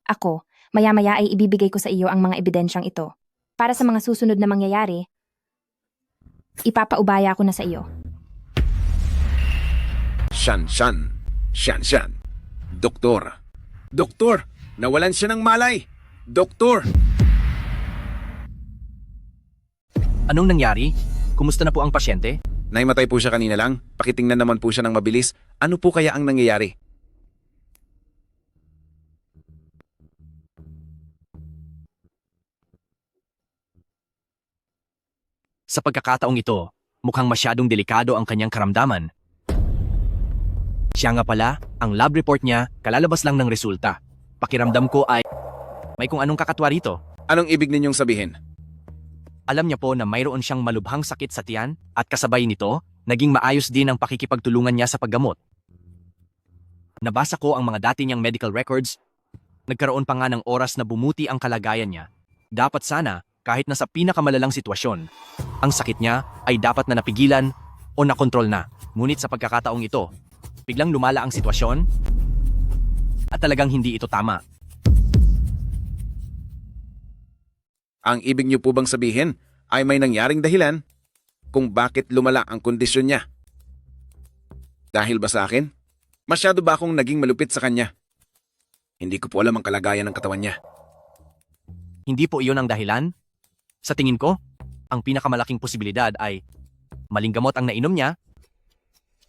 Ako, maya-maya ay ibibigay ko sa iyo ang mga ebidensyang ito. Para sa mga susunod na mangyayari, ipapaubaya ko na sa iyo. Shan. Doktor. Doktor, nawalan siya ng malay. Doktor! Anong nangyari? Kumusta na po ang pasyente? Naimatay po siya kanina lang. Pakitingnan naman po siya ng mabilis. Ano po kaya ang nangyayari? Sa pagkakataong ito, mukhang masyadong delikado ang kanyang karamdaman. Siya nga pala, ang lab report niya, kalalabas lang ng resulta. Pakiramdam ko ay may kung anong kakatwa rito. Anong ibig ninyong sabihin? Alam niya po na mayroon siyang malubhang sakit sa tiyan at kasabay nito, naging maayos din ang pakikipagtulungan niya sa paggamot. Nabasa ko ang mga dati niyang medical records. Nagkaroon pa nga ng oras na bumuti ang kalagayan niya. Dapat sana, kahit na sa pinakamalalang sitwasyon. Ang sakit niya ay dapat na napigilan o nakontrol na. Ngunit sa pagkakataong ito, biglang lumala ang sitwasyon at talagang hindi ito tama. Ang ibig niyo po bang sabihin ay may nangyaring dahilan kung bakit lumala ang kondisyon niya? Dahil ba sa akin? Masyado ba akong naging malupit sa kanya? Hindi ko po alam ang kalagayan ng katawan niya. Hindi po iyon ang dahilan. Sa tingin ko, ang pinakamalaking posibilidad ay maling gamot ang nainom niya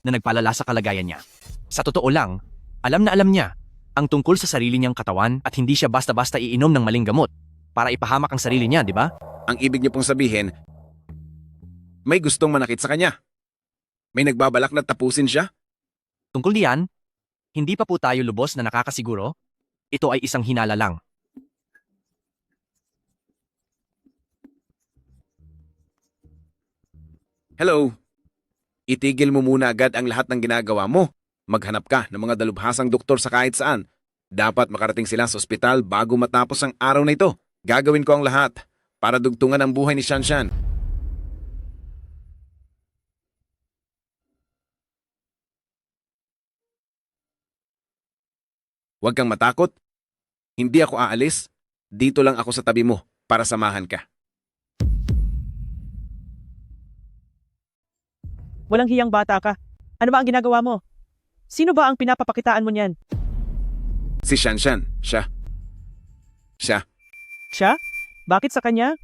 na nagpalala sa kalagayan niya. Sa totoo lang, alam na alam niya ang tungkol sa sarili niyang katawan at hindi siya basta-basta iinom ng maling gamot para ipahamak ang sarili niya, di ba? Ang ibig niyo pong sabihin, may gustong manakit sa kanya. May nagbabalak na tapusin siya? Tungkol diyan, hindi pa po tayo lubos na nakakasiguro. Ito ay isang hinala lang. Hello? Itigil mo muna agad ang lahat ng ginagawa mo. Maghanap ka ng mga dalubhasang doktor sa kahit saan. Dapat makarating sila sa ospital bago matapos ang araw na ito. Gagawin ko ang lahat para dugtungan ang buhay ni Shanshan. Huwag kang matakot. Hindi ako aalis. Dito lang ako sa tabi mo para samahan ka. Walang hiyang bata ka. Ano ba ang ginagawa mo? Sino ba ang pinapapakitaan mo niyan? Si Shanshan. Siya. Siya? Bakit sa kanya?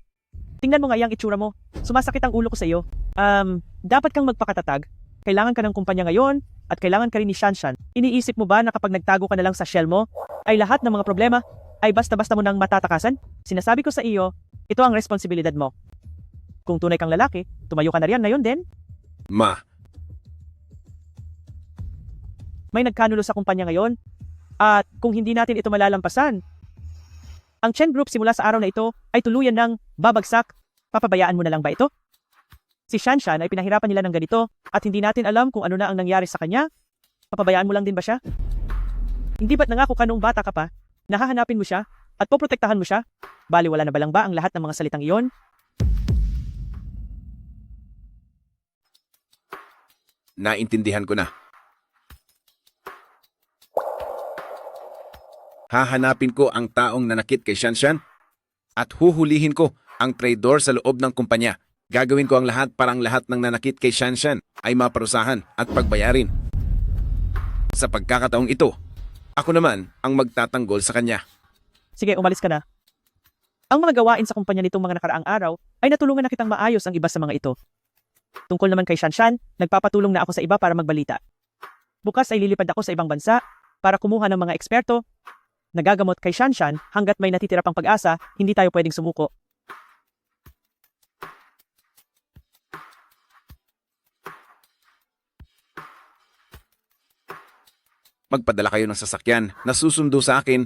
Tingnan mo nga yung itsura mo. Sumasakit ang ulo ko sa iyo. Dapat kang magpakatatag. Kailangan ka ng kumpanya ngayon at kailangan ka rin ni Shanshan. Iniisip mo ba na kapag nagtago ka na lang sa shell mo, ay lahat ng mga problema ay basta-basta mo nang matatakasan? Sinasabi ko sa iyo, ito ang responsibilidad mo. Kung tunay kang lalaki, tumayo ka na riyan na yun din. Ma. May nagkanulo sa kumpanya ngayon at kung hindi natin ito malalampasan, ang Chen Group simula sa araw na ito ay tuluyan ng babagsak. Papabayaan mo na lang ba ito? Si Shanshan ay pinahirapan nila ng ganito at hindi natin alam kung ano na ang nangyari sa kanya. Papabayaan mo lang din ba siya? Hindi ba't nangako ka nung bata ka pa, nahahanapin mo siya at poprotektahan mo siya? Baliwala na ba lang ba ang lahat ng mga salitang iyon? Naintindihan ko na. Hahanapin ko ang taong nanakit kay Shanshan at huhulihin ko ang traidor sa loob ng kumpanya. Gagawin ko ang lahat para ang lahat ng nanakit kay Shanshan ay maparusahan at pagbayarin. Sa pagkakataong ito, ako naman ang magtatanggol sa kanya. Sige, umalis ka na. Ang mga gawain sa kumpanya nitong mga nakaraang araw ay natulungan na kitang maayos ang iba sa mga ito. Tungkol naman kay Shanshan, nagpapatulong na ako sa iba para magbalita. Bukas ay lilipad ako sa ibang bansa para kumuha ng mga eksperto. Nagagamot kay Shanshan hanggat may natitira pang pag-asa, hindi tayo pwedeng sumuko. Magpadala kayo ng sasakyan na susundo sa akin.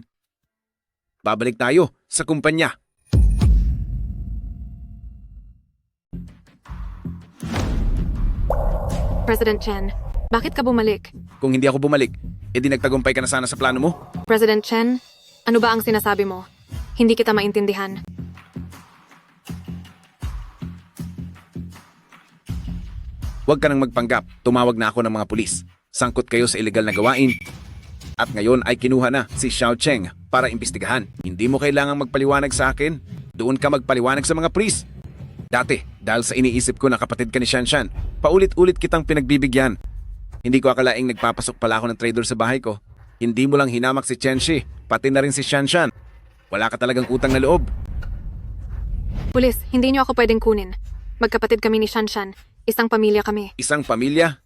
Babalik tayo sa kumpanya. President Chen, bakit ka bumalik? Kung hindi ako bumalik, edi nagtagumpay ka na sana sa plano mo? President Chen, ano ba ang sinasabi mo? Hindi kita maintindihan. Huwag ka nang magpanggap. Tumawag na ako ng mga pulis. Sangkot kayo sa illegal na gawain. At ngayon ay kinuha na si Xiao Cheng para imbestigahan. Hindi mo kailangang magpaliwanag sa akin. Doon ka magpaliwanag sa mga pulis. Dati, dahil sa iniisip ko na kapatid ka ni Shanshan, paulit-ulit kitang pinagbibigyan. Hindi ko akalaing nagpapasok pala ako ng trader sa bahay ko. Hindi mo lang hinamak si Chen Shi, pati na rin si Shanshan. Wala ka talagang utang na loob. Pulis, hindi niyo ako pwedeng kunin. Magkapatid kami ni Shanshan. Isang pamilya kami. Isang pamilya?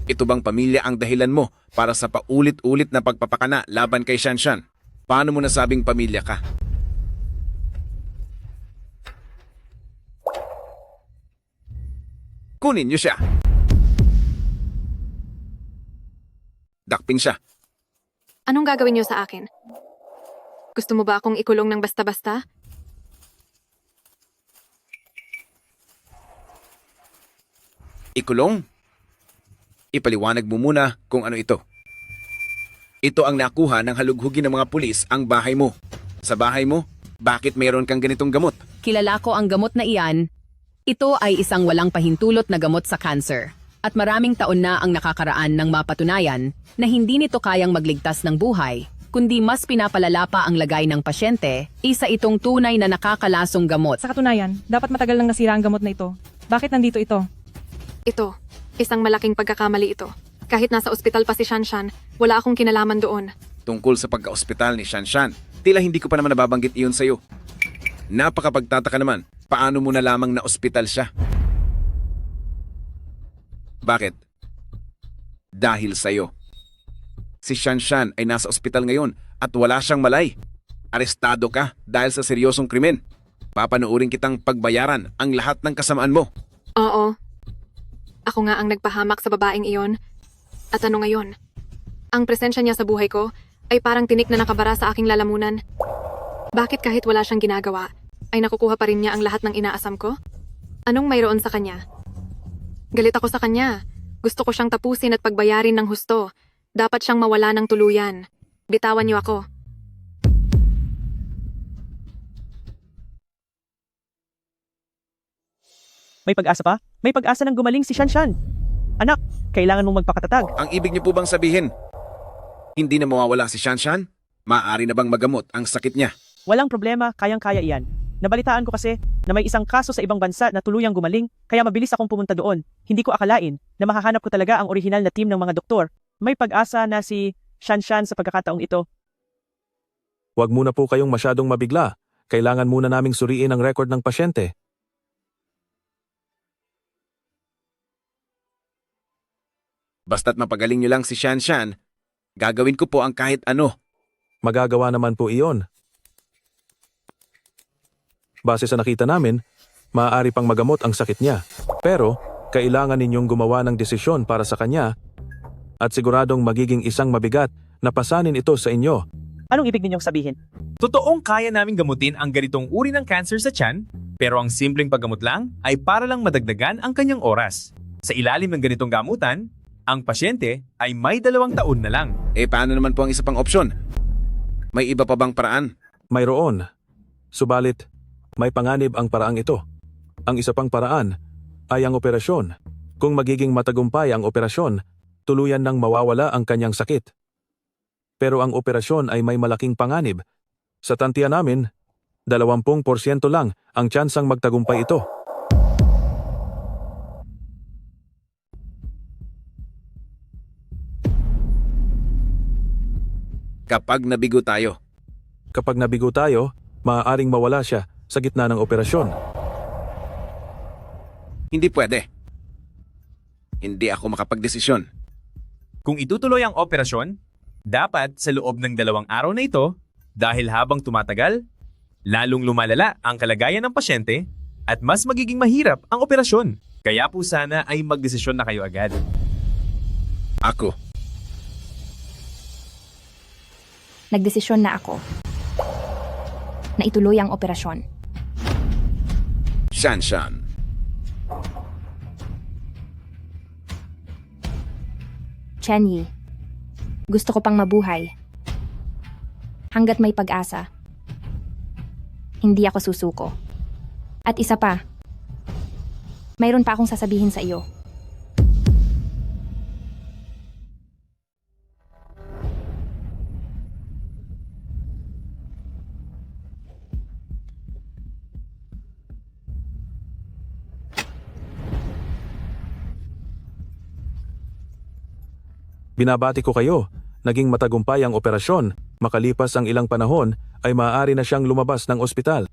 Ito bang pamilya ang dahilan mo para sa paulit-ulit na pagpapakana laban kay Shanshan? Paano mo nasabing pamilya ka? Kunin niyo siya. Dakpin siya. Anong gagawin niyo sa akin? Gusto mo ba akong ikulong ng basta-basta? Ikulong? Ipaliwanag mo muna kung ano ito. Ito ang nakuha ng halughugin ng mga pulis ang bahay mo. Sa bahay mo, bakit mayroon kang ganitong gamot? kilala ko ang gamot na iyan. Ito ay isang walang pahintulot na gamot sa cancer. At maraming taon na ang nakakaraan ng mapatunayan na hindi nito kayang magligtas ng buhay, kundi mas pinapalala pa ang lagay ng pasyente, isa itong tunay na nakakalasong gamot. Sa katunayan, dapat matagal nang nasira ang gamot na ito. Bakit nandito ito? Ito, isang malaking pagkakamali ito. Kahit nasa ospital pa si Shanshan, wala akong kinalaman doon. Tungkol sa pagka-ospital ni Shanshan, tila hindi ko pa naman nababanggit iyon sa'yo. Napakapagtataka naman, paano mo na lamang na ospital siya? Bakit? Dahil sa'yo. Si Shanshan ay nasa ospital ngayon at wala siyang malay. Arestado ka dahil sa seryosong krimen. Papanuurin kitang pagbayaran ang lahat ng kasamaan mo. Oo. Ako nga ang nagpahamak sa babaeng iyon. At ano ngayon? Ang presensya niya sa buhay ko ay parang tinik na nakabara sa aking lalamunan. Bakit kahit wala siyang ginagawa, ay nakukuha pa rin niya ang lahat ng inaasam ko? Anong mayroon sa kanya? Galit ako sa kanya. Gusto ko siyang tapusin at pagbayarin ng husto. Dapat siyang mawala ng tuluyan. Bitawan niyo ako. May pag-asa pa? May pag-asa ng gumaling si Shanshan. Anak, kailangan mong magpakatatag. Ang ibig niyo po bang sabihin, hindi na mawawala si Shanshan? Maaari na bang magamot ang sakit niya? Walang problema, kayang-kaya iyan. Nabalitaan ko kasi na may isang kaso sa ibang bansa na tuluyang gumaling, kaya mabilis akong pumunta doon. Hindi ko akalain na mahahanap ko talaga ang orihinal na team ng mga doktor. May pag-asa na si Shanshan sa pagkakataong ito. Huwag muna po kayong masyadong mabigla. Kailangan muna naming suriin ang record ng pasyente. Basta't mapagaling niyo lang si Shanshan, gagawin ko po ang kahit ano. Magagawa naman po iyon. Base sa nakita namin, maaari pang magamot ang sakit niya. Pero, kailangan ninyong gumawa ng desisyon para sa kanya at siguradong magiging isang mabigat na pasanin ito sa inyo. Anong ibig ninyong sabihin? Totoong kaya naming gamutin ang ganitong uri ng cancer sa tiyan, pero ang simpleng paggamot lang ay para lang madagdagan ang kanyang oras. Sa ilalim ng ganitong gamutan, ang pasyente ay may 2 taon na lang. Paano naman po ang isa pang opsyon? May iba pa bang paraan? Mayroon. Subalit, may panganib ang paraang ito. Ang isa pang paraan ay ang operasyon. Kung magiging matagumpay ang operasyon, tuluyan nang mawawala ang kanyang sakit. Pero ang operasyon ay may malaking panganib. Sa tantiya namin, 20% lang ang tsansang magtagumpay ito. Kapag nabigo tayo. Kapag nabigo tayo, maaaring mawala siya sa gitna ng operasyon. Hindi pwede. Hindi ako makapagdesisyon. Kung itutuloy ang operasyon, dapat sa loob ng 2 araw na ito, dahil habang tumatagal, lalong lumalala ang kalagayan ng pasyente at mas magiging mahirap ang operasyon. Kaya po sana ay magdesisyon na kayo agad. Ako. Nagdesisyon na ako na ituloy ang operasyon. Shanshan. Chenyi, gusto ko pang mabuhay. Hanggat may pag-asa, hindi ako susuko. At isa pa, mayroon pa akong sasabihin sa iyo. Binabati ko kayo. Naging matagumpay ang operasyon. Makalipas ang ilang panahon, ay maaari na siyang lumabas ng ospital.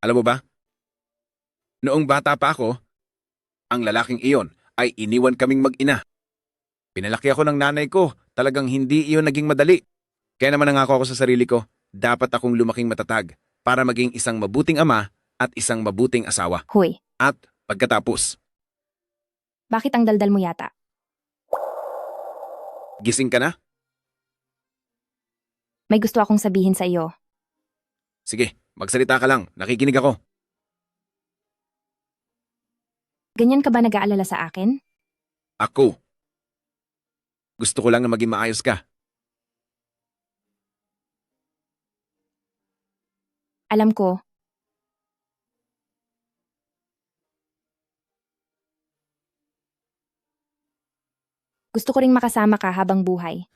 Alam mo ba? Noong bata pa ako, ang lalaking iyon ay iniwan kaming mag-ina. Pinalaki ako ng nanay ko, talagang hindi iyon naging madali. Kaya naman nangako ako sa sarili ko, dapat akong lumaking matatag para maging isang mabuting ama at isang mabuting asawa. Hoy, At pagkatapos, bakit ang daldal mo yata? gising ka na? May gusto akong sabihin sa iyo. Sige, magsalita ka lang, nakikinig ako. Ganyan ka ba nag-aalala sa akin? Ako. Gusto ko lang na maging maayos ka. Alam ko. Gusto ko ring makasama ka habang buhay.